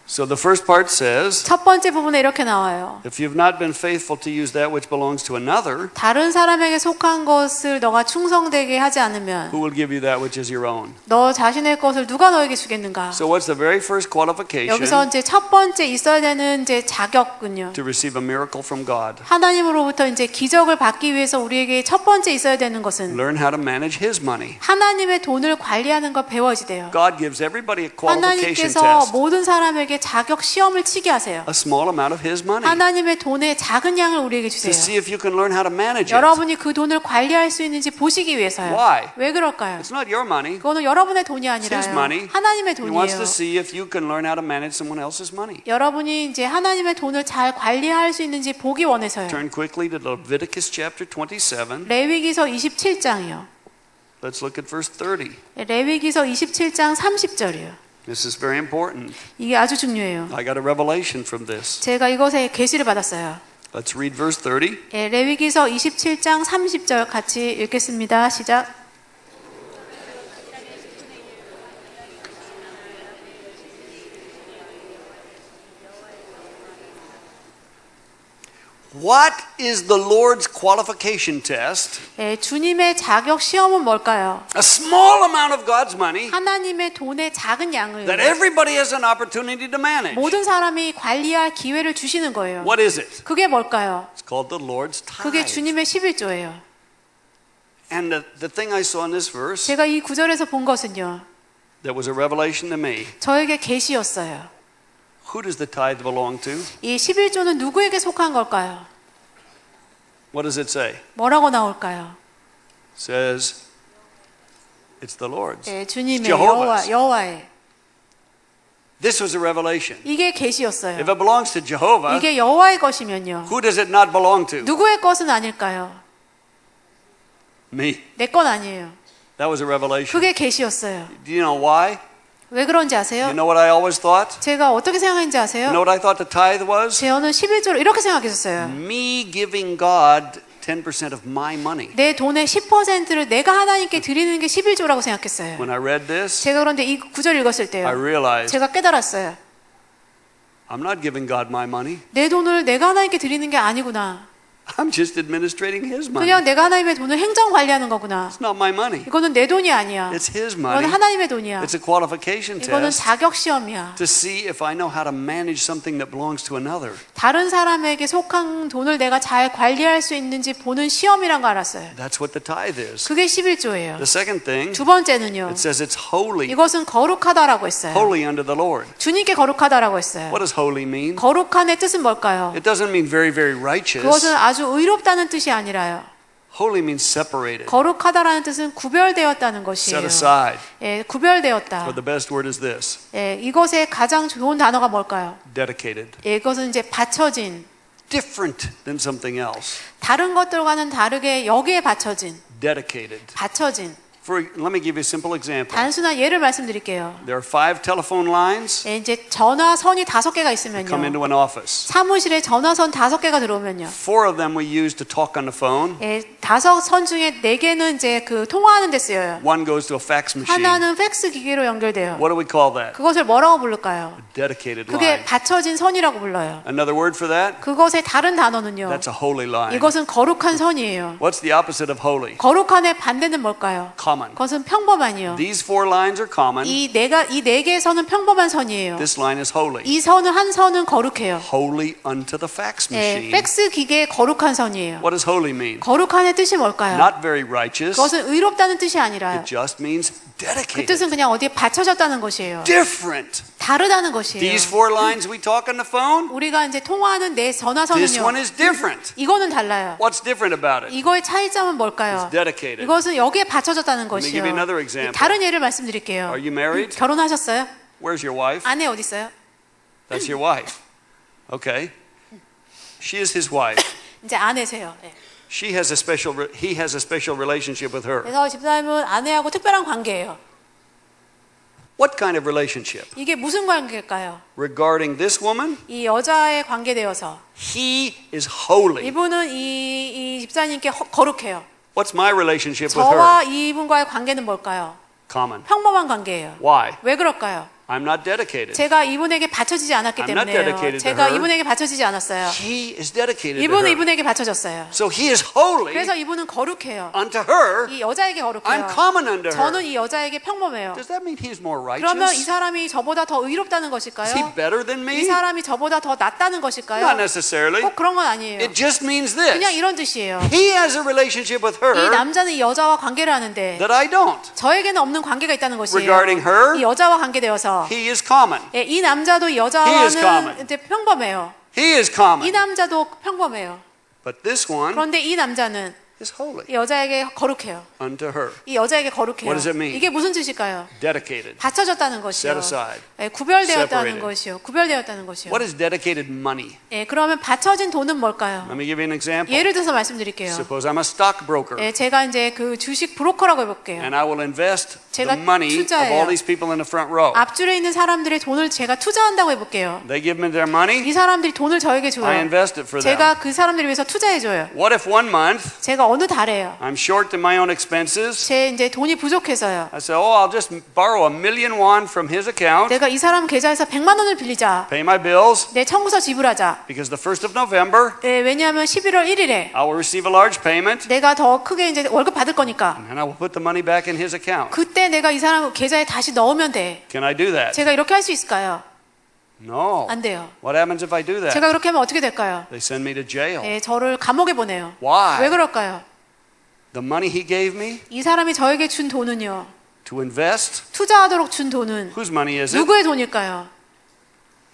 So the first part says, 첫 번째 부분에 이렇게 나와요. if you've not been faithful to use that which belongs to another, 다른 사람에게 속한 것을 너가 충성되게 하지 않으면 who will give you that which is your own? 너 자신의 것을 누가 너에게 주겠는가? So what's the very first qualification 여기서 이제 첫 번째 있어야 되는 이제 자격은요. to receive a miracle from God? 하나님으로부터 이제 기적을 받기 위해서 우리에게 첫 번째 있어야 되는 것은 Learn how to manage His money. 하나님의 돈을 관리하는 걸 배워야지 돼요. God gives everybody a qualification 하나님께서 test. 모든 사람에게 우리에게 자격 시험을 치게 하세요. a small amount of His money 하나님의 돈의 작은 양을 우리에게 to 주세요. see if you can learn how to manage it. 여러분이 그 돈을 관리할 수 있는지 보시기 위해서요. Why? 왜 그럴까요? It's not your money. 그거는 여러분의 돈이 It's His 아니라요. money. 하나님의 He wants to 돈이에요. see if you can learn how to manage someone else's money. 여러분이 이제 하나님의 돈을 잘 관리할 수 있는지 보기 원해서요. Turn quickly to Leviticus chapter 27. 레위기서 27장이요. Let's look at verse 30. 레위기서 27장 30절이요. This is very important. 이게 아주 중요해요. I got a revelation from this. 제가 이것에 계시를 받았어요. Let's read verse 30. 예, 레위기서 27장 30절 같이 읽겠습니다. 시작. What is the Lord's qualification test? 예, 주님의 자격 시험은 뭘까요? A small amount of God's money 하나님의 돈의 작은 양을 that everybody has an opportunity to manage. 모든 사람이 관리할 기회를 주시는 거예요. What is it? 그게 뭘까요? It's called the Lord's 그게 tithe. 주님의 11조예요. And the thing I saw in this verse 제가 이 구절에서 본 것은요. that was a revelation to me. 저에게 계시였어요. Who does the tithe belong to? 이 11조는 누구에게 속한 걸까요? What does it say? 뭐라고 나올까요? It says it's the Lord's. 예, 주님의 Jehovah's. 여호와의. This was a revelation. 이게 계시였어요. If it belongs to Jehovah, 이게 여호와의 것이면요. who does it not belong to? 누구의 것은 아닐까요? Me. 내 건 아니에요. That was a revelation. 그게 계시였어요. Do you know why? 왜 그런지 아세요? You know what I always thought? 제가 어떻게 생각했는지 아세요? You know what I thought the tithe was? 저는 11조를 이렇게 생각했었어요. Me giving God 10% of my money. 내 돈의 10%를 내가 하나님께 드리는 게 11조라고 생각했어요. When I read this, 제가 그런데 이 구절 읽었을 I 때요. realized 제가 깨달았어요. I'm not giving God my money. 내 돈을 내가 하나님께 드리는 게 아니구나. I'm just administrating His money. 그냥 내가 하나님의 돈을 행정 관리하는 거구나. It's not my money. 이거는 내 돈이 아니야. It's His 이거는 money. 하나님의 돈이야. It's a qualification 이거는 test 자격 시험이야. to see if I know how to manage something that belongs to another. 다른 사람에게 속한 돈을 내가 잘 관리할 수 있는지 보는 시험이란 거 알았어요. That's what the tithe is. 그게 11조예요. The second thing, 두 번째는요. it says it's holy. 이것은 거룩하다라고 했어요. Holy unto the Lord. 주님께 거룩하다라고 했어요. What does holy mean? 거룩한의 뜻은 뭘까요? It doesn't mean very, very righteous. 그것은 아주 의롭다는 뜻이 아니라요. Holy means separated, 거룩하다라는 뜻은 구별되었다는 set 것이에요. aside. 예, 구별되었다. But the best word is this, 예, 이것의 가장 좋은 단어가 뭘까요? dedicated. 예, 이것은 이제 바쳐진, Different than something else. 다른 것들과는 다르게 여기에 바쳐진, Dedicated. 바쳐진. Let me give you a simple example. 단순한 예를 말씀드릴게요. There are 5 telephone lines 예, 이제 전화선이 5개가 come 있으면요. into an office. 사무실에 전화선 5개가 들어오면요. 4 of them we use to talk on the phone. 예, 5선 중에 4개는 이제 그 통화하는 데 쓰여요. One goes to a fax machine. 하나는 팩스 기계로 연결돼요. What do we call that? 그것을 뭐라고 부를까요? Dedicated 그게 line. 받쳐진 선이라고 불러요. Another word for that? 그것의 다른 단어는요. That's a holy line. 이것은 거룩한 선이에요. What's the opposite of holy? 거룩한의 반대는 뭘까요? Common. 그것은 평범한이요. These 4 lines are common. 이 네 개의 선은 평범한 선이에요. This line is holy. 이 선은 한 선은 거룩해요. Holy unto the fax 예, machine. 팩스 기계의 거룩한 선이에요. What does holy mean? 거룩한의 뜻이 뭘까요? Not very righteous. 그것은 의롭다는 뜻이 아니라요. It just means 그 dedicated. 뜻은 그냥 어디에 받쳐졌다는 것이에요. Different. 다르다는 것이에요. These 4 lines we talk on the phone, 우리가 이제 통화하는 내 this one 전화선은요. is different. 이거는 달라요. What's different about it? 이거의 차이점은 뭘까요? It's dedicated. 이것은 여기에 받쳐졌다는 Let me give 것이요. you another example. 다른 예를 말씀드릴게요. Are you married? 결혼하셨어요? Where's your wife? 아내 어디 있어요? That's your wife. Okay. She is his wife. 이제 아내세요. 네. He has a special relationship with her. 그래서 집사님은 아내하고 특별한 관계예요. What kind of relationship? 이게 무슨 관계일까요? Regarding this woman, 이 여자에 관계되어서 he is holy. 이분은 이 집사님께 거룩해요. What's my relationship with her? 저와 이분과의 관계는 뭘까요? Common. 평범한 관계예요. Why? 왜 그럴까요? I'm not dedicated. 제가 이분에게 받쳐지지 않았기 I'm not 때문에요. dedicated to 제가 her. 이분에게 받쳐지지 않았어요. He is dedicated to 이분은 her. 이분에게 받쳐졌어요. So he is holy 그래서 이분은 거룩해요. unto her. 이 여자에게 거룩해요. I'm common unto 저는 her. 이 여자에게 평범해요. Does that mean he's more 그러면 이 righteous? 사람이 저보다 더 의롭다는 Is he 것일까요? better than 이 me? 사람이 저보다 더 낫다는 Not 것일까요? necessarily. 꼭 그런 건 아니에요. It just means 그냥 this. 이런 뜻이에요. He has a relationship with 이 her 남자는 이 여자와 관계를 하는데 that I don't. 저에게는 없는 관계가 있다는 것이에요. Regarding her, 이 여자와 관계되어서 남자예요. He is common. 예, 이 남자도 He is common. 여자와는 이제 평범해요. He is 이 common. 남자도 평범해요. But this one 그런데 이 남자는 is holy 이 여자에게 거룩해요. unto her. 이 여자에게 거룩해요. What does it mean? 이게 무슨 뜻일까요? Dedicated. 바쳐졌다는 것이요. Set aside. 예, 구별되었다는 Separated. 것이요. 구별되었다는 것이요. What is dedicated money? 예, 그러면 바쳐진 돈은 뭘까요? Let me give you an example. 예를 들어서 말씀드릴게요. Suppose I'm a stockbroker 예, 제가 이제 그 주식 브로커라고 해볼게요. and I will invest the 제가 money of 투자해요. all these people in the front row. 앞줄에 있는 사람들의 돈을 제가 투자한다고 해볼게요. They give me their money. 이 사람들이 돈을 저에게 I 줘요. invest it for them. 제가 그 사람들을 위해서 투자해줘요. What if one month 제가 어느 달에요. I'm short in my own expenses? 제 이제 돈이 부족해서요. I say, oh, I'll just borrow $1,000,000 from his account, 내가 이 사람 계좌에서 100만 원을 빌리자. pay my bills, 내 청구서 지불하자. because the 1st of November 예, 왜냐하면 11월 1일에 I will receive a large payment, 내가 더 크게 이제 월급 받을 거니까. and I will put the money back in his account. 그때 내가 이 사람 계좌에 다시 넣으면 돼. Can I do that? 제가 이렇게 할 수 있을까요? No. 안 돼요. What happens if I do that? 제가 그렇게 하면 어떻게 될까요? They send me to jail. 예, 저를 감옥에 보내요. Why? 왜 그럴까요? The money he gave me 이 사람이 저에게 준 돈은요. to invest, 투자하도록 준 돈은 whose money is it? 누구의 돈일까요?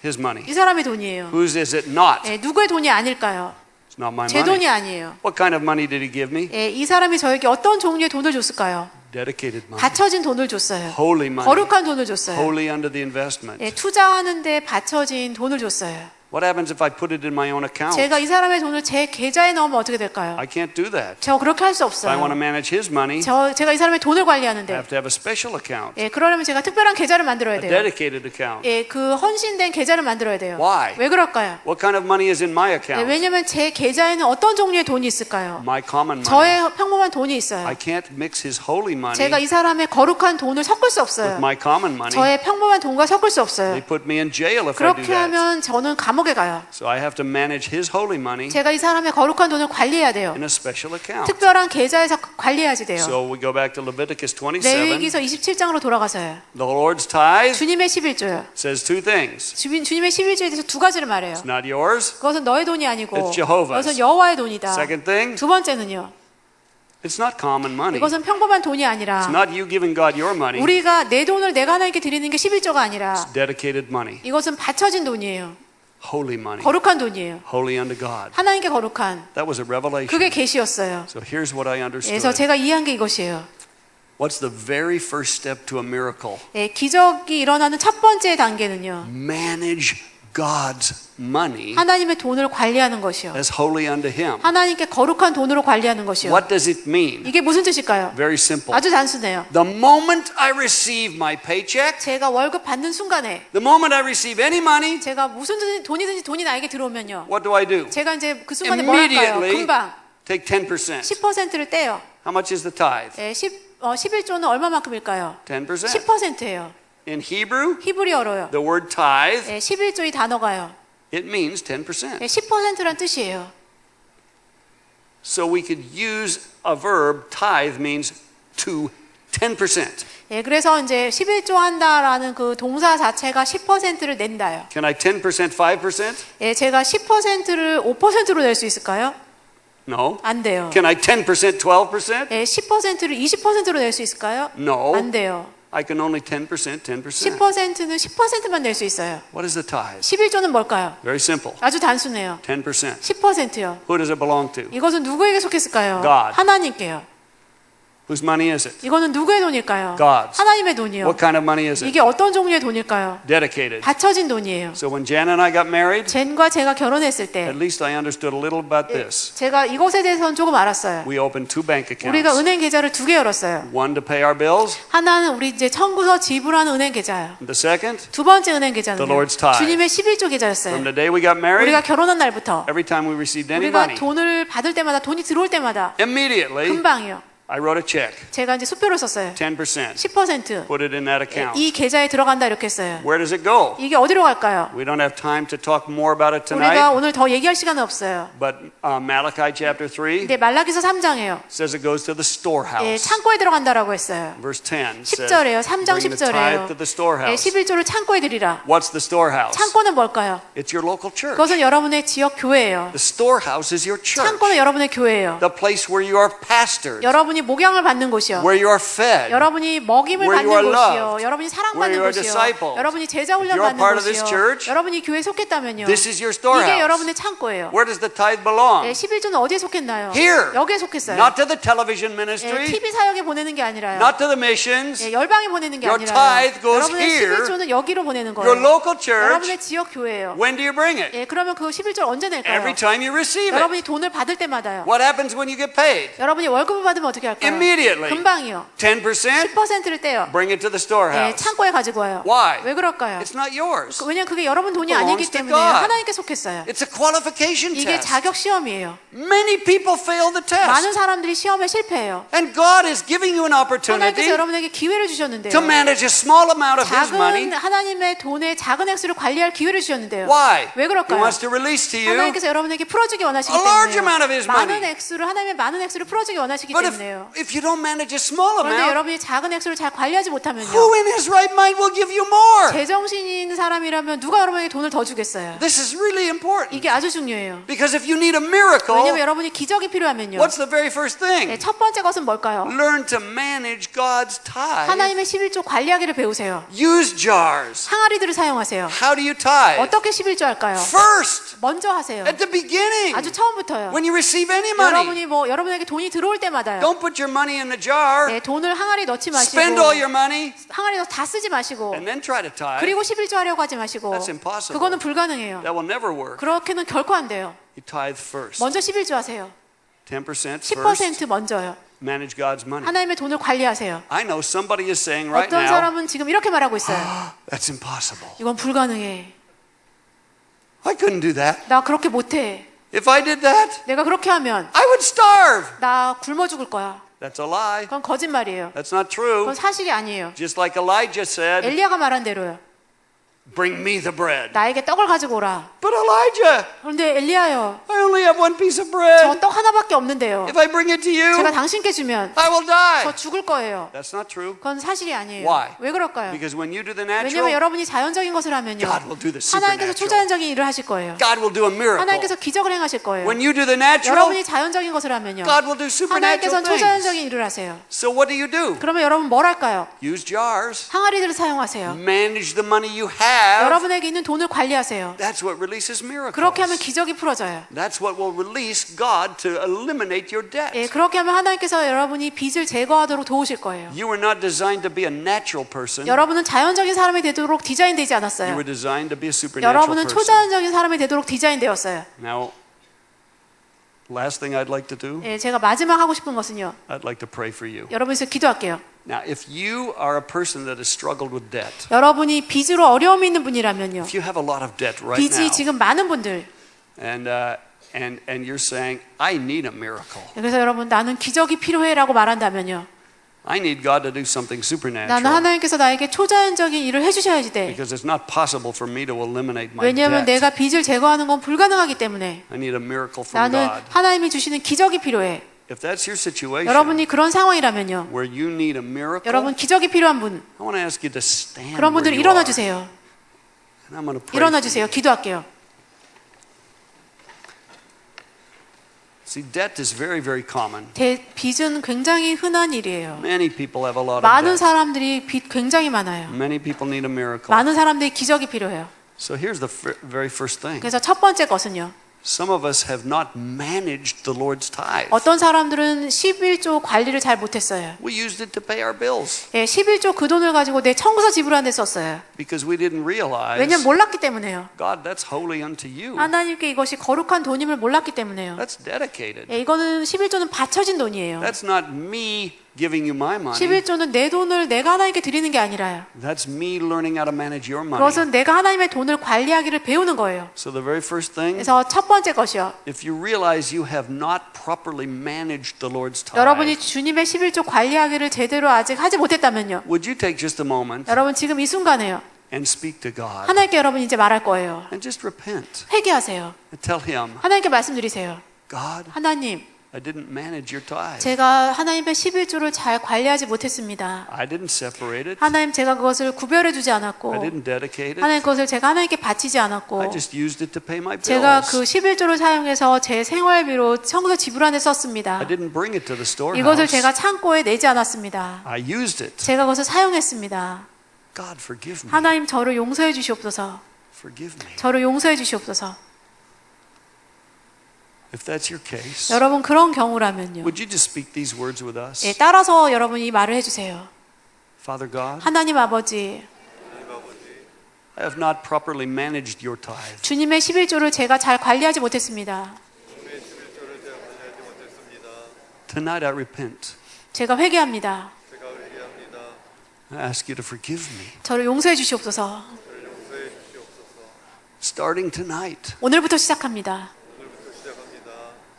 His money. 이 사람의 돈이에요. Whose is it not? 예, 누구의 돈이 아닐까요? It's not my 제 money. 돈이 아니에요. What kind of money did he give me? 예, 이 사람이 저에게 어떤 종류의 돈을 줬을까요? Dedicated money. 바쳐진 돈을 줬어요. Holy money. 거룩한 돈을 줬어요. Holy under the investment. 예, 투자하는데 바쳐진 돈을 줬어요. What happens if I put it in my own account? 제가 이 사람의 돈을 제 계좌에 넣으면 어떻게 될까요? I can't do that. 저 그렇게 할 수 If I want to 없어요. manage his money, 제가 이 사람의 돈을 I 관리하는데 have to have a special account, 예, 그러려면 제가 특별한 계좌를 만들어야 a 돼요. dedicated account. 예, 그 헌신된 계좌를 만들어야 돼요. Why? 왜 그럴까요? What kind of money is in my 예, account? 왜냐면 제 계좌에는 어떤 종류의 돈이 있을까요? My common money. 저의 평범한 돈이 I 있어요. can't mix his holy money 제가 이 사람의 거룩한 돈을 섞을 수 with 없어요. my common money. 저의 평범한 돈과 섞을 수 They 없어요. put me in jail if I do 그렇게 that. 하면 저는 감옥에 가요. So I have to manage his holy money 제가 이 사람의 거룩한 돈을 관리해야 돼요. in a special account. 특별한 계좌에서 관리해야지 돼요. So we go back to Leviticus 27. 레위기서 27장으로 돌아가서요. The Lord's tithe 주님의 11조요. says two things. 주님의 11조에 대해서 두 가지를 말해요. It's not yours. 그것은 너의 돈이 아니고 It's Jehovah's. 그것은 여호와의 돈이다. Second thing, 두 번째는요. it's not common money. 이것은 평범한 돈이 It's 아니라 not you giving God your money. 우리가 내 돈을 내가 하나님께 드리는 게 11조가 아니라 It's dedicated money. 이것은 바쳐진 돈이에요. Holy money. 거룩한 돈이에요. Holy unto God. 하나님께 거룩한 That was a revelation. 그게 계시였어요. So here's what I 그래서 understood. 제가 이해한 게 이것이에요. What's the very first step to a miracle? 예, 기적이 일어나는 첫 번째 단계는요. Manage God's money 하나님의 돈을 관리하는 것이요. as holy unto Him. 하나님께 거룩한 돈으로 관리하는 것이요. What does it mean? 이게 무슨 뜻일까요? Very simple. 아주 단순해요. The moment I receive my paycheck, 제가 월급 받는 순간에 the moment I receive any money, 제가 무슨 돈이든지 돈이 나에게 들어오면요. what do I do? 제가 이제 그 순간에 뭘 할까요? Immediately 금방 take 10%. 10%를 떼요. How much is the tithe? 예, 11조는 얼마만큼일까요? 10%. 10%예요. In Hebrew, 히브리어로요. the word tithe, 예, 11조의 단어가요. it means 10%. 예, 10%란 뜻이에요. So we could use a verb, tithe means to 10%. 예, 그래서 이제 11조 한다라는 그 동사 자체가 10%를 낸다요. Can I 10% 5%? 예, 제가 10%를 5%로 낼 수 있을까요? No. 안 돼요. Can I 10% 12%? 예, 10%를 20%로 낼 수 있을까요? No. 안 돼요. I can only 10%, 10%. 10%는 10%만 낼 수 있어요. What is the tithe? 11조는 뭘까요? Very simple. 아주 단순해요. 10%. 10%요. Who does it belong to? 이것은 누구에게 속했을까요? God. 하나님께요. Whose money is it? 이거는 누구의 돈일까요? God's. 하나님의 돈이요. What kind of money is it? 이게 어떤 종류의 돈일까요? Dedicated. 바쳐진 돈이에요. So when Jan and I got married, 젠과 제가 결혼했을 때 at least I understood a little about this. 제가 이것에 대해서는 조금 알았어요. We opened two bank 우리가 accounts. 은행 계좌를 두 개 열었어요. One to pay our bills. 하나는 우리 이제 청구서 지불하는 은행 계좌예요. The second, 두 번째 은행 계좌는 The Lord's tithe. 주님의 11조 from 계좌였어요. the day we got married, 우리가 결혼한 날부터 every time we received any 우리가 money, 돈을 받을 때마다 돈이 들어올 때마다 immediately 금방이요. I wrote a check, 제가 이제 수표를 썼어요. 10%. 10% Put it in that account. 이 계좌에 들어간다 이렇게 했어요. Where does it go? 이게 어디로 갈까요? We don't have time to talk more about it 우리가 tonight, 오늘 더 얘기할 시간은 없어요. but Malachi chapter 3 근데 말라기서 3장에요. says it goes to the 예, storehouse. 창고에 들어간다라고 했어요. Verse 10 says, 10절에요. 3장 bring the tithe 10절에요. to the 예, storehouse. 11조를 창고에 드리라. What's the storehouse? 창고는 뭘까요? It's your local church. 그것은 여러분의 지역 교회예요. The storehouse is your church. 창고는 여러분의 교회예요. The place where you are pastored. 여러분이 여러분이 목양을 받는 곳이요. where you are fed, 여러분이 먹임을 where you 받는 are 곳이요. loved, 여러분이 where 사랑받는 you are 곳이요. discipled. 여러분이 제자 훈련 If you are 받는 part of this 곳이요. church, 여러분이 교회에 속했다면요. this is your 이게 storehouse. 여러분의 창고예요. Where does the tithe belong? 11조는 어디에 속했나요? Here. 여기에 속했어요. Not to the television ministry, TV 사역에 보내는 게 아니라요. not to the missions, 열방에 보내는 게 Your 아니라요. tithe goes 여러분의 here. 11조는 여기로 보내는 your 거예요. local church. 여러분의 지역 교회예요. When do you bring it? 그러면 그 11조를 언제 낼까요? Every time you receive it. 여러분이 돈을 받을 때마다요. What happens when you get paid? 여러분이 월급을 받으면 어떻게 할까요? Immediately. 금방이요. 10%? 10%를 떼요. Bring it to the storehouse. 창고에 가지고 와요. Why? 왜 그럴까요? It's not yours. 왜냐면 그게 여러분 돈이 Belongs 아니기 to 때문에 God. 하나님께 속했어요. It's a qualification 이게 test. 자격 시험이에요. Many people fail the 많은 test. 사람들이 시험에 실패해요. And God is giving you an 하나님께서 opportunity 여러분에게 기회를 주셨는데요. to manage a small amount of His money. 작은 하나님의 돈의 작은 액수를 관리할 기회를 주셨는데요. Why? 왜 He 그럴까요? wants to release to you. 하나님께서 여러분에게 풀어주기 원하시기 a large amount of 때문에요. his money. 많은 액수를 하나님의 많은 액수를 풀어주기 원하시기 But 때문에요. if you don't manage a small 그런데 amount, 여러분이 작은 액수를 잘 관리하지 못하면요. who in his right mind will give you more? 제정신이 있는 사람이라면 누가 여러분에게 돈을 더 주겠어요? This is really important. 이게 아주 중요해요. Because if you need a miracle, 왜냐면 여러분이 기적이 필요하면요. what's the very first thing? 첫 번째 것은 뭘까요? Learn to manage God's tithe. 하나님의 11조 관리하기를 배우세요. Use jars. 항아리들을 사용하세요. How do you tithe? 어떻게 11조 할까요? First, 먼저 하세요. at the beginning, 아주 처음부터요. when you receive any money. 여러분이 여러분에게 돈이 들어올 때마다요. Don't put your money in the jar. 돈을 항아리 넣지 마시고 Spend all your money 항아리 넣어서 다 쓰지 마시고 and then try to tithe. 그리고 11조 하려고 하지 마시고 That's impossible. 그거는 불가능해요. That will never work. 그렇게는 결코 안 돼요. You tithe first. 먼저 11조 하세요. 10% first. 10% 먼저요. Manage God's money. 하나님의 돈을 관리하세요. I know somebody is saying right 어떤 now, 사람은 지금 이렇게 말하고 있어요. that's impossible. 이건 불가능해. I couldn't do that. 나 그렇게 못해. If I did that, 내가 그렇게 하면 I would starve. 나 굶어 죽을 거야. That's a lie. 그건 거짓말이에요. That's not true. 그건 사실이 아니에요. Just like Elijah said, 엘리야가 말한 대로요. bring me the bread. 나에게 떡을 가지고 오라. But Elijah, 그런데 엘리야요. I only have one piece of 저 bread. 떡 하나밖에 없는데요. If I bring it to you, 제가 당신께 주면 I will die. 저 죽을 거예요. That's not true. 그건 사실이 아니에요. Why? 왜 그럴까요? Because when you do the 왜냐면 natural, 여러분이 자연적인 것을 하면요. God will do the 하나님께서 supernatural. 초자연적인 일을 하실 거예요. God will do a miracle. 하나님께서 기적을 행하실 거예요. When you do the natural, 여러분이 자연적인 것을 하면요. God will do supernatural 하나님께서는 things. 초자연적인 일을 하세요. So what do? 그러면 여러분 뭘 할까요? Use jars. 항아리들을 사용하세요. Manage the money you have. 여러분에게 있는 돈을 관리하세요. That's what releases miracles. 그렇게 하면 기적이 풀어져요. That's what will release God to eliminate your debt. 그렇게 하면 하나님께서 여러분이 빚을 제거하도록 도우실 거예요. You were not designed to be a natural person. 여러분은 자연적인 사람이 되도록 디자인되지 You 않았어요. were designed to be a supernatural 여러분은 person. 초자연적인 사람이 되도록 디자인되었어요. Now, last thing I'd like to do, 제가 마지막 하고 싶은 것은요. I'd like to pray for you. 여러분에서 기도할게요. Now, if you are a person that has struggled with debt, 여러분이 빚으로 어려움이 있는 분이라면요. if you have a lot of debt right 빚이 now, 지금 많은 분들. and you're saying, I need a miracle. 그래서 여러분 나는 기적이 필요해라고 말한다면요. I need God to do something 나는 supernatural 하나님께서 나에게 초자연적인 일을 해주셔야지 돼. because it's not possible for me to eliminate my 왜냐하면 debt. 내가 빚을 제거하는 건 불가능하기 때문에 I need a miracle from 나는 God. 하나님이 주시는 기적이 필요해. If that's your situation 여러분이 그런 상황이라면요. where you need a miracle, 여러분 기적이 필요한 분, I want to ask you to stand 그런 where 분들 you 일어나 are. 주세요. And I'm going to pray 일어나 for you. 주세요. 기도할게요. See, debt is very, very common. 빚은 굉장히 흔한 일이에요. Many people have a lot of 많은 debt. 사람들이 빚 굉장히 많아요. Many people need a miracle. 많은 사람들이 기적이 필요해요. So here's the very first thing. 그래서 첫 번째 것은요. Some of us have not managed the Lord's tithe. 어떤 사람들은 11조 관리를 잘 못했어요. We used it to pay our bills 11조 그 돈을 가지고 내 청구서 지불하는 데 썼어요. because we didn't realize, 왜냐면 몰랐기 때문에요. God, that's holy unto you. 하나님께 이것이 거룩한 돈임을 몰랐기 때문에요. That's dedicated. 이거는 11조는 바쳐진 돈이에요. That's not me giving you my money. 11조는 내 돈을 내가 하나님께 드리는 게 아니라요. That's me learning how to manage your money. 그것은 내가 하나님의 돈을 관리하기를 배우는 거예요. So the very first thing, 그래서 첫 번째 것이요. if you realize you have not properly managed the Lord's tithe, 여러분이 주님의 11조 관리하기를 제대로 아직 하지 못했다면요. would you take just a moment 여러분 지금 이 순간에요. and speak to God 하나님께 여러분 이제 말할 거예요. and just repent 회개하세요. and tell Him, 하나님께 말씀드리세요. God, 하나님, I didn't manage your tithe. 제가 하나님의 11조를 잘 관리하지 못했습니다. I didn't separate it. 하나님 제가 그것을 구별해 주지 I 않았고 didn't dedicate it. 하나님 그것을 제가 하나님께 바치지 않았고 I just used it to pay my 제가 bills. 그 11조를 사용해서 제 생활비로 청소 지불안에 썼습니다. I didn't bring it to the 이것을 storehouse. 제가 창고에 내지 않았습니다. I used it. 제가 그것을 사용했습니다. God, forgive me. 하나님 저를 용서해 주시옵소서. Forgive me. 저를 용서해 주시옵소서. If that's your case, 여러분 그런 경우라면요. would you just speak these words with us? 예, 따라서 여러분이 말을 해주세요. Father God, 하나님 아버지, I have not properly managed your tithe. 주님의 11조를 제가 잘 관리하지 못했습니다. 주님의 11조를 제가 관리하지 못했습니다. Tonight I repent. 제가 회개합니다. 제가 회개합니다. I ask you to forgive me. 저를 용서해 주시옵소서. 저를 용서해 주시옵소서. Starting tonight, 오늘부터 시작합니다. 오늘부터 시작합니다.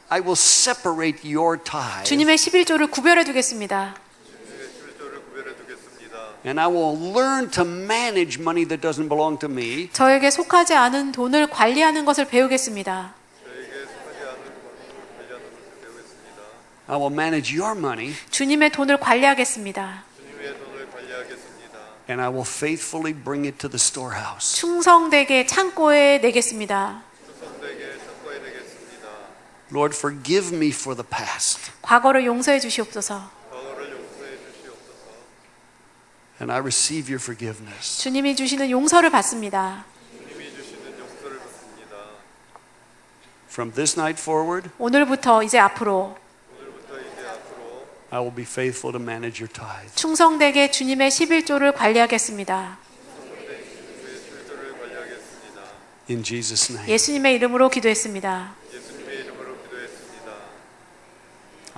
I will separate your tithe 주님의 11조를 구별해 두겠습니다. 주님의 11조를 구별해 두겠습니다. and I will learn to manage money that doesn't belong to me. 저에게 속하지 않은 돈을 관리하는 것을 배우겠습니다. 저에게 속하지 않은 권을 관리하는 것을 배우겠습니다. I will manage your money 주님의 돈을 관리하겠습니다. 주님의 돈을 관리하겠습니다. and I will faithfully bring it to the storehouse. 충성되게 창고에 내겠습니다. 성대에게 창고에 내겠습니다. Lord, forgive me for the past 과거를 용서해 주시옵소서. 과거를 용서해 주시옵소서. and I receive your forgiveness. 주님이 주시는 용서를 받습니다. 주님이 주시는 용서를 받습니다. From this night forward, 오늘부터 이제 앞으로 오늘부터 이제 앞으로 I will be faithful to manage your tithe. 충성되게 주님의 11조를 관리하겠습니다. 주님의 11조를 관리하겠습니다. In Jesus' name. 예수님의 이름으로 기도했습니다. 예수님의 이름으로 기도했습니다.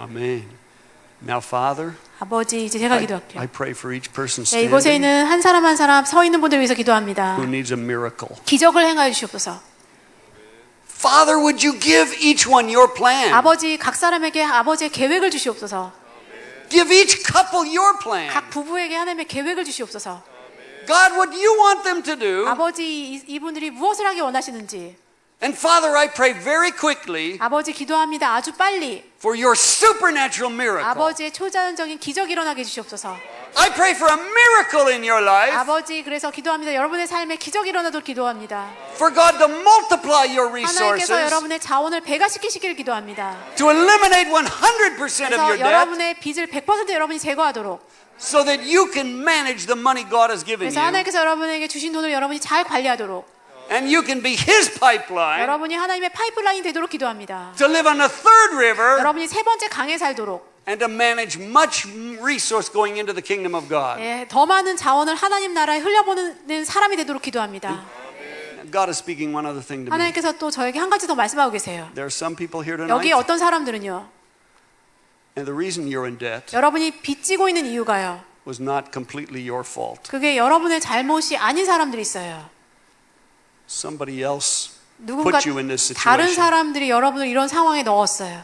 Amen. Now, Father, 아버지, 이제 제가 I 기도할게요. pray for each person 네, 이곳에 standing 있는 한 사람 한 사람 서 있는 분들 위해서 기도합니다. who needs a miracle. 기적을 행하여 주시옵소서. Father, would you give each one your plan? 아버지, 각 사람에게 아버지의 계획을 주시옵소서. Give each couple your plan. 각 부부에게 하나님의 계획을 주시옵소서. God, what you want them to do. 아버지, 이분들이 무엇을 하기 원하시는지. And Father, I pray very quickly 아버지, 기도합니다. 아주 빨리 for your supernatural miracle. 아버지의 초자연적인 기적이 일어나게 해주시옵소서. I pray for a miracle in your life. 아버지, 그래서 기도합니다. 여러분의 삶에 기적이 일어나도록 기도합니다. For God to multiply your 하나님께서 resources. 여러분의 자원을 배가시키시기를 기도합니다. To eliminate 100% of your 그래서 debt. 여러분의 빚을 100% 여러분이 제거하도록. So that you can manage the money God has given 그래서 you. 하나님께서 여러분에게 주신 돈을 여러분이 잘 관리하도록. And you can be His pipeline 여러분이 하나님의 파이프라인이 되도록 기도합니다. to live on the third river 여러분이 세 번째 강에 살도록. and to manage much resource going into the kingdom of God. 예, 더 많은 자원을 하나님 나라에 흘려보내는 사람이 되도록 기도합니다. God is speaking one other thing to me. 하나님께서 또 저에게 한 가지 더 말씀하고 계세요. There are some people here 여기 tonight, 어떤 사람들은요. and the reason you're in debt 여러분이 빚지고 있는 이유가요. was not completely your fault. 그게 여러분의 잘못이 아닌 사람들이 있어요. Somebody else 누군가 put you in this 다른 situation. 사람들이 여러분을 이런 상황에 넣었어요.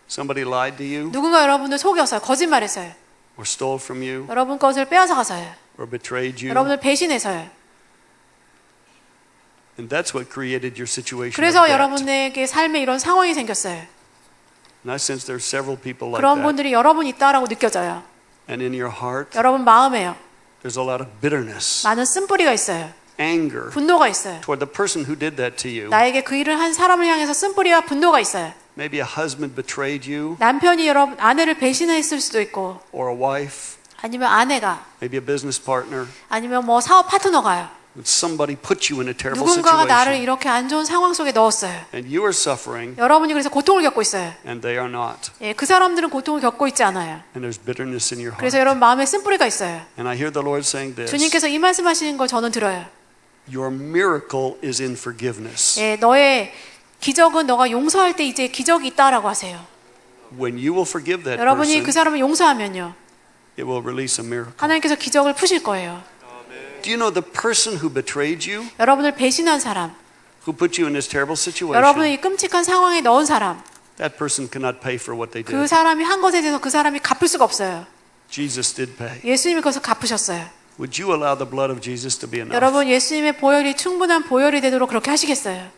Somebody lied to you 누군가 여러분을 속였어요. 거짓말했어요. or stole from you 여러분 것을 빼앗아 가서요. or betrayed you. 여러분을 배신해서요. And that's what created your situation of 그래서 debt. 여러분에게 삶에 이런 상황이 생겼어요. And I sense there are several people like 그런 that. 분들이 여러분 있다라고 느껴져요. And in your heart, 여러분 마음에요. there's a lot of bitterness, 많은 쓴뿌리가 있어요. anger 분노가 있어요. toward the person who did that to you. 나에게 그 일을 한 사람을 향해서 쓴뿌리와 분노가 있어요. Maybe a husband betrayed you 남편이 여러분 아내를 배신했을 수도 있고, or a wife, 아니면 아내가, maybe a business partner. 아니면 뭐 사업 파트너가요. Somebody put you in a terrible 누군가가 나를 situation. 이렇게 안 좋은 상황 속에 넣었어요. And you are suffering 여러분이 그래서 고통을 겪고 있어요. and they are not. 예, 그 사람들은 고통을 겪고 있지 않아요. And there's bitterness in your 그래서 heart. 여러분 마음에 쓴뿌리가 있어요. And I hear the Lord saying this. 주님께서 이 말씀하시는 걸 저는 들어요. Your miracle is in forgiveness. 예, 너의 기적은 너가 용서할 때 이제 기적이 있다라고 하세요. When you will forgive that 여러분이 person, 그 사람을 용서하면요. it will release a miracle. 하나님께서 기적을 푸실 거예요. Do you know the person who betrayed you, 여러분을 배신한 사람, who put you in this terrible situation, 여러분을 이 끔찍한 상황에 넣은 사람, that person cannot pay for what they 그 did. 사람이 한 것에 대해서 그 사람이 갚을 수가 없어요. Jesus did pay. 예수님이 그것을 갚으셨어요. Would you allow the blood of Jesus to be enough? 여러분 예수님의 보혈이 충분한 보혈이 되도록 그렇게 하시겠어요.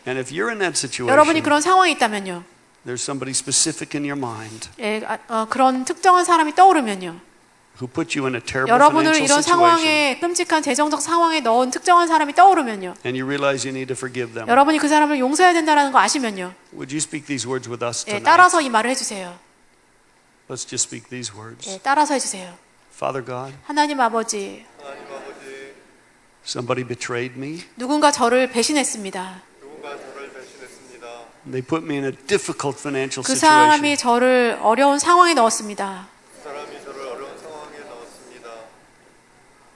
And if you're in that 여러분이 situation, 그런 상황이 있다면요. there's somebody specific in your mind 예, 그런 특정한 사람이 떠오르면요. who put you in a terrible 여러분을 financial 이런 situation, 상황에 끔찍한 재정적 상황에 넣은 특정한 사람이 떠오르면요. and you realize you need to forgive them. 여러분이 그 사람을 용서해야 된다는 거 아시면요. Would you speak these words with us 예, tonight? 따라서 이 말을 해주세요. Let's just speak these words. 예, 따라서 해주세요. Father God, 하나님 아버지, 하나님 아버지, somebody betrayed me. 누군가 저를 배신했습니다. 누군가 저를 배신했습니다. They put me in a difficult financial 그 situation. 사람이 저를 어려운 상황에 넣었습니다. 그 사람이 저를 어려운 상황에 넣었습니다.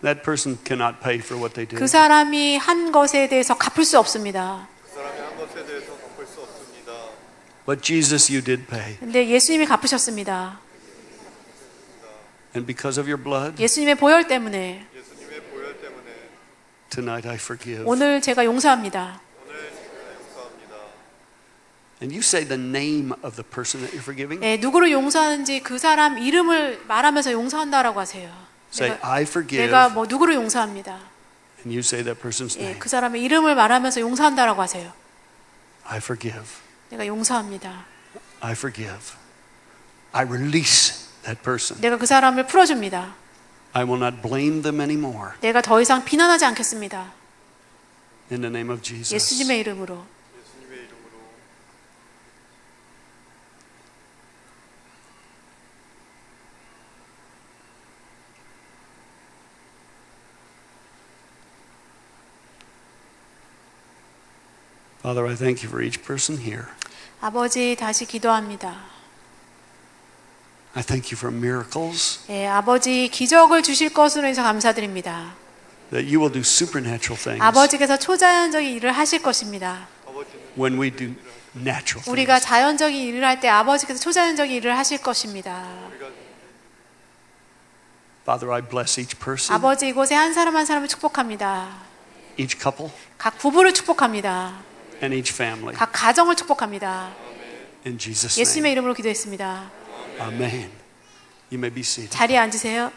That person cannot pay for what they did. 그 사람이 한 것에 대해서 갚을 수 없습니다. 그 사람이 한 것에 대해서 갚을 수 없습니다. But Jesus, you did pay. 근데 예수님이 갚으셨습니다. And because of your blood, 예수님의 보혈 때문에 예수님의 보혈 때문에 tonight I forgive. 오늘 제가 용서합니다. 오늘 제가 용서합니다. And you say the name of the person that you're forgiving. 예, 누구를 용서하는지 그 사람 이름을 말하면서 용서한다라고 하세요. Say, I forgive. 내가 뭐 누구를 용서합니다. And you say that person's 예, name. 그 사람의 이름을 말하면서 용서한다라고 하세요. I forgive. 내가 용서합니다. I forgive. I release that person. 내가 그 사람을 풀어줍니다. I will not blame them anymore. 내가 더 이상 비난하지 않겠습니다. In the name of Jesus. 예수님의 이름으로. 예수님의 이름으로 Father, I thank you for each person here. 아버지 다시 기도합니다. I thank you for miracles, 예, 아버지 기적을 주실 것으로 해서 감사드립니다. that you will do supernatural things 아버지께서 초자연적인 일을 하실 것입니다. 아버지는 when we do natural 우리가 things. 자연적인 일을 할 때 아버지께서 초자연적인 일을 하실 것입니다. Father, I bless each person, 아버지 이곳에 한 사람 한 사람을 축복합니다. each couple, 각 부부를 축복합니다. and each family. 각 가정을 축복합니다. In Jesus' 예수님의 name. 이름으로 기도했습니다. Amen. You may be seated. 자리에 앉으세요.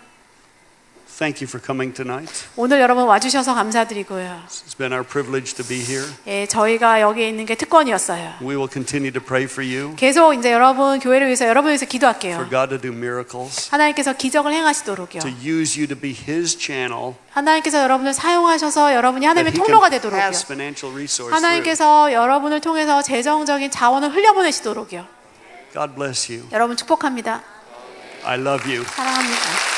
Thank you for coming tonight. 오늘 여러분 와주셔서 감사드리고요. It's been our privilege to be here. 예, 저희가 여기에 있는 게 특권이었어요. We will continue to pray for you, 계속 이제 여러분 교회를 위해서 여러분을 위해서 for 기도할게요. God to do miracles, 하나님께서 기적을 행하시도록요. to use you to be His channel, 하나님께서 여러분을 사용하셔서 여러분이 that 하나님의 He 통로가 can 되도록요. pass financial resource through. 하나님께서 여러분을 통해서 재정적인 자원을 흘려보내시도록요. God bless you. 여러분 축복합니다. I love you. 사랑합니다.